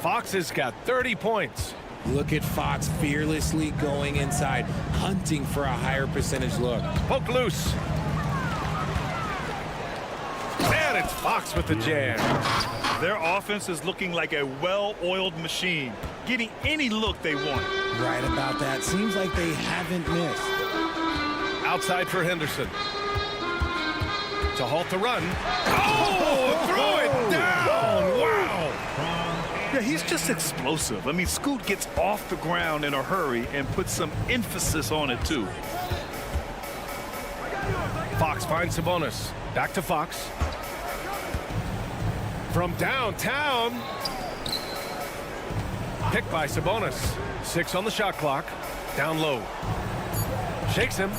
Fox has got 30 points. Look at Fox fearlessly going inside, hunting for a higher percentage look. Poke loose. And it's Fox with the jam. Their offense is looking like a well-oiled machine, getting any look they want. Right about that. Seems like they haven't missed. Outside for Henderson. To halt the run. Oh, throw it down. Wow. Yeah, he's just explosive. I mean, Scoot gets off the ground in a hurry and puts some emphasis on it, too. Fox finds Sabonis. Back to Fox. From downtown. Picked by Sabonis. 6 on the shot clock. Down low. Shakes him.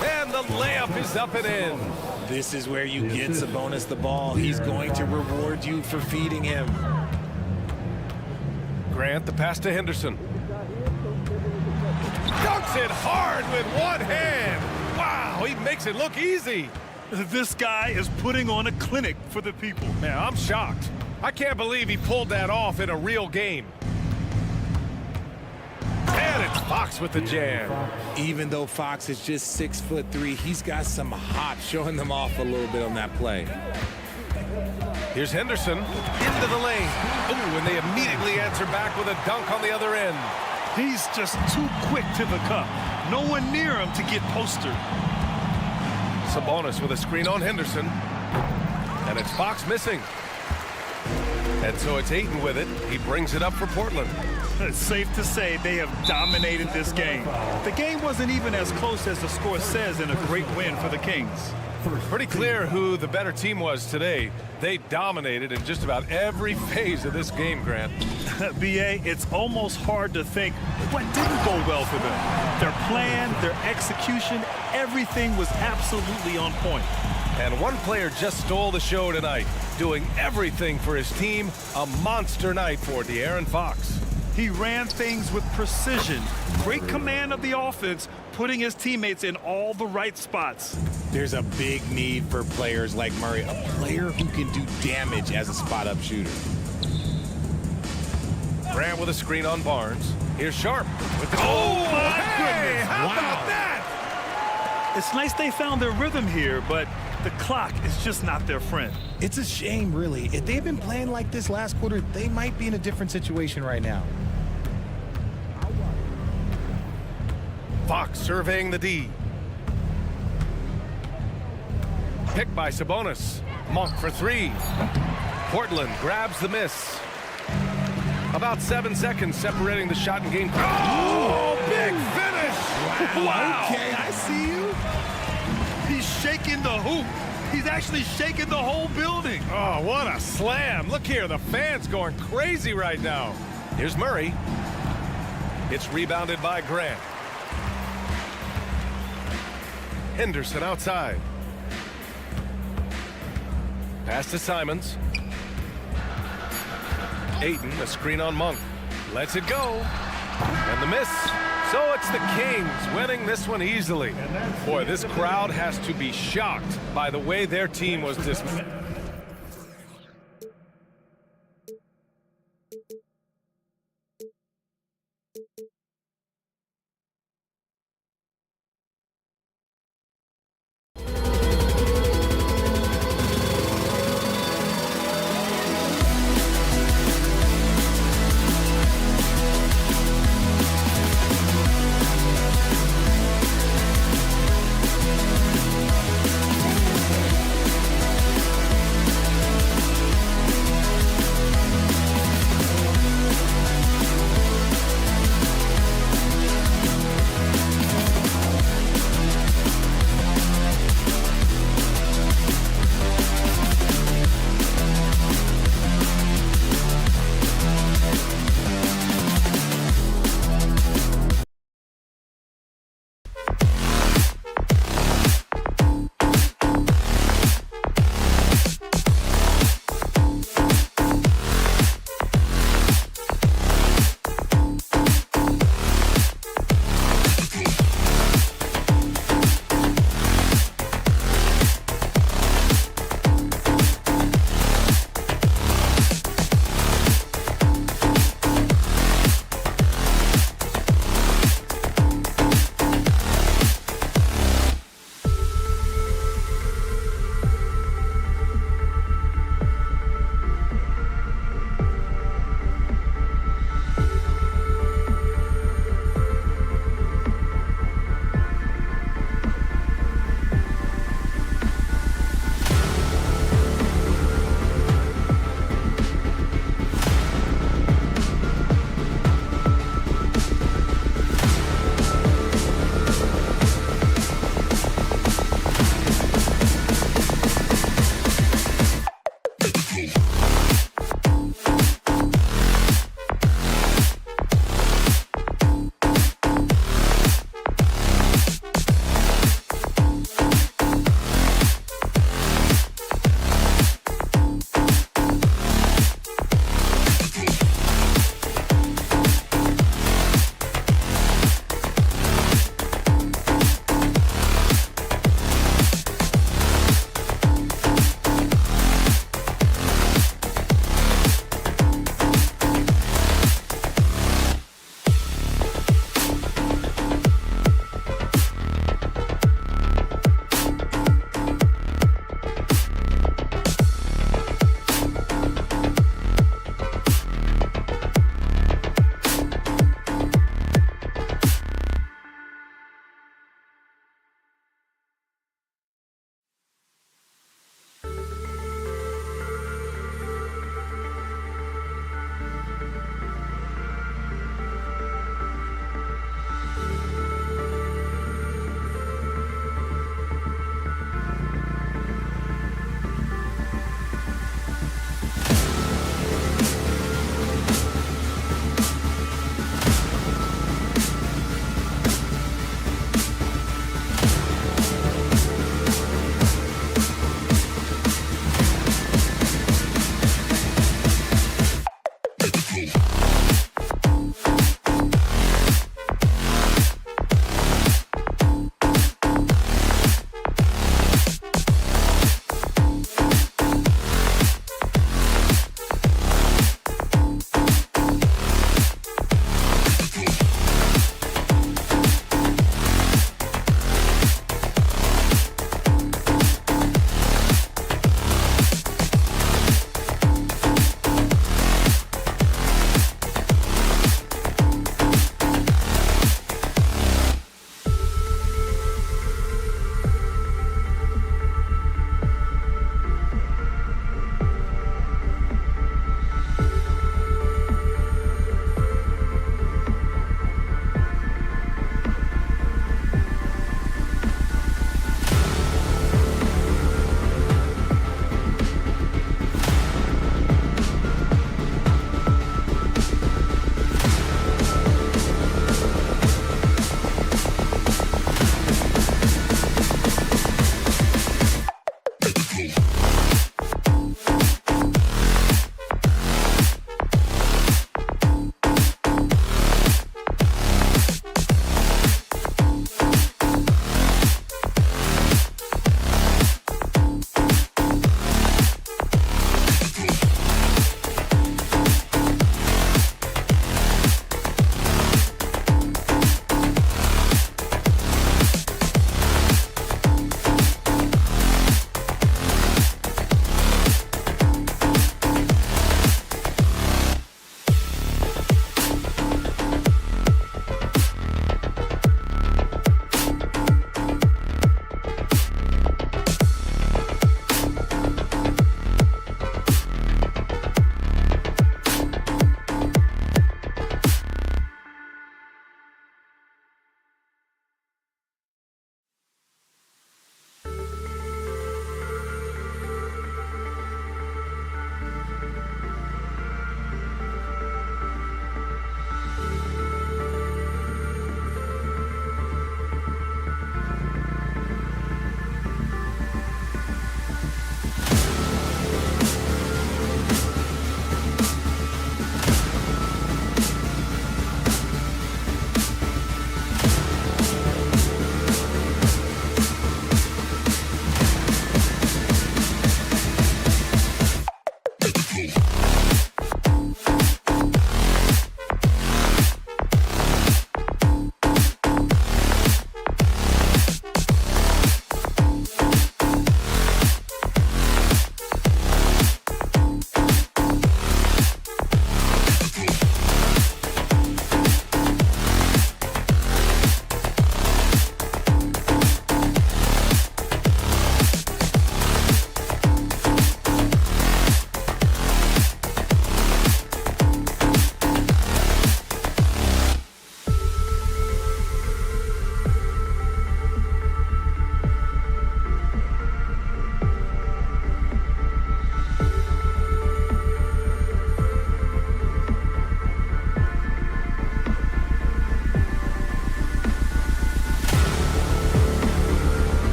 And the layup is up and in. This is where you get Sabonis the ball. He's going to reward you for feeding him. Grant, the pass to Henderson. Dunks it hard with one hand. Wow, he makes it look easy. This guy is putting on a clinic for the people. Man, I'm shocked. I can't believe he pulled that off in a real game. And it's Fox with the jam. Even though Fox is just 6'3", he's got some hop, showing them off a little bit on that play. Here's Henderson into the lane. Ooh, and they immediately answer back with a dunk on the other end. He's just too quick to the cup. No one near him to get postered. Sabonis with a screen on Henderson. And it's Fox missing. And so it's Ayton with it. He brings it up for Portland. It's safe to say they have dominated this game. The game wasn't even as close as the score says in a great win for the Kings. Pretty clear who the better team was today. They dominated in just about every phase of this game, Grant. B.A., it's almost hard to think what didn't go well for them. Their plan, their execution, everything was absolutely on point. And one player just stole the show tonight, doing everything for his team. A monster night for De'Aaron Fox. He ran things with precision, great command of the offense, putting his teammates in all the right spots. There's a big need for players like Murray, a player who can do damage as a spot-up shooter. Grant with a screen on Barnes. Here's Sharp with the goodness. How about that? It's nice they found their rhythm here, but the clock is just not their friend. It's a shame, really. If they've been playing like this last quarter, they might be in a different situation right now. Fox surveying the D. Picked by Sabonis. Monk for 3. Portland grabs the miss. About 7 seconds separating the shot and game. Oh, big finish! Wow. Okay, I see you. He's shaking the hoop. He's actually shaking the whole building. Oh, what a slam. Look here, the fans going crazy right now. Here's Murray. It's rebounded by Grant. Henderson outside. Pass to Simons. Ayton, a screen on Monk. Lets it go. And the miss. So it's the Kings winning this one easily. Boy, this crowd has to be shocked by the way their team was dismissed.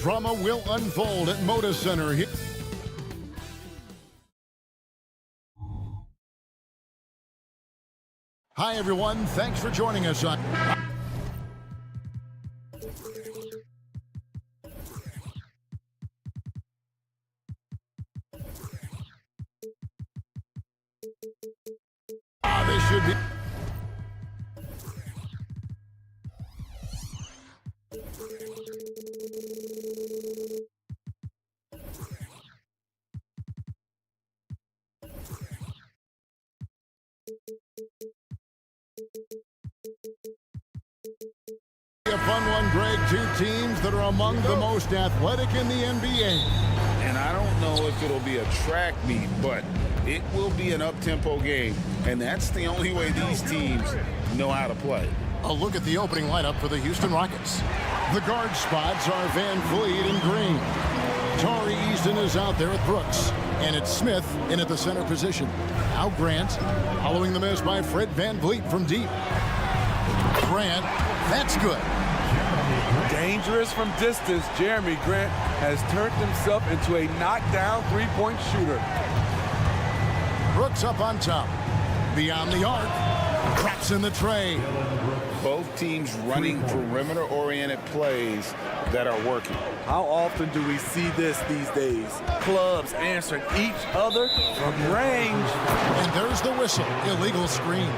Drama will unfold at Moda Center. Hi, everyone. Thanks for joining us on... This should be... A fun one, Greg. Two teams that are among the most athletic in the NBA. And I don't know if it'll be a track meet, but it will be an up-tempo game. And that's the only way these teams know how to play. A look at the opening lineup for the Houston Rockets. The guard spots are Van Vliet in green. Tari Eason is out there at Brooks. And it's Smith in at the center position. Now Grant, following the miss by Fred Van Vliet from deep. Grant, that's good. Dangerous from distance, Jeremy Grant has turned himself into a knockdown three-point shooter. Brooks up on top. Beyond the arc. Drops in the tray. Both teams running perimeter-oriented plays that are working. How often do we see this these days? Clubs answering each other from range. And there's the whistle. Illegal screen.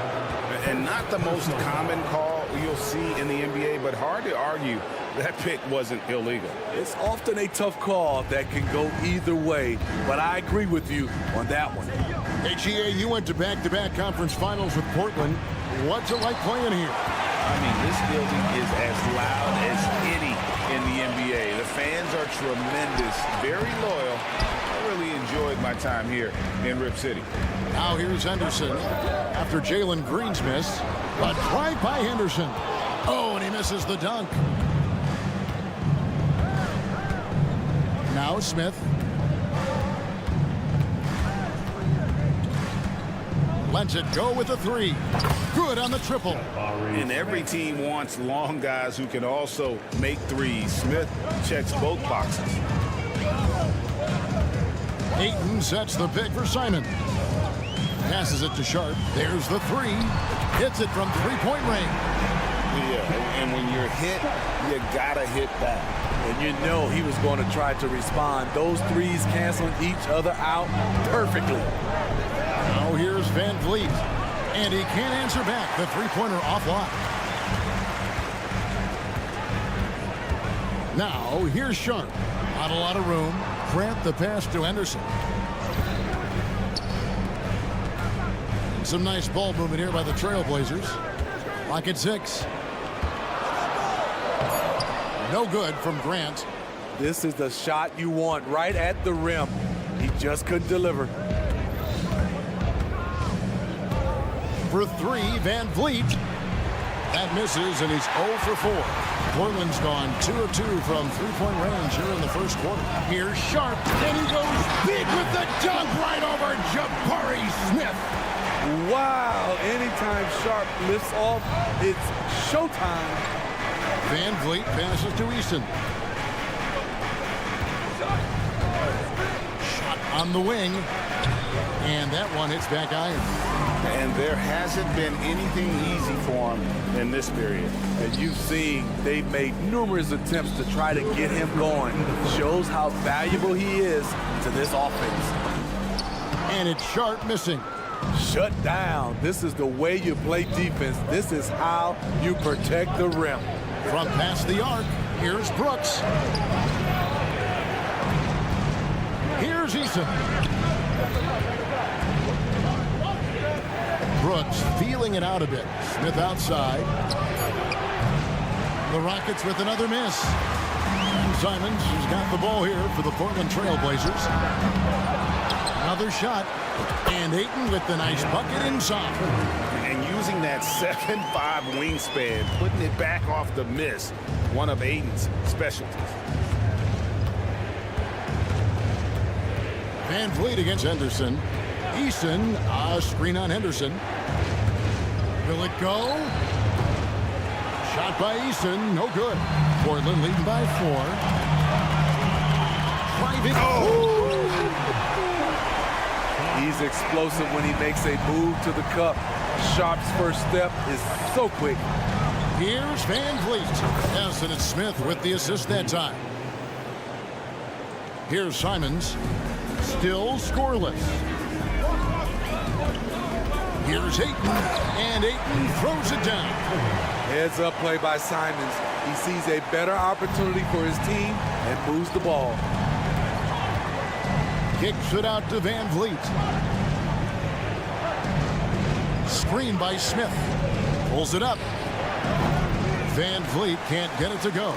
And not the most common call you'll see in the NBA, but hard to argue that pick wasn't illegal. It's often a tough call that can go either way, but I agree with you on that one. Hey, GA, you went to back-to-back conference finals with Portland. What's it like playing here? I mean, this building is as loud as any in the NBA. The fans are tremendous, very loyal. I really enjoyed my time here in Rip City. Now here's Henderson after Jalen Green's miss. A drive by Henderson. Oh, and he misses the dunk. Now Smith. Lets it go with a three. Good on the triple. And every team wants long guys who can also make threes. Smith checks both boxes. Ayton sets the pick for Simon. Passes it to Sharp. There's the three. Hits it from three-point range. Yeah, and when you're hit, you gotta hit back. And you know he was going to try to respond. Those threes canceling each other out perfectly. Now here's Van Vliet. And he can't answer back. The three-pointer offline. Now here's Sharp. Not a lot of room. Grant the pass to Henderson. Some nice ball movement here by the Trailblazers. Lock at 6. No good from Grant. This is the shot you want right at the rim. He just couldn't deliver. For 3, Van Vliet. That misses, and he's 0 for 4. Portland's gone 2 of 2 from three-point range here in the first quarter. Here's Sharp, and he goes big with the dunk right over Jabari Smith. Wow, anytime Sharp lifts off, it's showtime. Van Vliet passes to Eason. Shot on the wing, and that one hits back iron. And there hasn't been anything easy for him in this period. And you've seen they've made numerous attempts to try to get him going. Shows how valuable he is to this offense. And it's Sharp missing. Shut down. This is the way you play defense. This is how you protect the rim. From past the arc, here's Brooks. Here's Eason. Brooks feeling it out a bit. Smith outside. The Rockets with another miss. And Simons, who's got the ball here for the Portland Trailblazers. Another shot. And Ayton with the nice bucket inside. And using that 7'5" wingspan, putting it back off the miss, one of Ayton's specialties. Van Vliet against Henderson. Eason, screen on Henderson. Will it go? Shot by Eason, no good. Portland leading by 4. driving. He's explosive when he makes a move to the cup. Sharp's first step is so quick. Here's Van Vliet. Yes, and it's Smith with the assist that time. Here's Simons. Still scoreless. Here's Ayton, and Ayton throws it down. Heads up play by Simons. He sees a better opportunity for his team and moves the ball. Kicks it out to Van Vliet. Screen by Smith. Pulls it up. Van Vliet can't get it to go.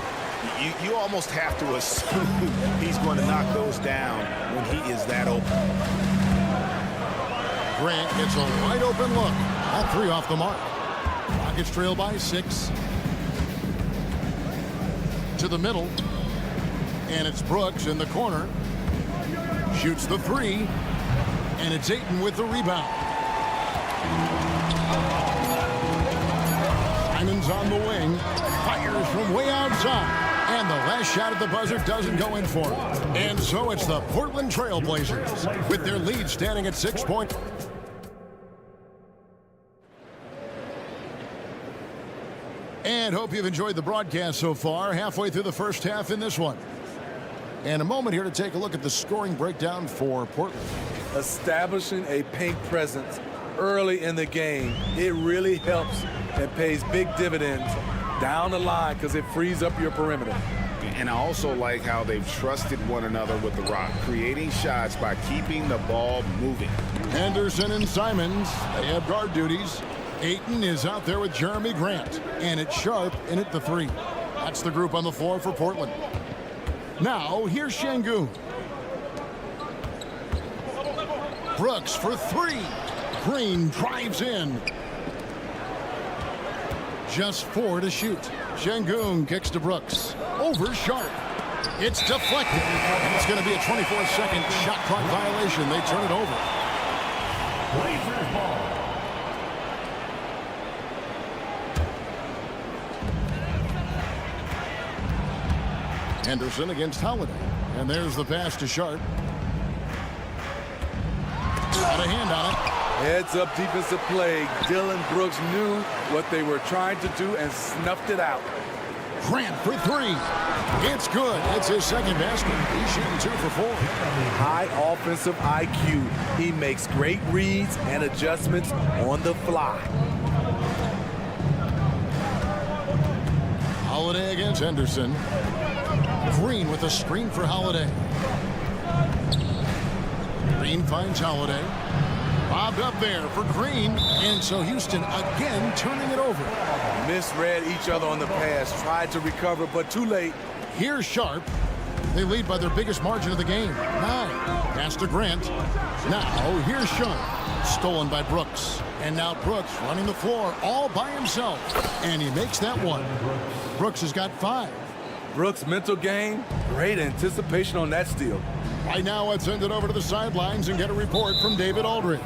You almost have to assume he's going to knock those down when he is that open. Grant gets a wide open look. All three off the mark. Rockets trail by 6. To the middle. And it's Brooks in the corner. Shoots the 3. And it's Ayton with the rebound. Simons on the wing. Fires from way outside. And the last shot at the buzzer doesn't go in for him. And so it's the Portland Trail Blazers with their lead standing at 6 points. And hope you've enjoyed the broadcast so far. Halfway through the first half in this one. And a moment here to take a look at the scoring breakdown for Portland. Establishing a paint presence early in the game, it really helps and pays big dividends down the line because it frees up your perimeter. And I also like how they've trusted one another with the rock, creating shots by keeping the ball moving. Anderson and Simons, they have guard duties. Ayton is out there with Jeremy Grant, and it's Sharp in at the 3. That's the group on the floor for Portland. Now, here's Şengün. Brooks for 3. Green drives in. Just 4 to shoot. Şengün kicks to Brooks. Over Sharp. It's deflected. And it's going to be a 24-second shot clock violation. They turn it over. Blazers ball. Henderson against Holiday. And there's the pass to Sharp. Got a hand on it. Heads up defensive play. Dylan Brooks knew what they were trying to do and snuffed it out. Grant for 3. It's good. It's his second basket. He's shooting 2 for 4. High offensive IQ. He makes great reads and adjustments on the fly. Holiday against Henderson. Green with a screen for Holiday. Green finds Holiday. Bobbed up there for Green. And so Houston again turning it over. Misread each other on the pass. Tried to recover, but too late. Here's Sharp. They lead by their biggest margin of the game. 9. Pass to Grant. Now here's Sharp. Stolen by Brooks. And now Brooks running the floor all by himself. And he makes that one. Brooks has got 5. Brooks' mental game, great anticipation on that steal. Right now, let's send it over to the sidelines and get a report from David Aldridge.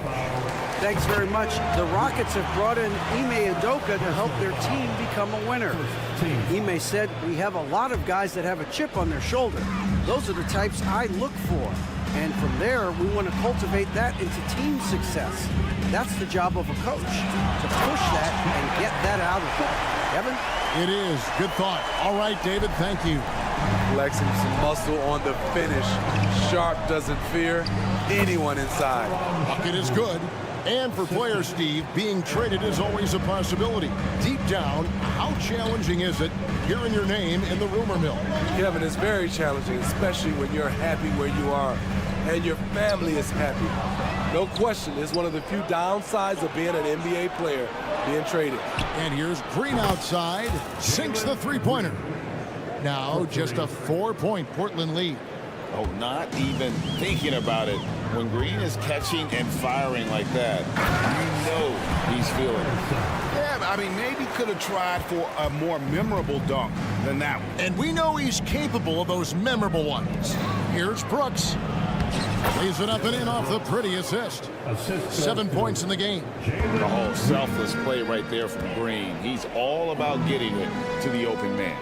Thanks very much. The Rockets have brought in Ime Udoka to help their team become a winner. Ime said, "We have a lot of guys that have a chip on their shoulder. Those are the types I look for. And from there, we want to cultivate that into team success. That's the job of a coach, to push that and get that out of them." Kevin? It is. Good thought. All right, David, thank you. Flexing some muscle on the finish. Sharp doesn't fear anyone inside. Bucket is good. And for player Steve, being traded is always a possibility. Deep down, how challenging is it hearing your name in the rumor mill? Kevin, it's very challenging, especially when you're happy where you are and your family is happy. No question, it's one of the few downsides of being an NBA player, being traded. And here's Green outside, sinks the three-pointer. Now just a 4-point Portland lead. Oh, not even thinking about it. When Green is catching and firing like that, you know he's feeling it. Yeah, I mean, maybe could have tried for a more memorable dunk than that one. And we know he's capable of those memorable ones. Here's Brooks. Lays it up and in off the pretty assist. 7 points in the game. The whole selfless play right there from Green. He's all about getting it to the open man.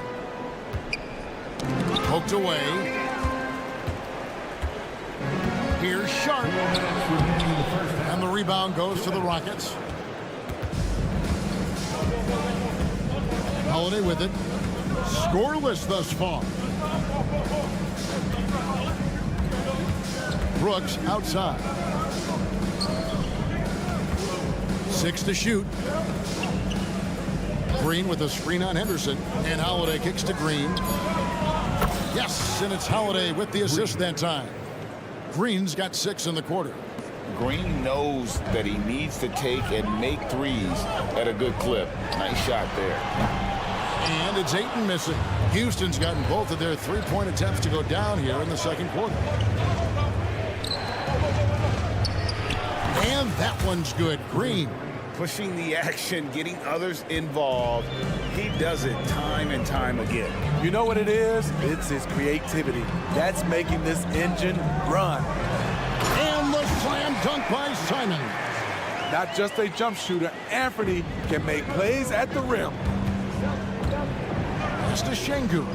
Poked away. Sharp. And the rebound goes to the Rockets. Holiday with it. Scoreless thus far. Brooks outside. 6 to shoot. Green with a screen on Henderson. And Holiday kicks to Green. Yes, and it's Holiday with the assist that time. Green's got 6 in the quarter. Green knows that he needs to take and make threes at a good clip. Nice shot there. And it's Ayton missing. Houston's gotten both of their three-point attempts to go down here in the second quarter. And that one's good. Green. Pushing the action, getting others involved. He does it time and time again. You know what it is? It's his creativity. That's making this engine run. And the slam dunk by Simon. Not just a jump shooter, Anthony can make plays at the rim. It's to Şengün.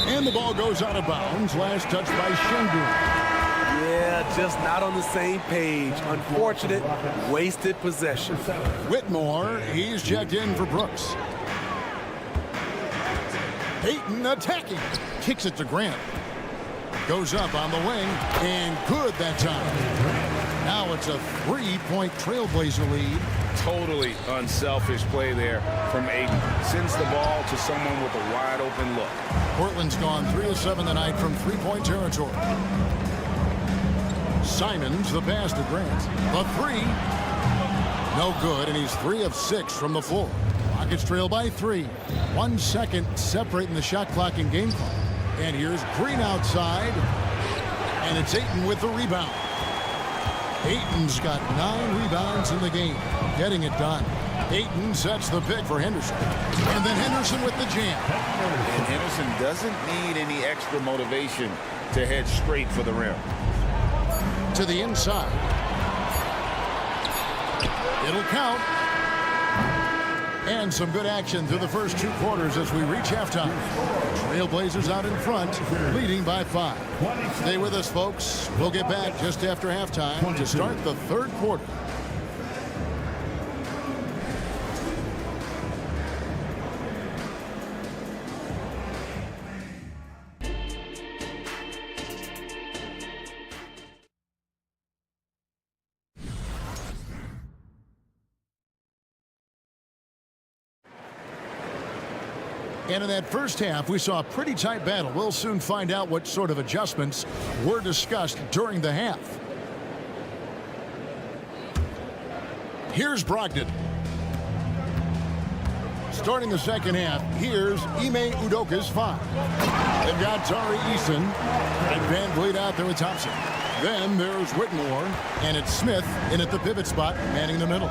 And the ball goes out of bounds. Last touch by Şengün. Yeah, just not on the same page. Unfortunate, wasted possession. Whitmore, he's checked in for Brooks. Ayton attacking. Kicks it to Grant. Goes up on the wing, and good that time. Now it's a 3-point Trailblazer lead. Totally unselfish play there from Ayton. Sends the ball to someone with a wide open look. Portland's gone 3 of 7 tonight from 3-point territory. Simons, the pass to Grant. The 3. No good, and he's 3 of 6 from the floor. Rockets trail by 3. 1 second separating the shot clock and game clock. And here's Green outside. And it's Ayton with the rebound. Ayton's got 9 rebounds in the game. Getting it done. Ayton sets the pick for Henderson. And then Henderson with the jam. And Henderson doesn't need any extra motivation to head straight for the rim. To the inside. It'll count. And some good action through the first 2 quarters as we reach halftime. Trailblazers out in front, leading by 5. Stay with us, folks. We'll get back just after halftime to start the third quarter. And in that first half, we saw a pretty tight battle. We'll soon find out what sort of adjustments were discussed during the half. Here's Brogdon. Starting the second half, here's Ime Udoka's 5. They've got Tari Eason and Van Vliet out there with Thompson. Then there's Whitmore, and it's Smith in at the pivot spot, manning the middle.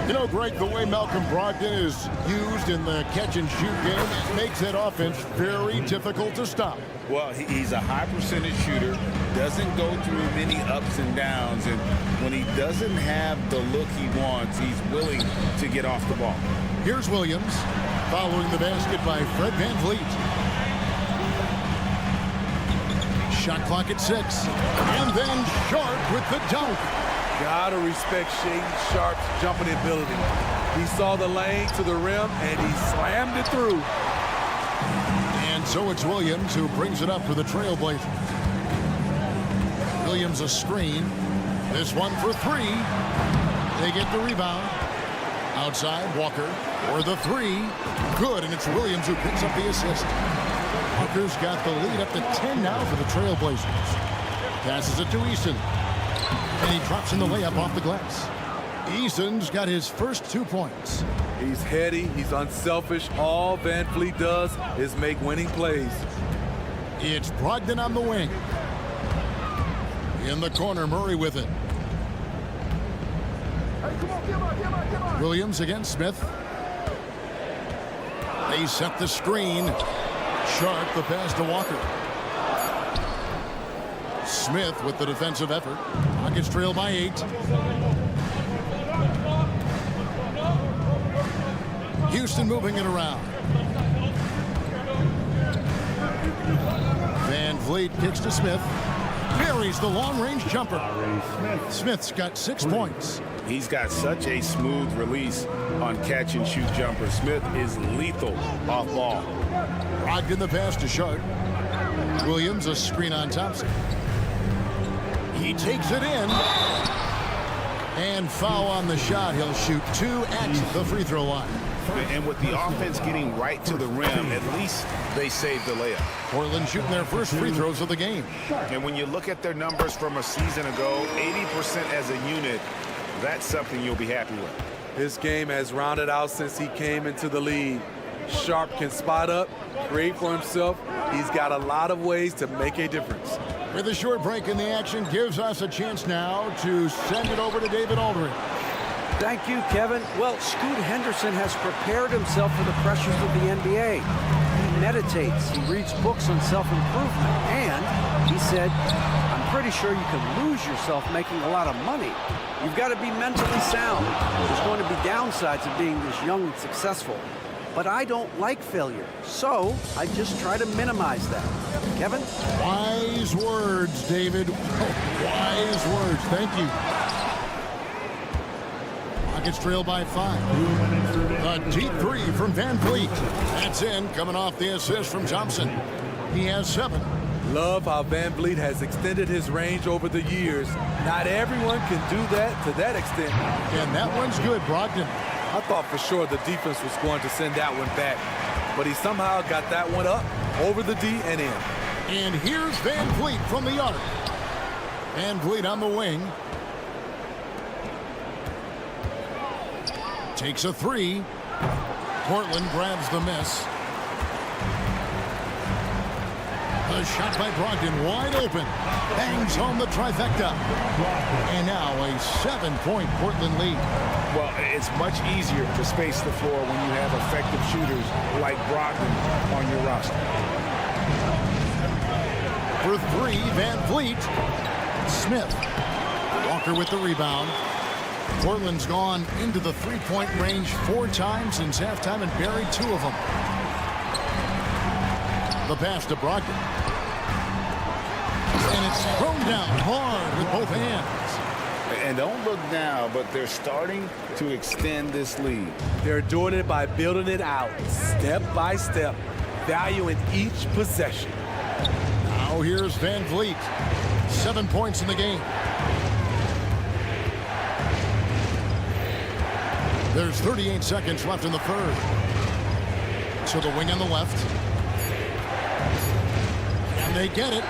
You know, Greg, the way Malcolm Brogdon is used in the catch-and-shoot game, it makes that offense very difficult to stop. Well, he's a high percentage shooter, doesn't go through many ups and downs, and when he doesn't have the look he wants, he's willing to get off the ball. Here's Williams, following the basket by Fred Van Vliet. Shot clock at 6, and then Sharp with the dunk. Gotta respect Shaden Sharp's jumping ability. He saw the lane to the rim, and he slammed it through. And so it's Williams who brings it up for the Trailblazers. Williams a screen. This one for 3. They get the rebound. Outside, Walker for the 3. Good, and it's Williams who picks up the assist. Walker's got the lead up to 10 now for the Trailblazers. Passes it to Eason. And he drops in the layup off the glass. Eason's got his first 2 points. He's heady, he's unselfish. All Van Vliet does is make winning plays. It's Brogdon on the wing. In the corner, Murray with it. Williams against Smith. They set the screen. Sharp the pass to Walker. Smith with the defensive effort. Rockets trail by 8. Houston moving it around. Van Vliet kicks to Smith. Buries the long-range jumper. Smith's got 6 points. He's got such a smooth release on catch-and-shoot jumpers. Smith is lethal off ball. Brogdon the pass to Sharp. Williams a screen on Thompson. He takes it in. And foul on the shot. He'll shoot 2 at the free throw line. And with the offense getting right to the rim, at least they saved the layup. Portland shooting their first free throws of the game. And when you look at their numbers from a season ago, 80% as a unit, that's something you'll be happy with. His game has rounded out since he came into the league. Sharp can spot up, create for himself. He's got a lot of ways to make a difference. With a short break in the action, gives us a chance now to send it over to David Aldridge. Thank you, Kevin. Well, Scoot Henderson has prepared himself for the pressures of the NBA. He meditates, he reads books on self-improvement, and he said, I'm pretty sure you can lose yourself making a lot of money. You've got to be mentally sound. There's going to be downsides of being this young and successful. But I don't like failure, so I just try to minimize that. Kevin? Wise words, David. Wise words. Thank you. Rockets trail by 5. A deep 3 from Van Vliet. That's in, coming off the assist from Thompson. He has 7. Love how Van Vliet has extended his range over the years. Not everyone can do that to that extent. And that one's good, Brogdon. I thought for sure the defense was going to send that one back, but he somehow got that one up, over the D, and in. And here's Van Vliet from the arc. Van Vliet on the wing. Takes a 3. Portland grabs the miss. The shot by Brogdon wide open. Bangs home the trifecta. And now a 7-point Portland lead. Well, it's much easier to space the floor when you have effective shooters like Brogdon on your roster. For 3, Van Vliet. Smith. Walker with the rebound. Portland's gone into the three-point range 4 times since halftime and buried 2 of them. The pass to Brogdon. And it's thrown down hard with both hands. And don't look now, but they're starting to extend this lead. They're doing it by building it out, step by step, valuing each possession. Now here's Van Vliet. 7 points in the game. There's 38 seconds left in the third. So the wing on the left. And they get it.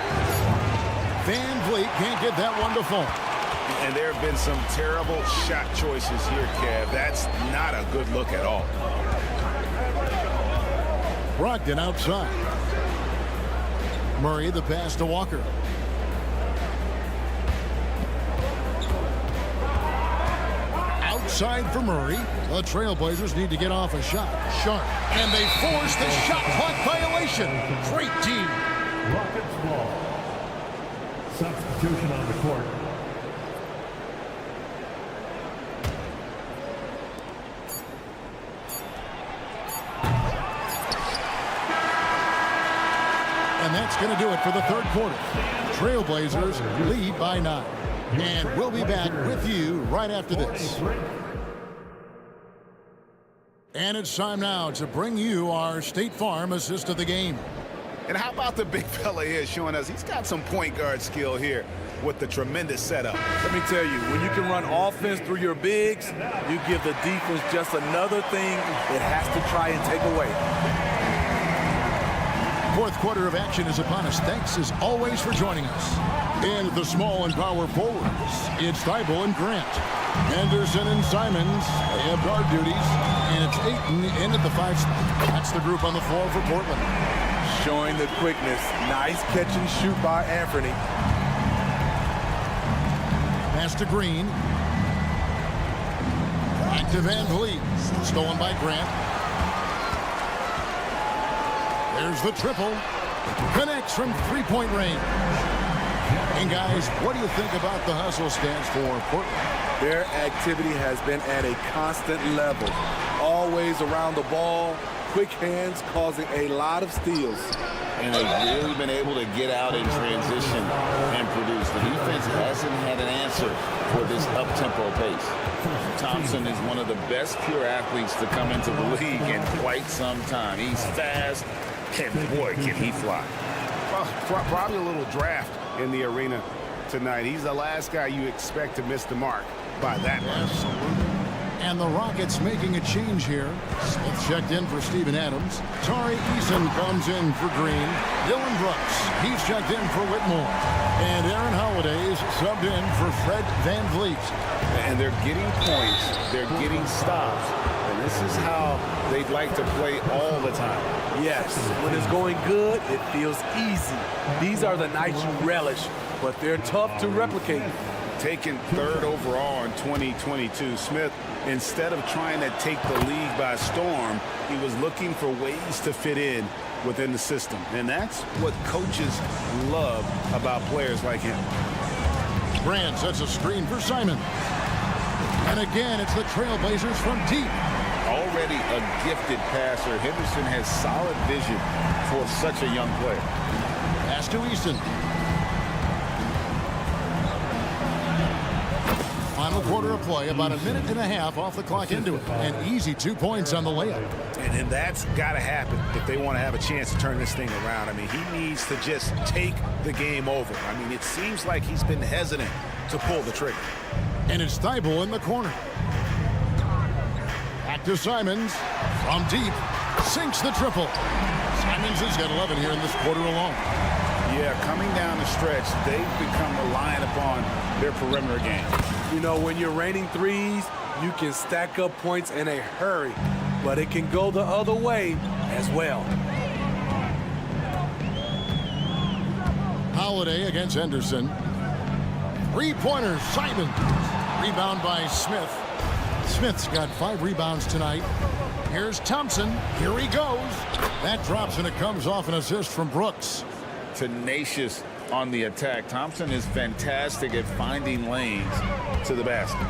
Van Vliet can't get that one to fall. And there have been some terrible shot choices here, Kev. That's not a good look at all. Brogdon outside. Murray the pass to Walker. Outside for Murray. The Trailblazers need to get off a shot. Sharp. And they force the shot clock violation. Great team. Rockets ball. Substitution on the court. And that's going to do it for the third quarter. Trailblazers lead by 9. And we'll be back with you right after this. And it's time now to bring you our State Farm assist of the game. And how about the big fella here showing us he's got some point guard skill here with the tremendous setup. Let me tell you, when you can run offense through your bigs, you give the defense just another thing it has to try and take away. Fourth quarter of action is upon us. Thanks as always for joining us. And the small and power forwards, it's Thibault and Grant. Anderson and Simons, they have guard duties. And it's Ayton in at the 5 spot. That's the group on the floor for Portland. Showing the quickness. Nice catch and shoot by Anthony. Pass to Green. Back to Van Vliet. Stolen by Grant. There's the triple. Connects from three-point range. And guys, what do you think about the hustle stance for Portland? Their activity has been at a constant level. Always around the ball. Quick hands causing a lot of steals. and they've really been able to get out in transition and produce. The defense hasn't had an answer for this up-tempo pace. Thompson is one of the best pure athletes to come into the league in quite some time. He's fast, and boy, can he fly. Well, probably a little draft in the arena tonight. He's the last guy you expect to miss the mark by that much. And the Rockets making a change here. Smith checked in for Steven Adams. Tari Eason comes in for Green. Dylan Brooks, he's checked in for Whitmore. And Aaron Holiday's subbed in for Fred VanVleet. And they're getting points. They're getting stops. And this is how they'd like to play all the time. Yes, when it's going good, it feels easy. These are the nights you relish, but they're tough to replicate. Taken third overall in 2022, Smith, instead of trying to take the league by storm, he was looking for ways to fit in within the system. And that's what coaches love about players like him. Brand sets a screen for Simon. And again, it's the Trailblazers from deep. Already a gifted passer, Henderson has solid vision for such a young player. Pass to Easton. Final quarter of play, about a minute and a half off the clock into it. And easy 2 points on the layup. And that's got to happen if they want to have a chance to turn this thing around. I mean, he needs to just take the game over. I mean, it seems like he's been hesitant to pull the trigger. And it's Thibault in the corner. Back to Simons. From deep. Sinks the triple. Simons has got 11 here in this quarter alone. Yeah, coming down the stretch, they've become reliant upon their perimeter game. You know, when you're raining threes, you can stack up points in a hurry, but it can go the other way as well. Holiday against Henderson. Three-pointer, Simon. Rebound by Smith. Smith's got 5 rebounds tonight. Here's Thompson. Here he goes. That drops, and it comes off an assist from Brooks. Tenacious on the attack. Thompson is fantastic at finding lanes to the basket.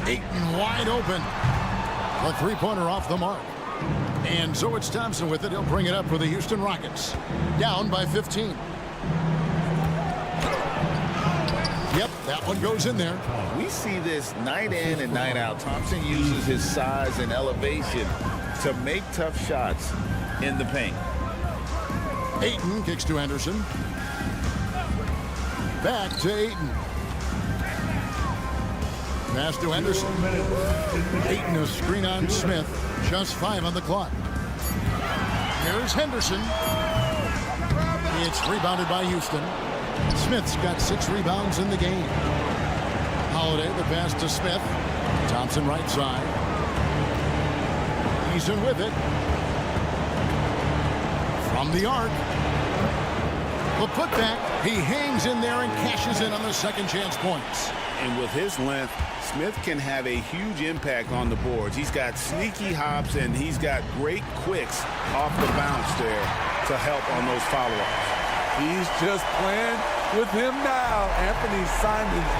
Ayton wide open. A three-pointer off the mark. And so it's Thompson with it. He'll bring it up for the Houston Rockets. Down by 15. Yep, that one goes in there. We see this night in and night out. Thompson uses his size and elevation to make tough shots in the paint. Ayton kicks to Anderson. Back to Ayton. Pass to Anderson. Ayton a screen on Smith. Just 5 on the clock. Here's Henderson. It's rebounded by Houston. Smith's got 6 rebounds in the game. Holiday the pass to Smith. Thompson right side. Eason with it. From the arc. The putback. He hangs in there and cashes in on the second chance points. And with his length, Smith can have a huge impact on the boards. He's got sneaky hops, and he's got great quicks off the bounce there to help on those follow-ups. He's just playing with him now. Anthony Simons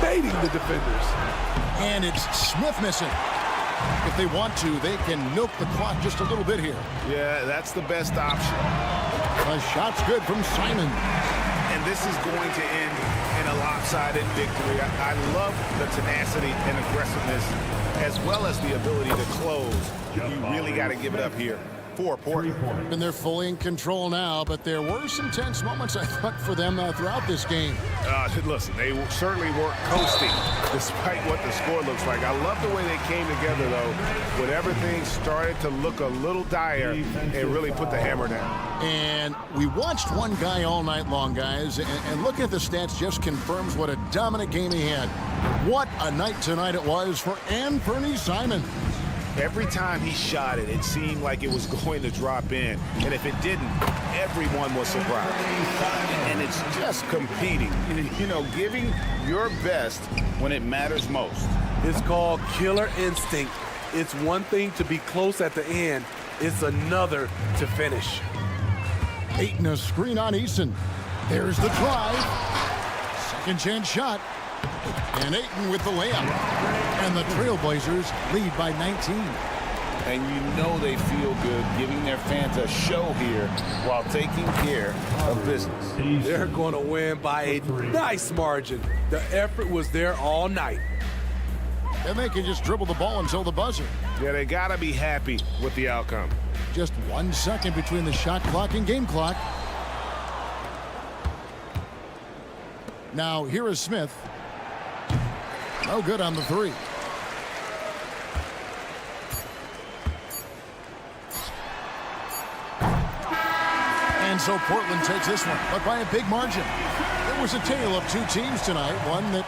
baiting the defenders. And it's Smith missing. If they want to, they can milk the clock just a little bit here. Yeah, that's the best option. A shot's good from Simon. And this is going to end in a lopsided victory. I love the tenacity and aggressiveness, as well as the ability to close. You really got to give it up here for Portland. And they're fully in control now, but there were some tense moments, I thought, for them throughout this game. Listen, they certainly weren't coasting, despite what the score looks like. I love the way they came together, though, when everything started to look a little dire and really put the hammer down. And we watched one guy all night long, guys, and looking at the stats just confirms what a dominant game he had. What a night tonight it was for Anthony Simons. Every time he shot it, it seemed like it was going to drop in. And if it didn't, everyone was surprised. And it's just competing, you know, giving your best when it matters most. It's called killer instinct. It's one thing to be close at the end. It's another to finish. Ayton a screen on Eason. There's the drive. Second chance shot. And Ayton with the layup. And the Trailblazers lead by 19. And you know they feel good giving their fans a show here while taking care of business. They're going to win by a nice margin. The effort was there all night. And they can just dribble the ball until the buzzer. Yeah, they got to be happy with the outcome. Just 1 second between the shot clock and game clock. Now here is Smith. No good on the three. And so Portland takes this one, but by a big margin. It was a tale of two teams tonight, one that